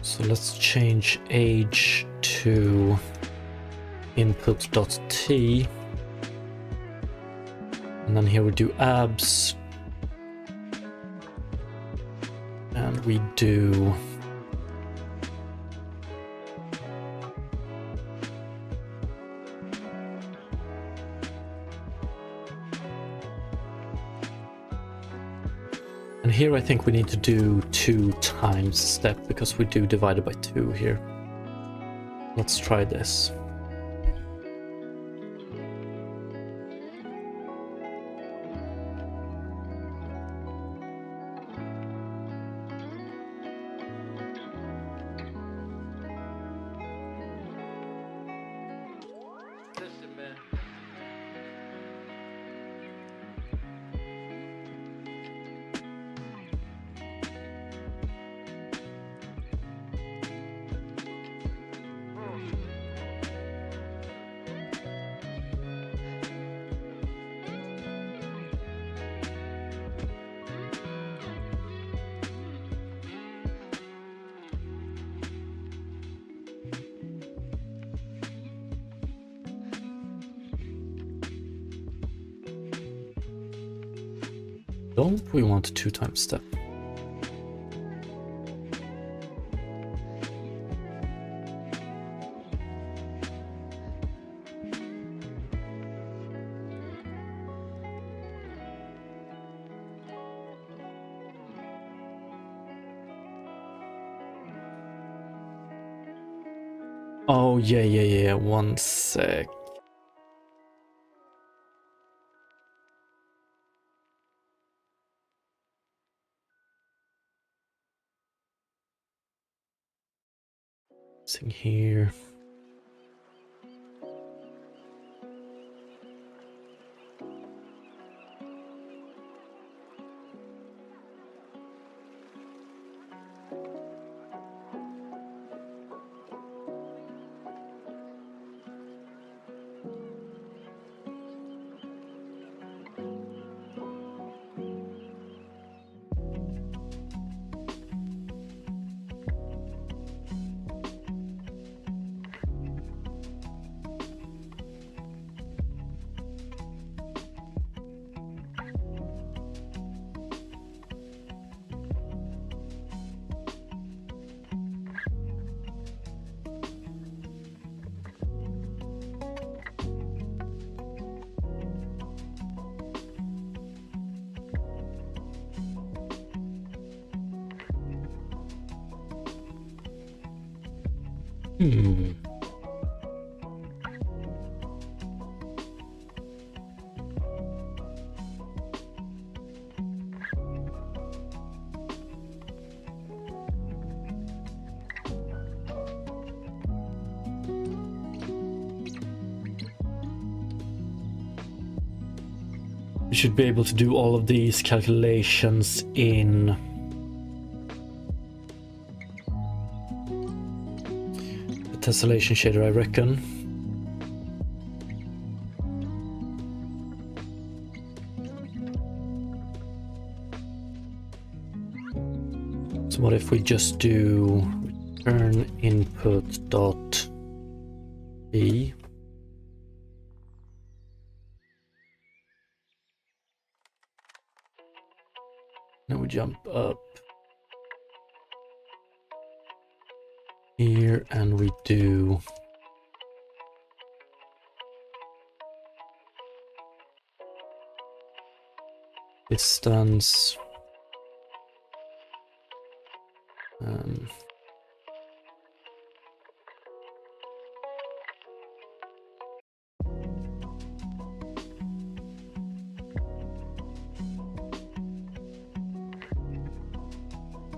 So let's change age to input.t. And then here we do abs. And we do and here I think we need to do 2 times step because we do divided by 2 here. Let's try this. Don't we want a 2 times step? Oh, yeah, 1 sec. Sing here. Hmm. We should be able to do all of these calculations in the Tessellation shader, I reckon. So what if we just do return input dot b, we jump up here and we do distance.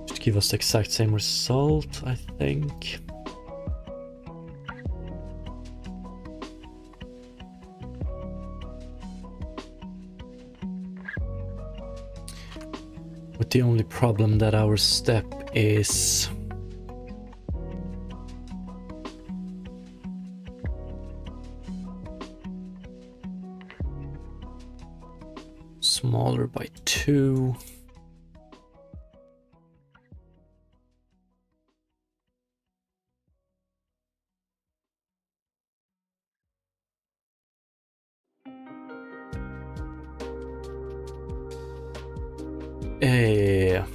Should give us the exact same result, I think. With the only problem that our step is smaller by 2. Yeah.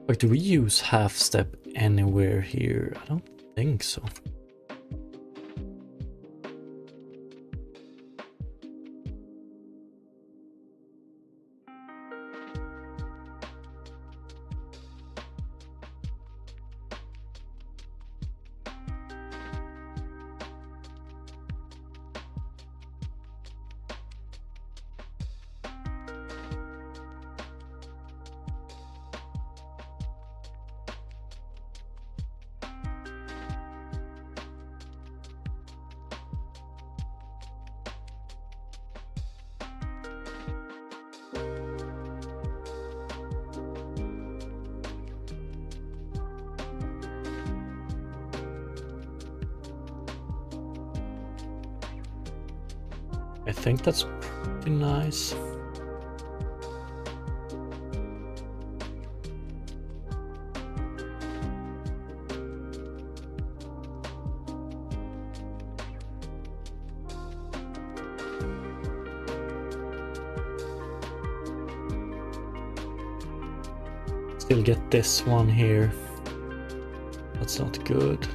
Like, do we use half step anywhere here? I don't think so. I think that's pretty nice. Still get this one here. That's not good.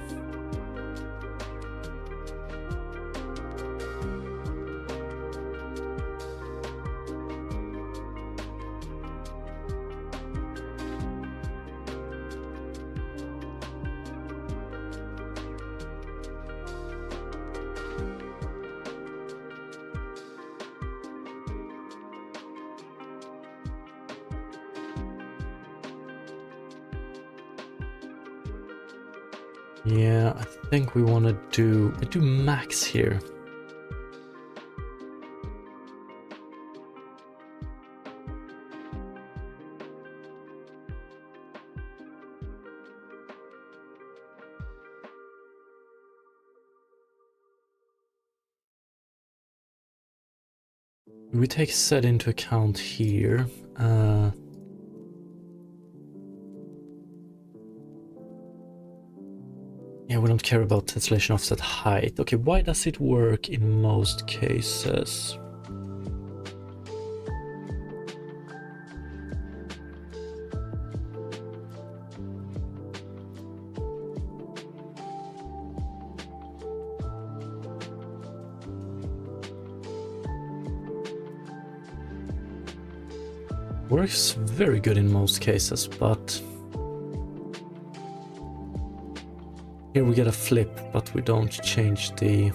Yeah, I think we want to do max here. We take set into account here. Yeah, we don't care about tessellation offset height. Okay, why does it work in most cases? Works very good in most cases, but here we get a flip, but we don't change the...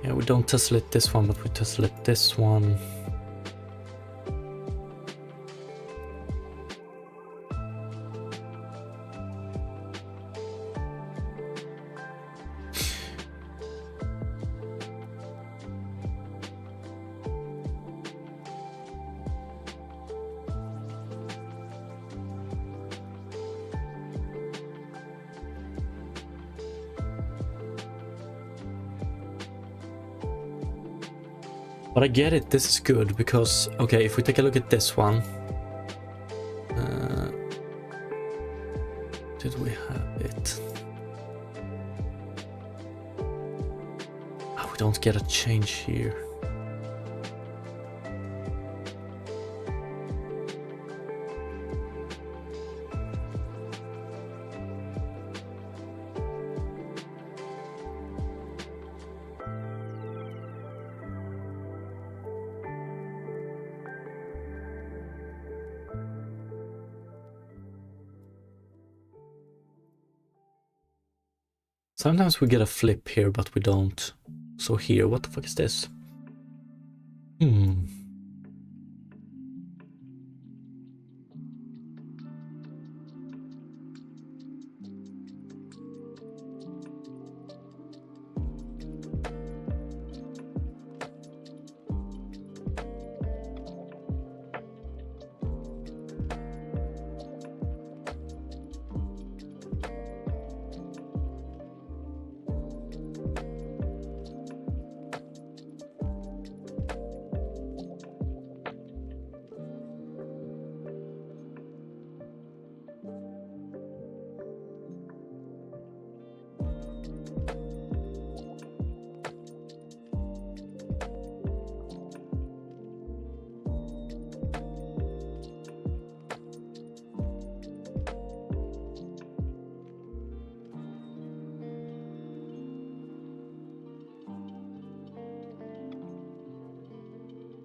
Yeah, we don't tessellate this one, but we tessellate this one. But I get it, this is good, because, okay, if we take a look at this one. Did we have it? Oh, we don't get a change here. Sometimes we get a flip here, but we don't. So here, what the fuck is this?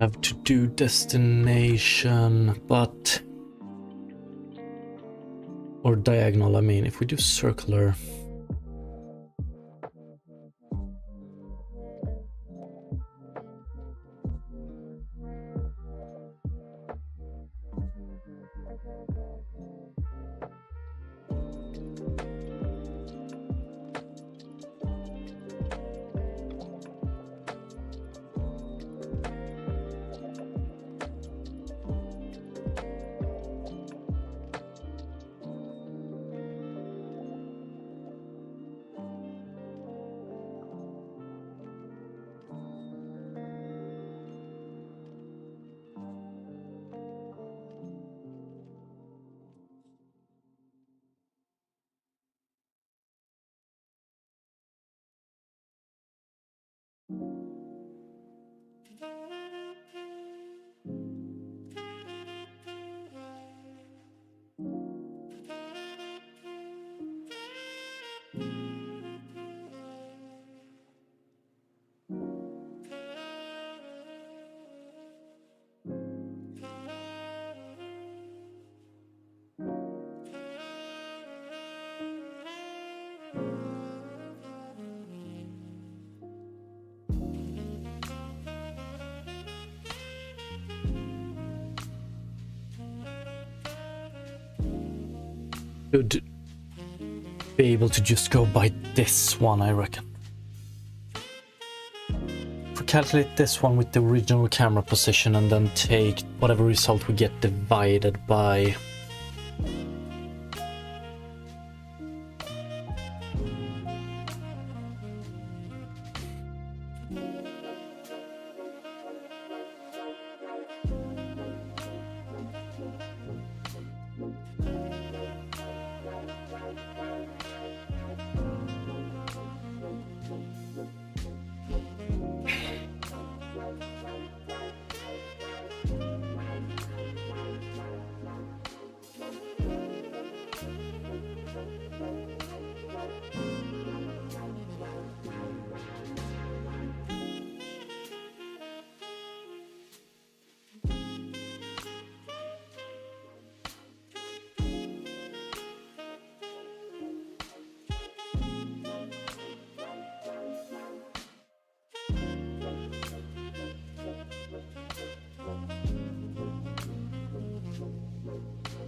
Have to do destination, but... Or diagonal, I mean, if we do circular... Should be able to just go by this one, I reckon. If we calculate this one with the original camera position and then take whatever result we get divided by...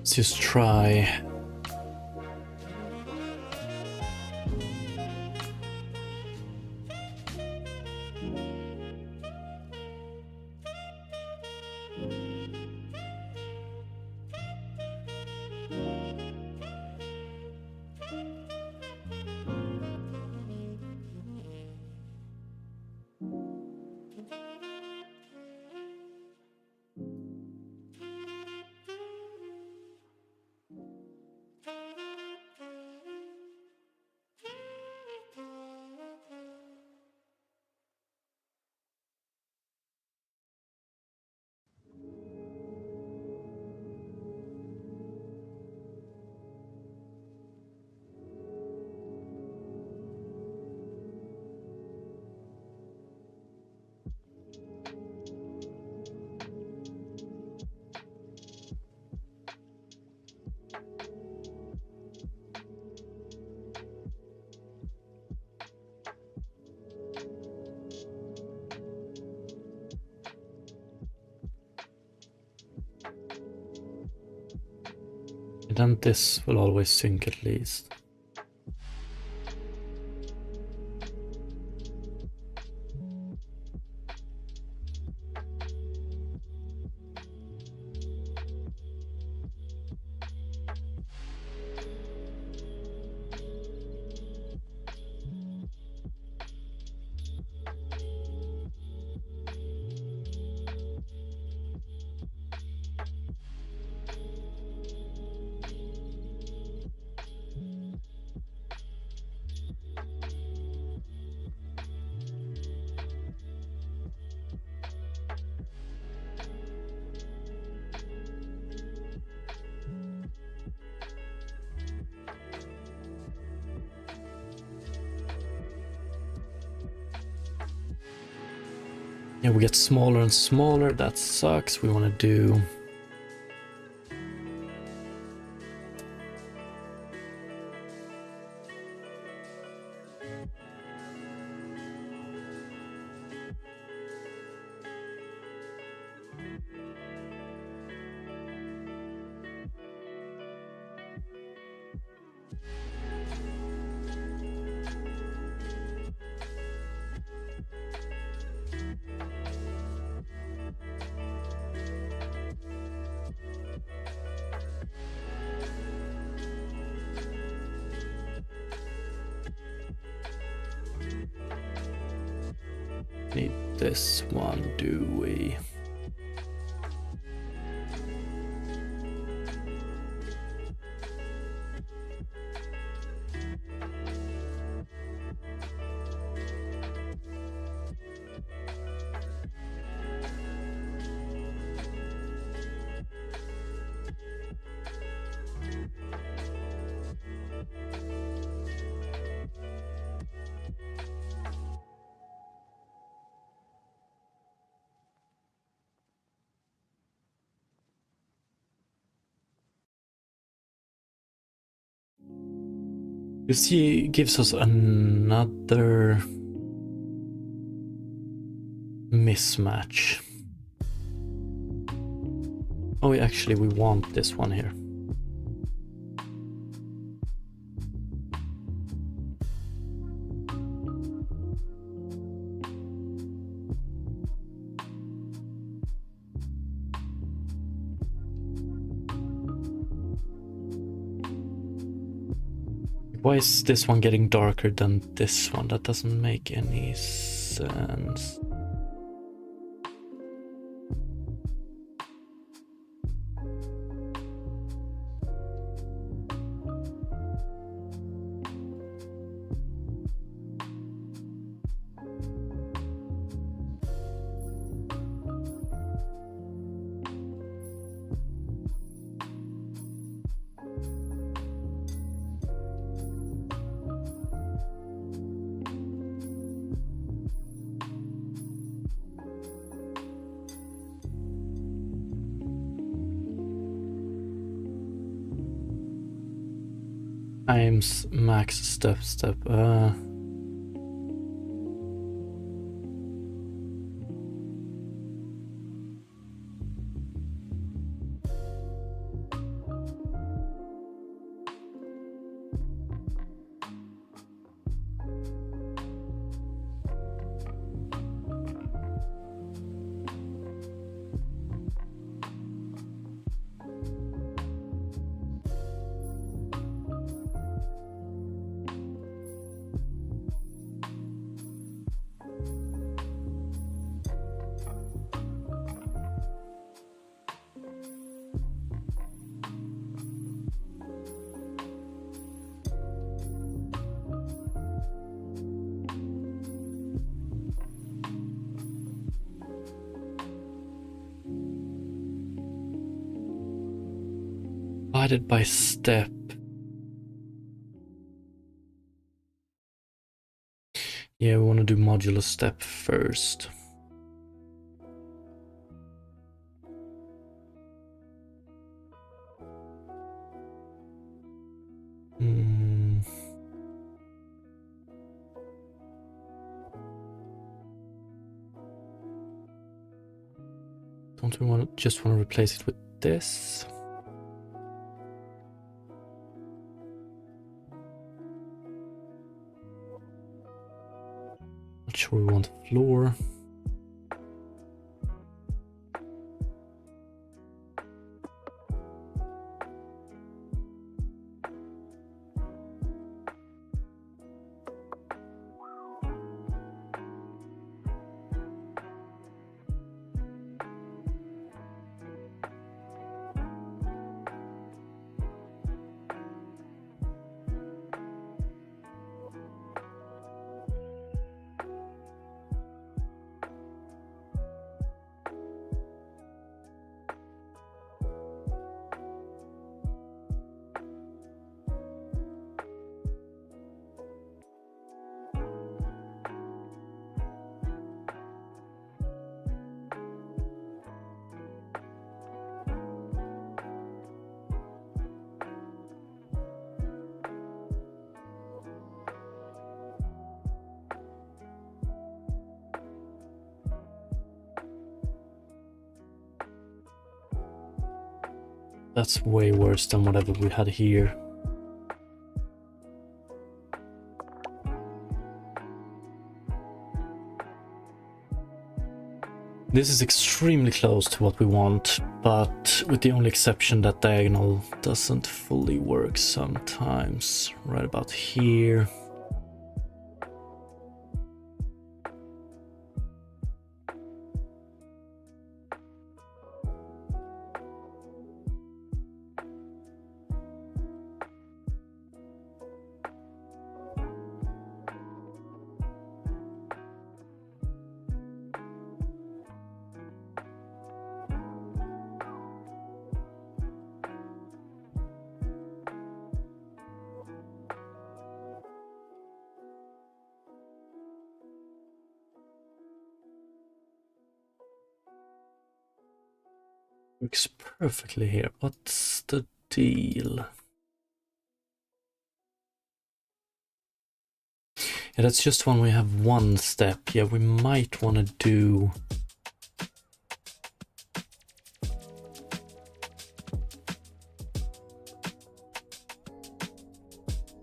Let's just try... And then this will always sync at least. Yeah, we get smaller and smaller. That sucks. We want to do... Need this one, do we? You see, it gives us another mismatch. Oh, actually, we want this one here. Why is this one getting darker than this one? That doesn't make any sense. Times max step. Divided by step. Yeah, we want to do modular step first. Don't we just want to replace it with this? Not sure we want a floor. That's way worse than whatever we had here. This is extremely close to what we want, but with the only exception that diagonal doesn't fully work sometimes. Right about here. Works perfectly here. What's the deal? Yeah, that's just when we have one step. Yeah, we might want to do...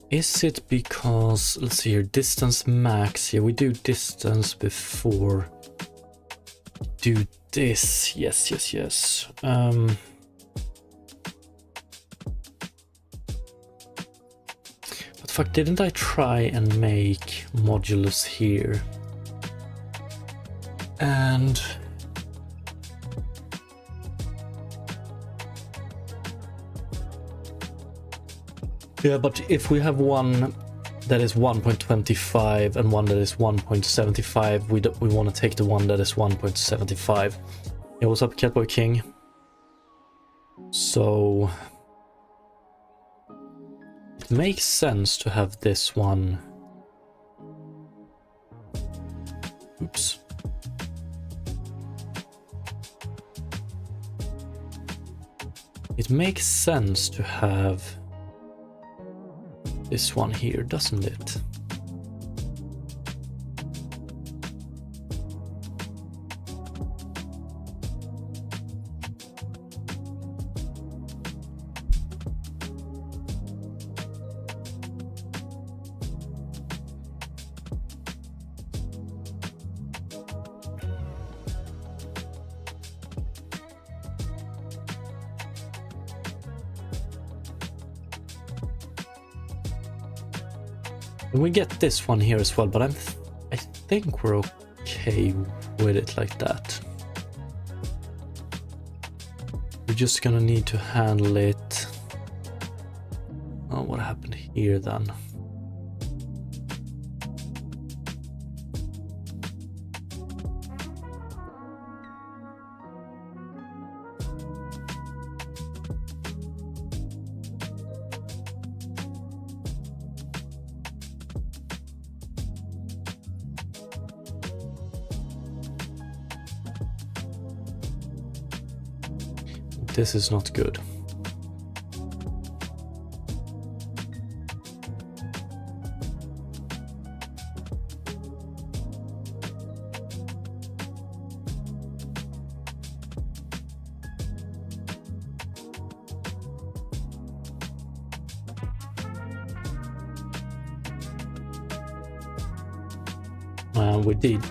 Is it because, let's see here, distance max. Yeah, we do distance before do this. Yes. But fuck, didn't I try and make modulus here? And yeah, but if we have one that is 1.25 and one that is 1.75, we want to take the one that is 1.75. Yeah, what's up, Catboy King? So it makes sense to have this one. Oops. It makes sense to have this one here, doesn't it? And we get this one here as well, but I think we're okay with it like that. We're just gonna need to handle it. Oh, what happened here then? This is not good.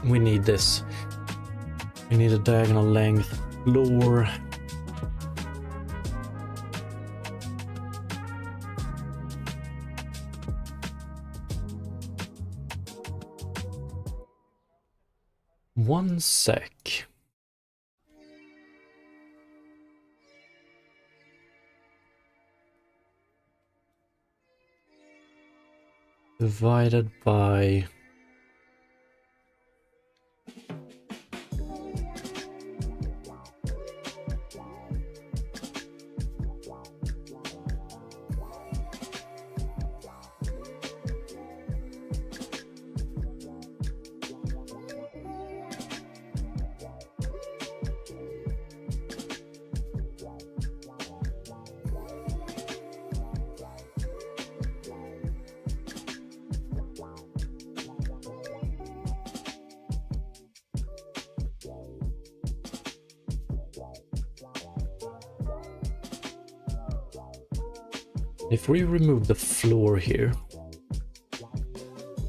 We need this. We need a diagonal length floor. One sec. Divided by... If we remove the floor here,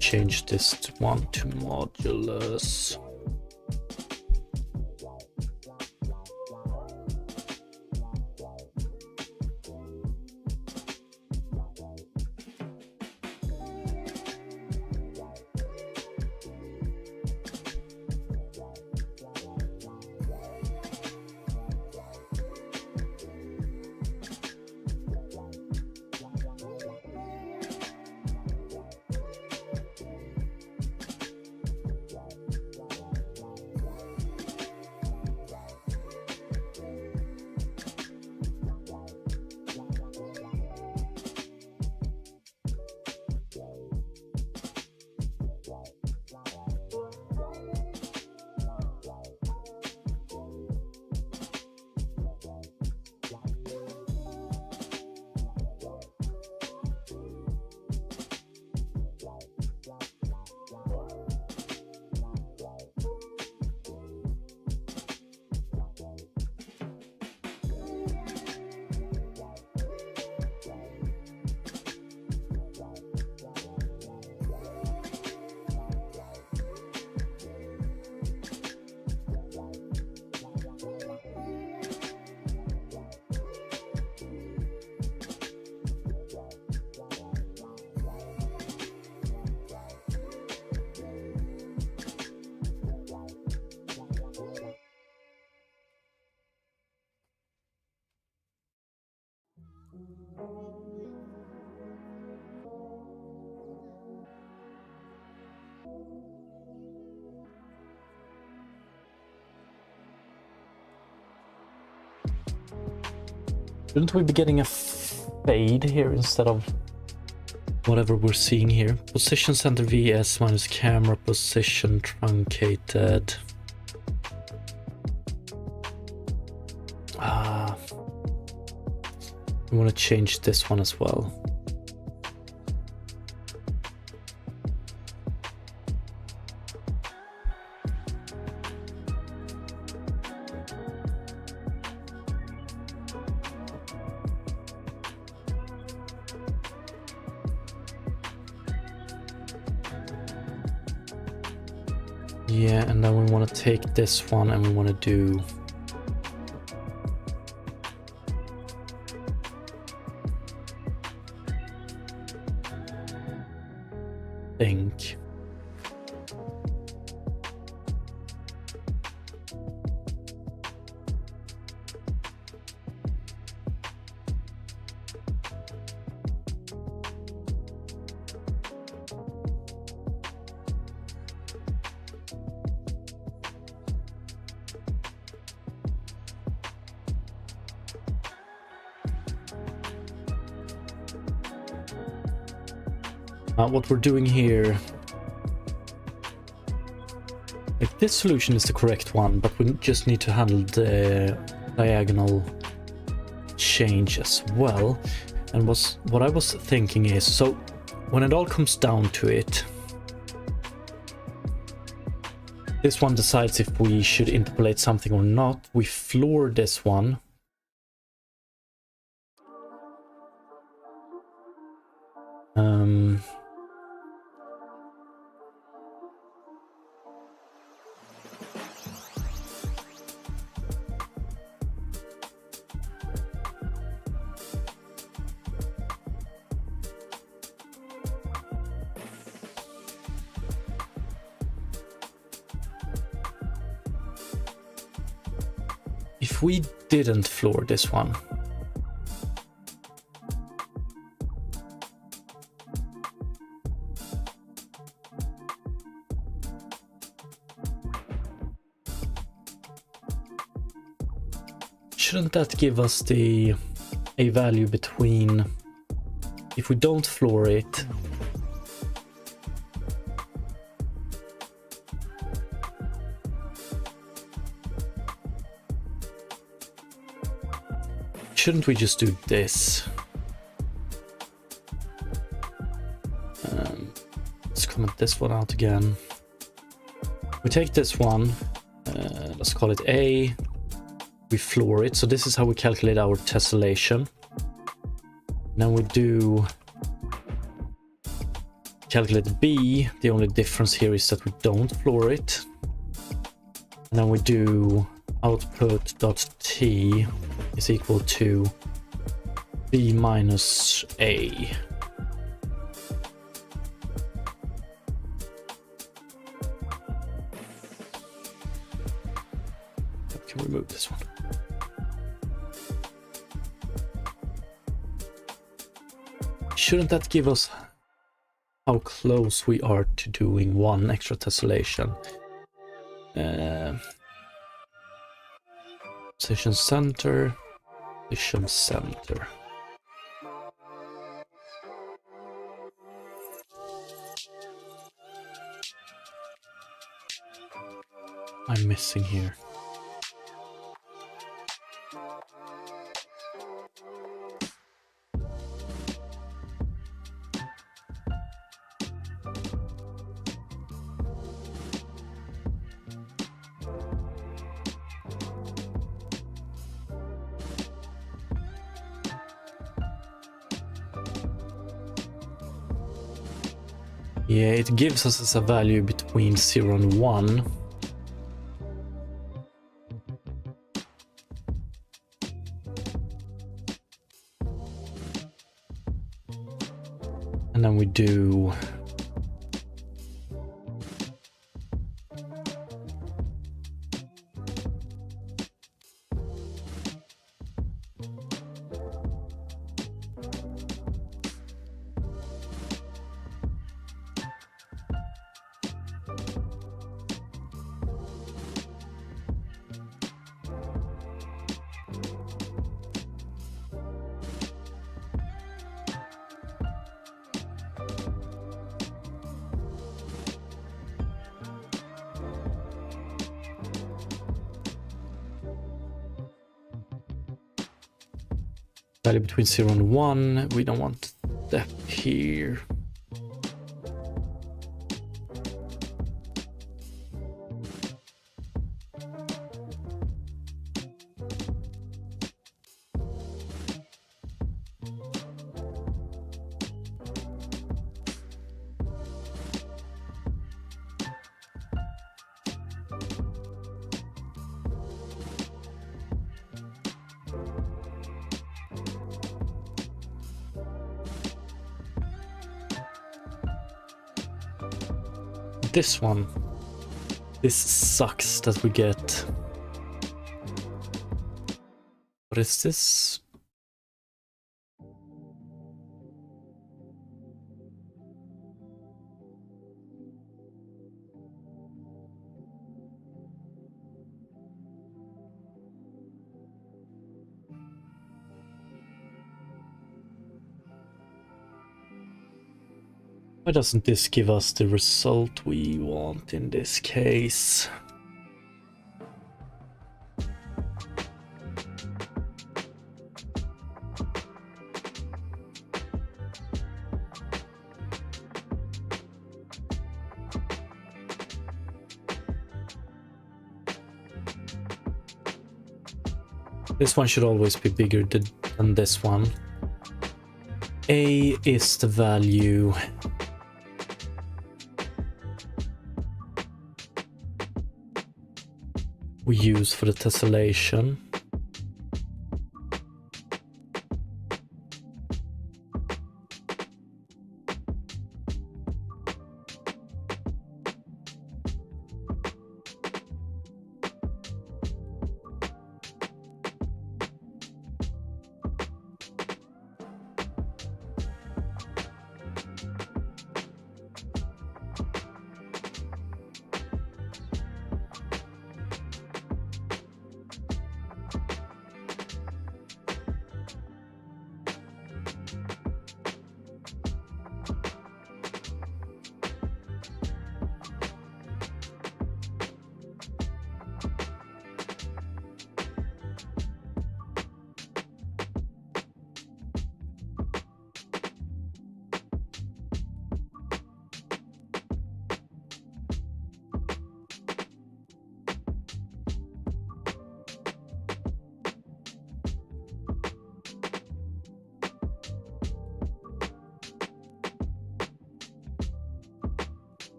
change this one to modulus. Shouldn't we be getting a fade here instead of whatever we're seeing here? Position center VS minus camera position truncated. We want to change this one as well. Yeah, and then we want to take this one and we want to do think. What we're doing here, like this solution is the correct one, but we just need to handle the diagonal change as well. And what I was thinking is, so when it all comes down to it, this one decides if we should interpolate something or not. We floor this one. if we didn't floor this one, shouldn't that give us a value between, if we don't floor it, shouldn't we just do this? Let's comment this one out again. We take this one, let's call it A, we floor it, so this is how we calculate our tessellation. Then we do calculate B, the only difference here is that we don't floor it. And then we do output.t is equal to B minus A. I can remove this one. Shouldn't that give us how close we are to doing one extra tessellation? Position center, position center. I'm missing here. Yeah, it gives us as a value between 0 and 1. And then we do value between 0 and 1. We don't want that here. This one. This sucks that we get. What is this? Why doesn't this give us the result we want in this case? This one should always be bigger than this one. A is the value we use for the tessellation.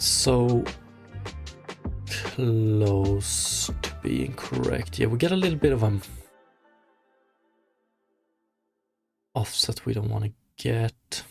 so close to being correct. Yeah, we get a little bit of an offset we don't want to get.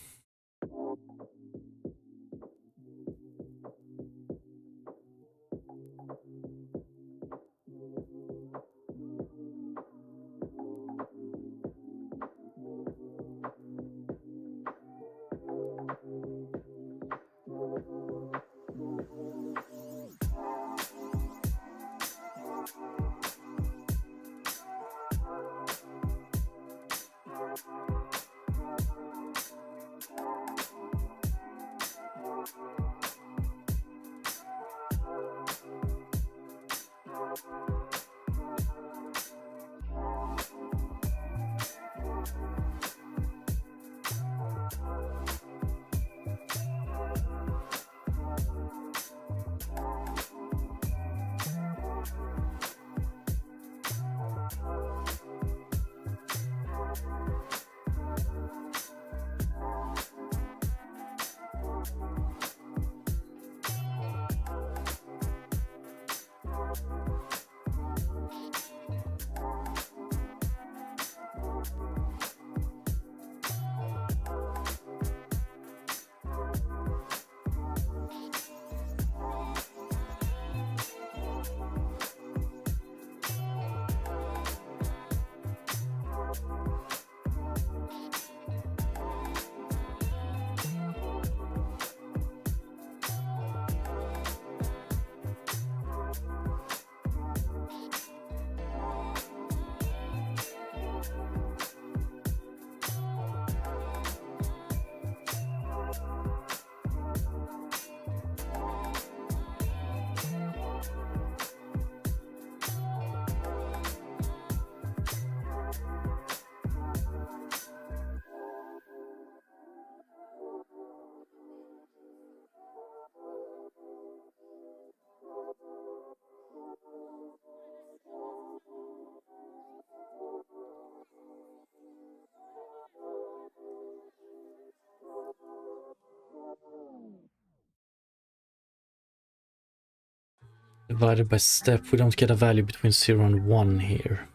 Divided by step, we don't get a value between 0 and 1 here.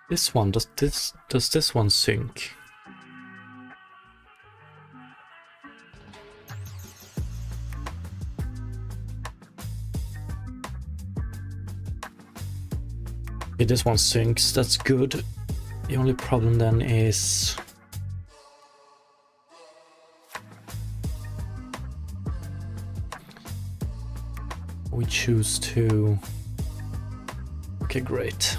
This one, does this one sync? Okay, this one syncs, that's good. The only problem then is we choose to... Okay, great.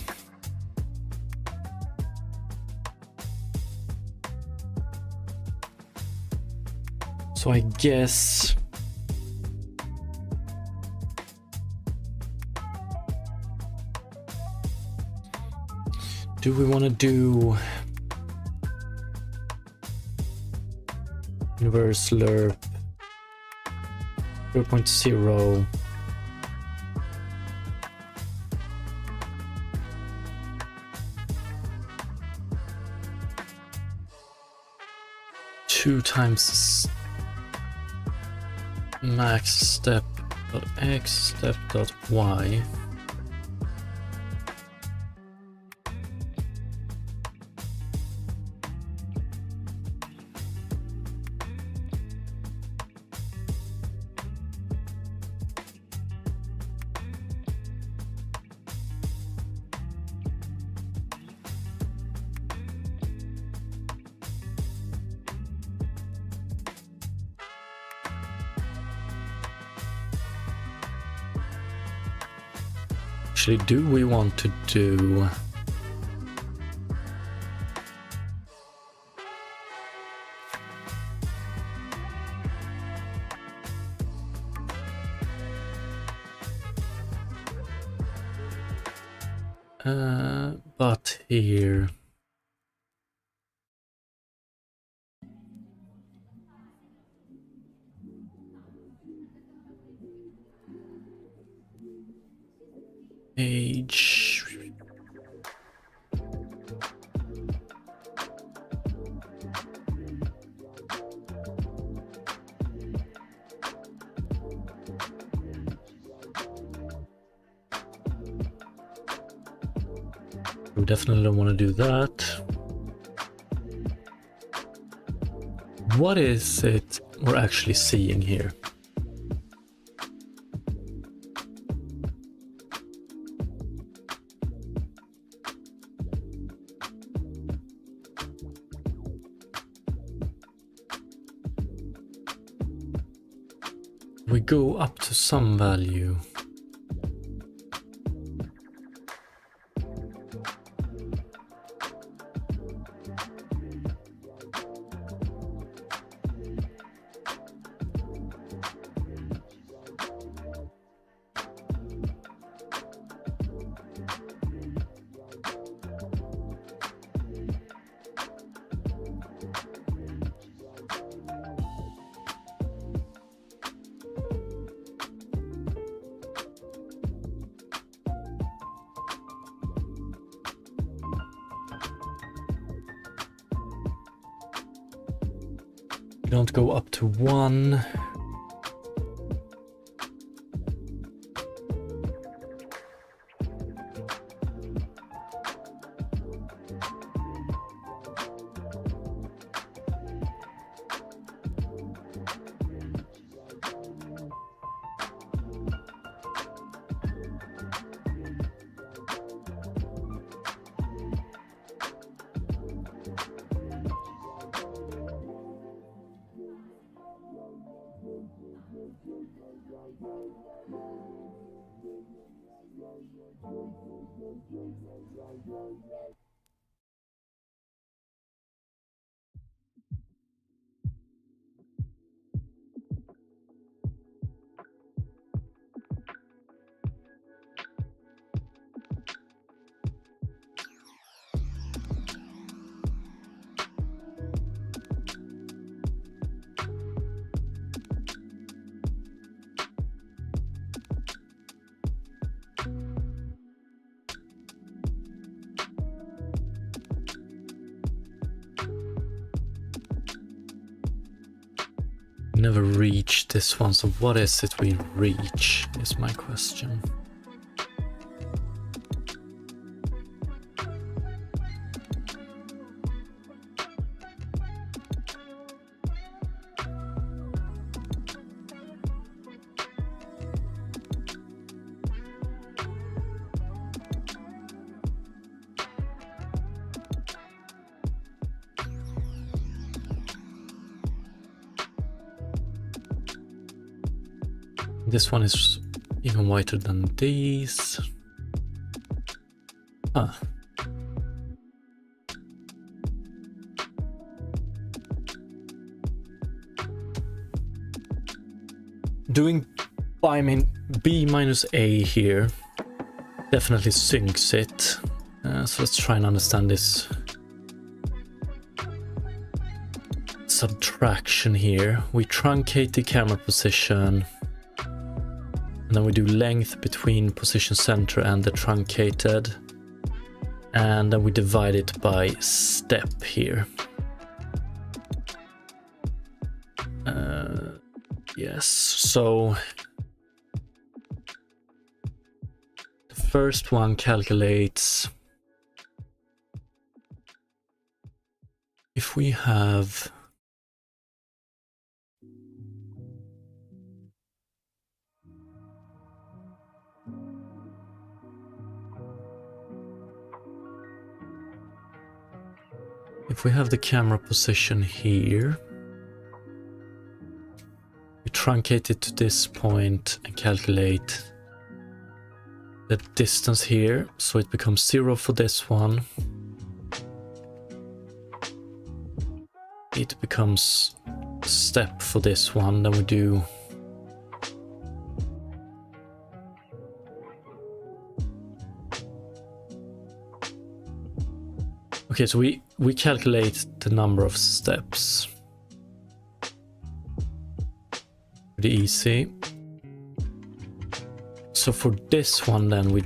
So I guess... Do we want to do inverse lerp 0.0 2 times max step dot x step dot y? Actually, do we want to do but here age We definitely don't want to do that. What is it we're actually seeing here? We go up to some value. We don't go up to 1. Never reached this one, so what is it we reach is my question. This one is even whiter than these. Huh. Doing B minus A here definitely syncs it. So let's try and understand this subtraction here. We truncate the camera position. And then we do length between position center and the truncated. And then we divide it by step here. Yes, so the first one calculates if we have the camera position here, we truncate it to this point and calculate the distance here, so it becomes 0 for this one. It becomes step for this one, then we do okay, so we calculate the number of steps. Pretty easy. So for this one then we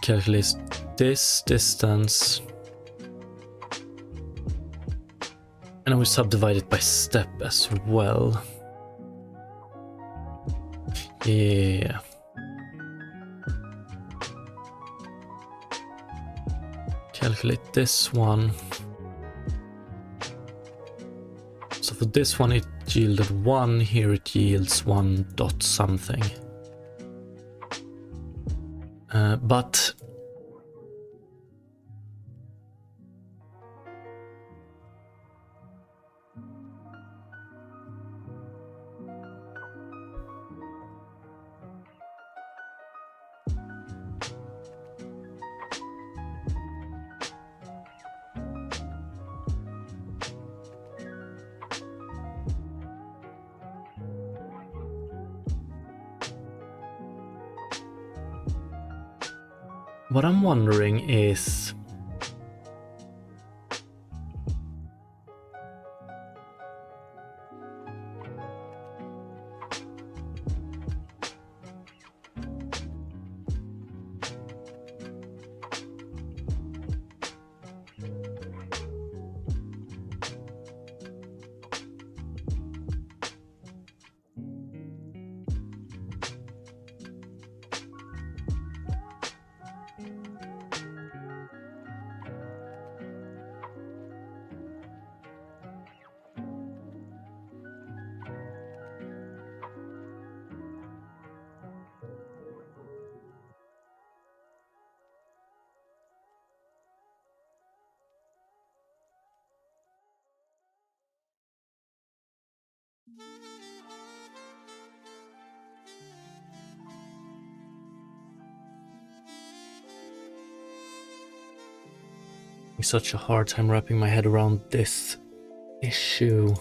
calculate this distance and then we subdivide it by step as well. Yeah. calculate this one. So for this one it yielded 1, here it yields 1 dot something. But what I'm wondering is, having such a hard time wrapping my head around this issue.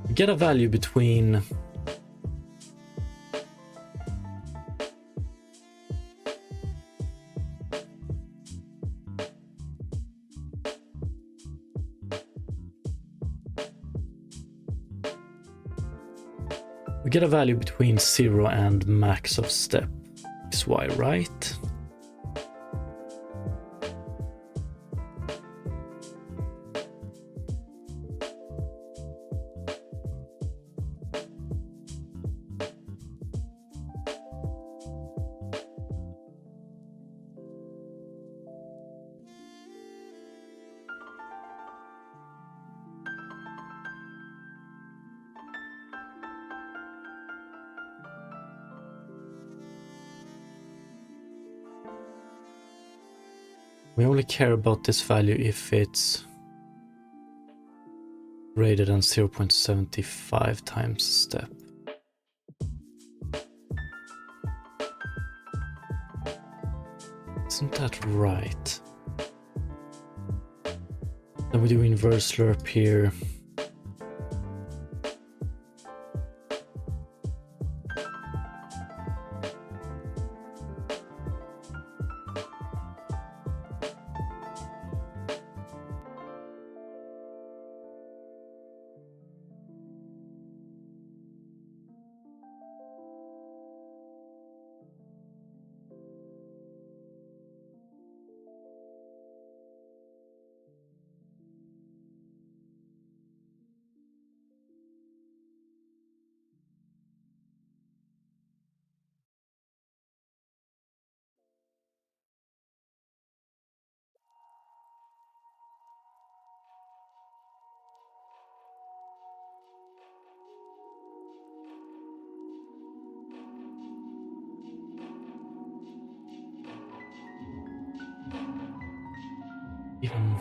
We get a value between we get a value between 0 and max of step xy, right? We only care about this value if it's greater than 0.75 times step. Isn't that right? Then we do inverse lerp here. Even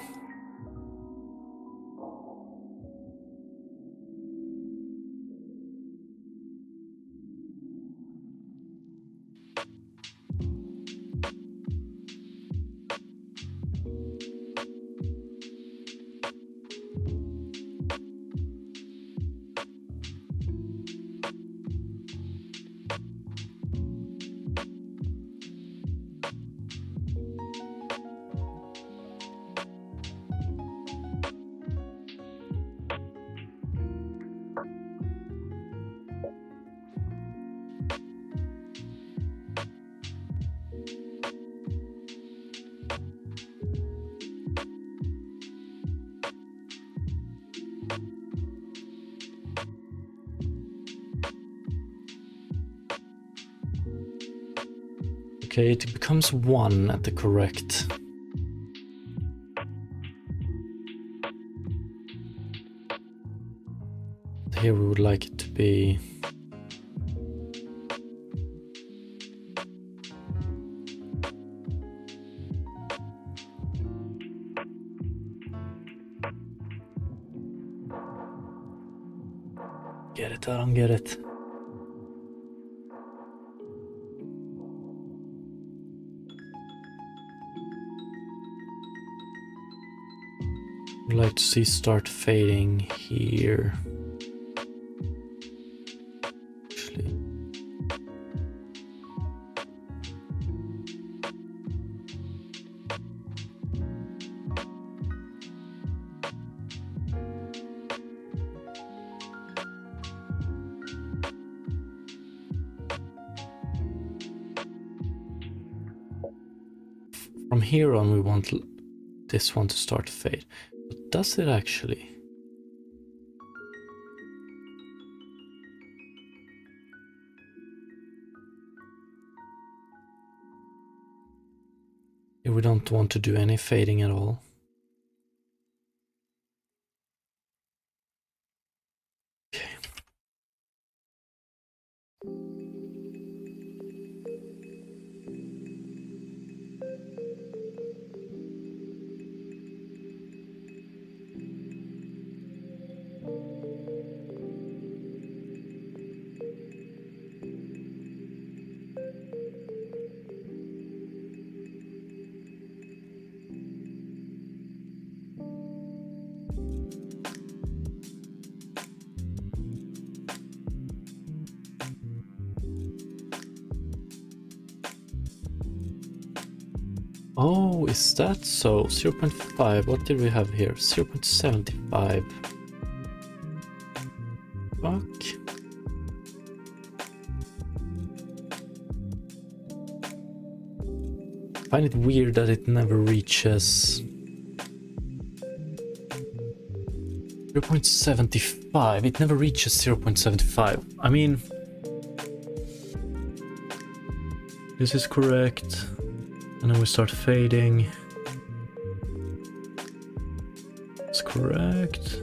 Okay, it becomes 1 at the correct. Here we would like it to be. Get it, I don't get it. I'd like to see start fading here. Actually. From here on, we want this one to start to fade. But does it actually? Here we don't want to do any fading at all. Okay. Oh, is that so? 0.5. What did we have here? 0.75. Fuck. I find it weird that it never reaches 0.75. It never reaches 0.75. I mean, this is correct. And then we start fading. That's correct.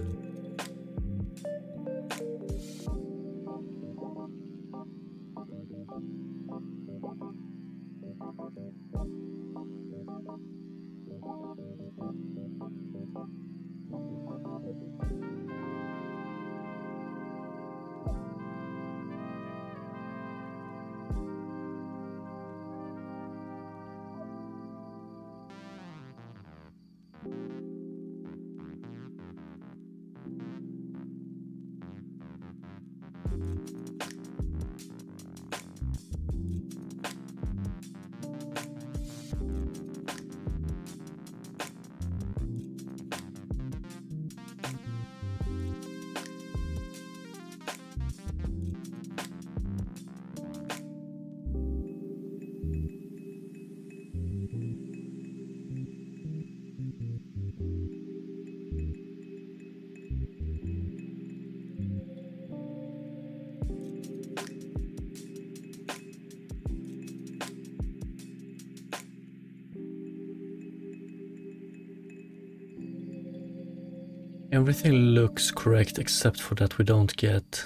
Everything looks correct except for that we don't get...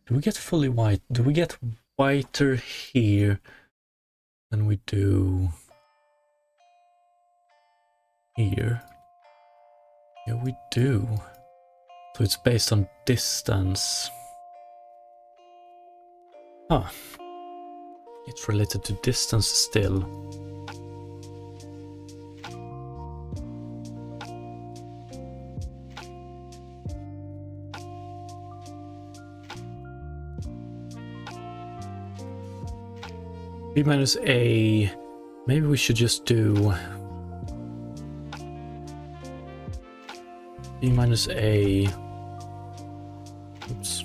Do we get fully white? Do we get whiter here than we do here? Yeah, we do. So it's based on distance. Huh. It's related to distance still. B minus A. Maybe we should just do B minus A. Oops.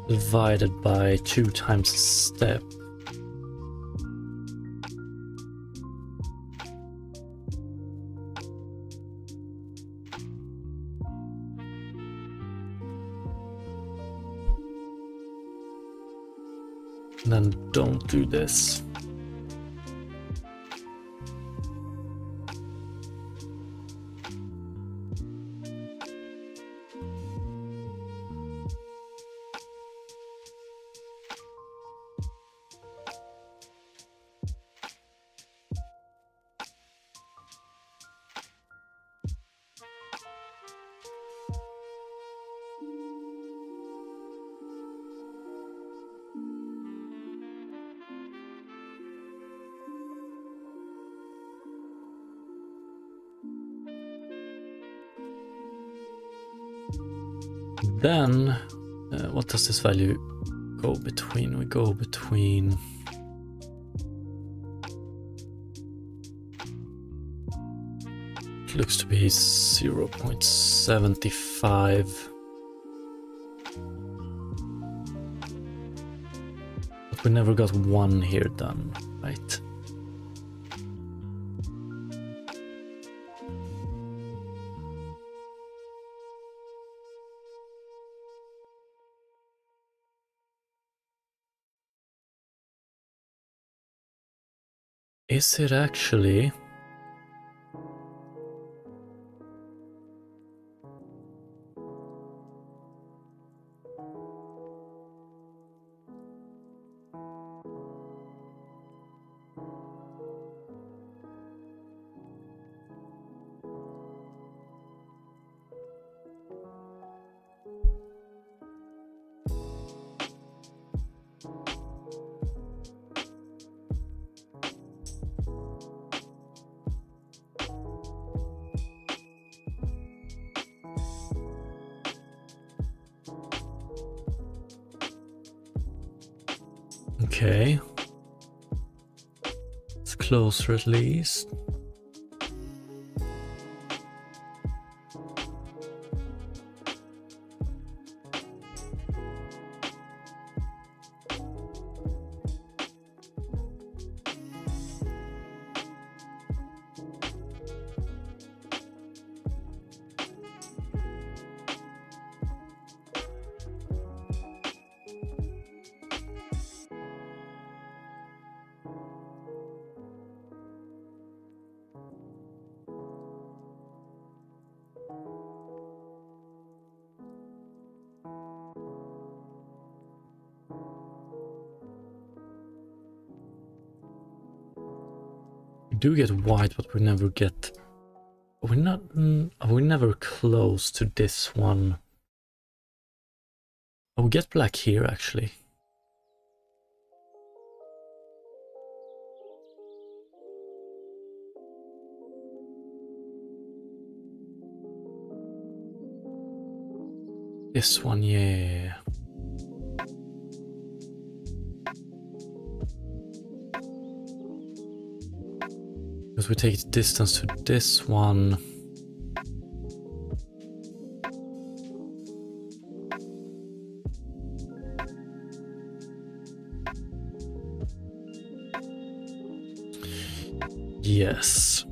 Divided by 2 times the step. And then don't do this. Then, what does this value go between? We go between... It looks to be 0.75. But we never got 1 here done, right? Is it actually? Okay. It's closer at least. We do get white, but we never get... We're never close to this one. Oh, we get black here, actually. This one, yeah. Because we take the distance to this one. Yes.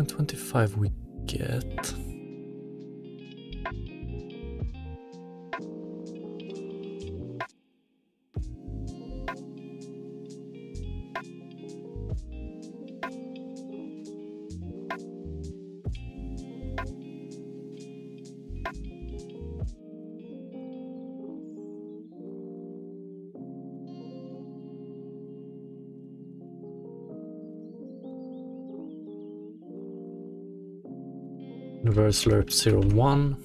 .25 we get. Reverse lerp 01.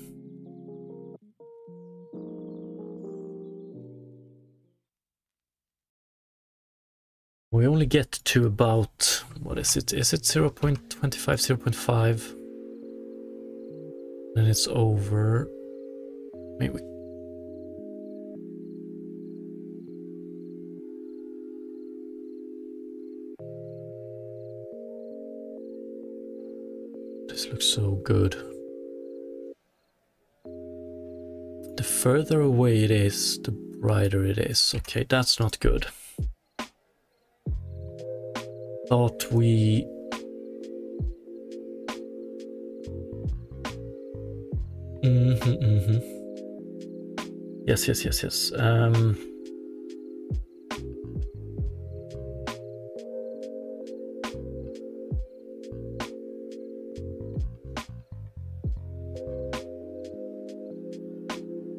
We only get to about, what is it? Is it 0.25, 0.5? Then it's over. Maybe. This looks so good. The further away it is, the brighter it is. Okay, that's not good. Thought we... Yes.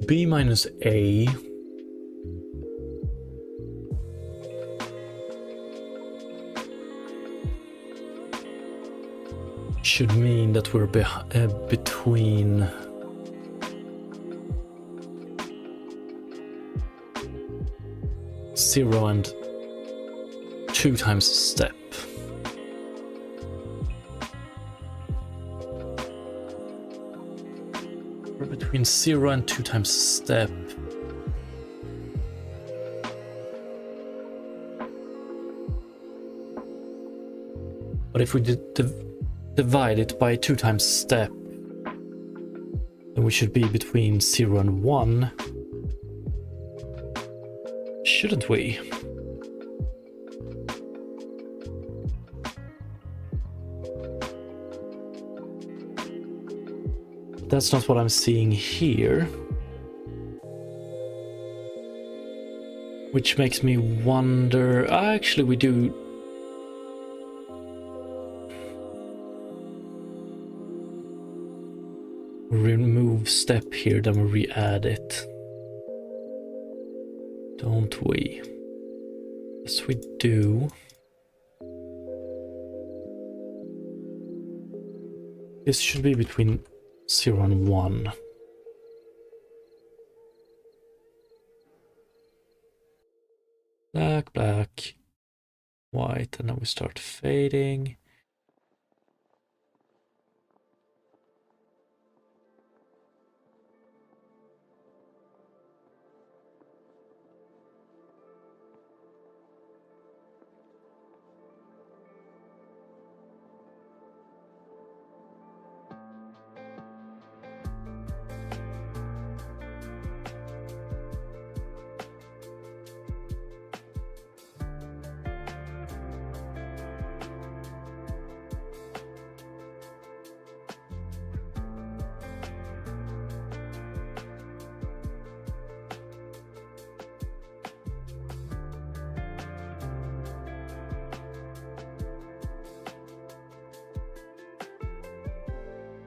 B minus A should mean that we're between 0 and 2 times a step. We're between 0 and 2 times a step. But if we divide it by 2 times a step, then we should be between 0 and 1. Shouldn't we? That's not what I'm seeing here. Which makes me wonder... Actually, we do... remove step here, then we re-add it. Don't we? Yes, we do. This should be between 0 and 1. Black, black, white, and then we start fading.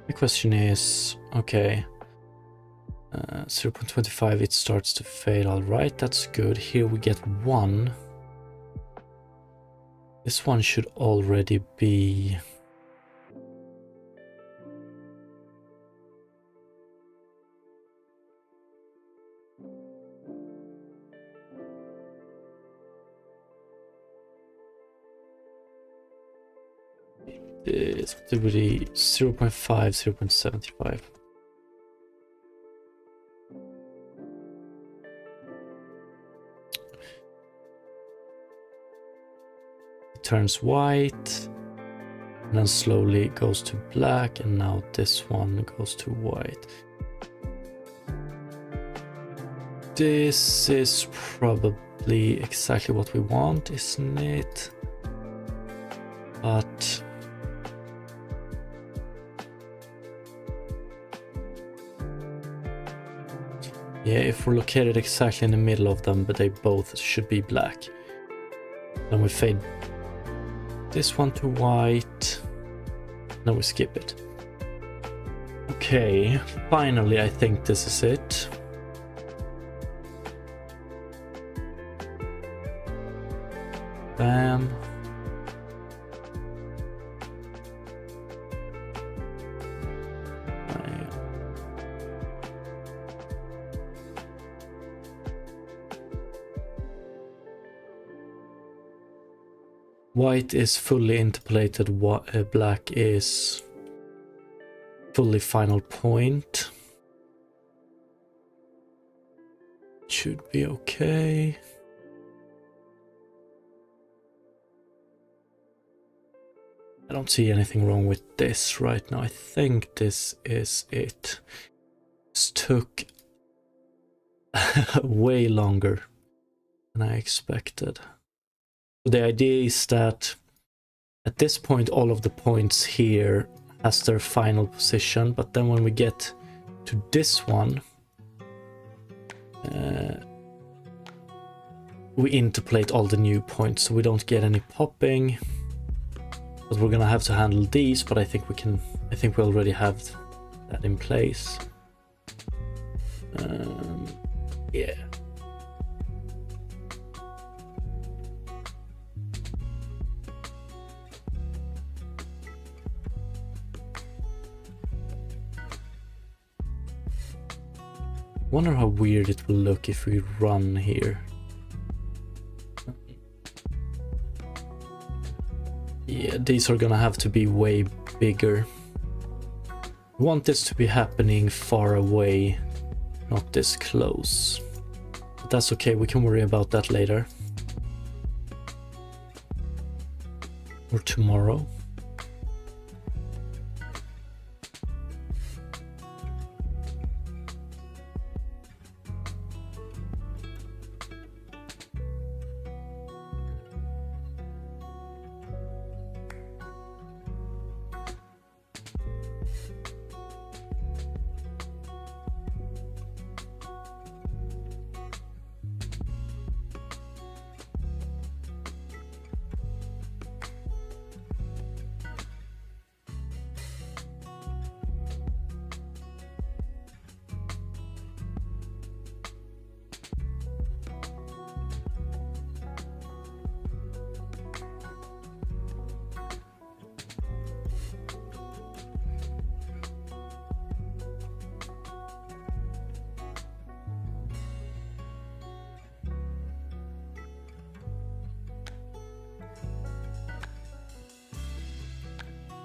The question is, okay, 0.25, it starts to fade. All right, that's good. Here we get 1. This one should already be... It's going to be 0.5, 0.75. It turns white, and then slowly goes to black, and now this one goes to white. This is probably exactly what we want, isn't it? But... yeah, if we're located exactly in the middle of them, but they both should be black. Then we fade this one to white. Then we skip it. Okay, finally I think this is it. Bam. White is fully interpolated, black is fully final point. Should be okay. I don't see anything wrong with this right now. I think this is it. This took way longer than I expected. So the idea is that at this point all of the points here has their final position, but then when we get to this one, we interpolate all the new points so we don't get any popping. But we're gonna have to handle these, but I think we already have that in place. Yeah. Wonder how weird it will look if we run here. Yeah, these are gonna have to be way bigger. We want this to be happening far away, not this close. But that's okay, we can worry about that later. Or tomorrow.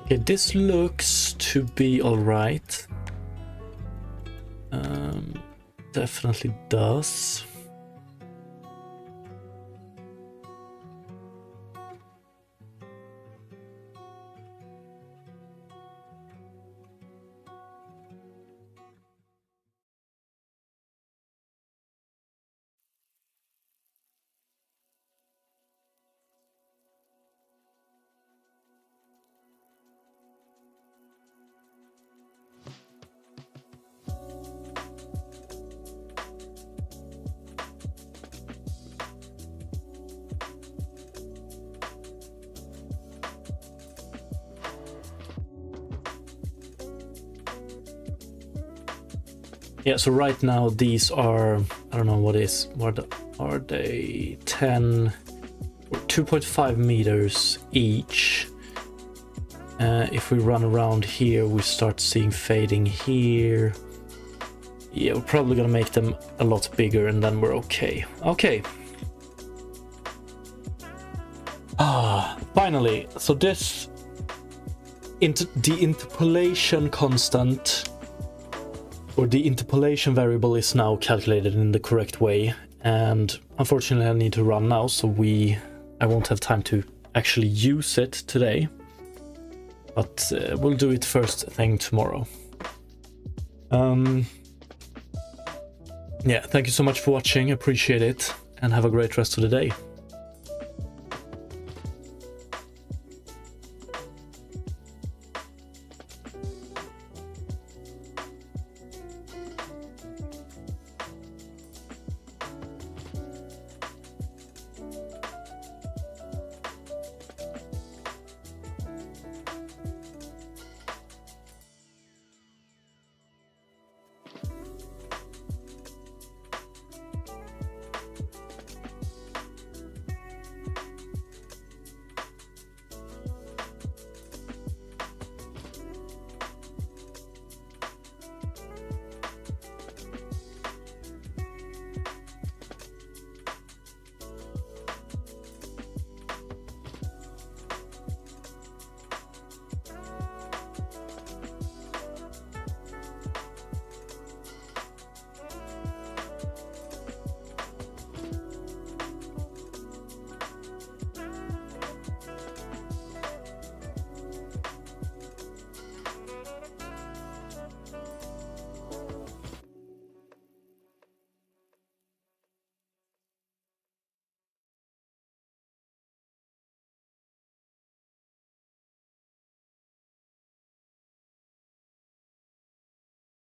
Okay, this looks to be alright. Definitely does. Yeah, so right now these are, I don't know what are they 10 or 2.5 meters each. If we run around here, we start seeing fading here. Yeah, we're probably gonna make them a lot bigger and then we're okay. Okay. Finally, so this the interpolation constant, or the interpolation variable, is now calculated in the correct way, and unfortunately I need to run now, so I won't have time to actually use it today, but we'll do it first thing tomorrow. Yeah, thank you so much for watching, appreciate it, and have a great rest of the day.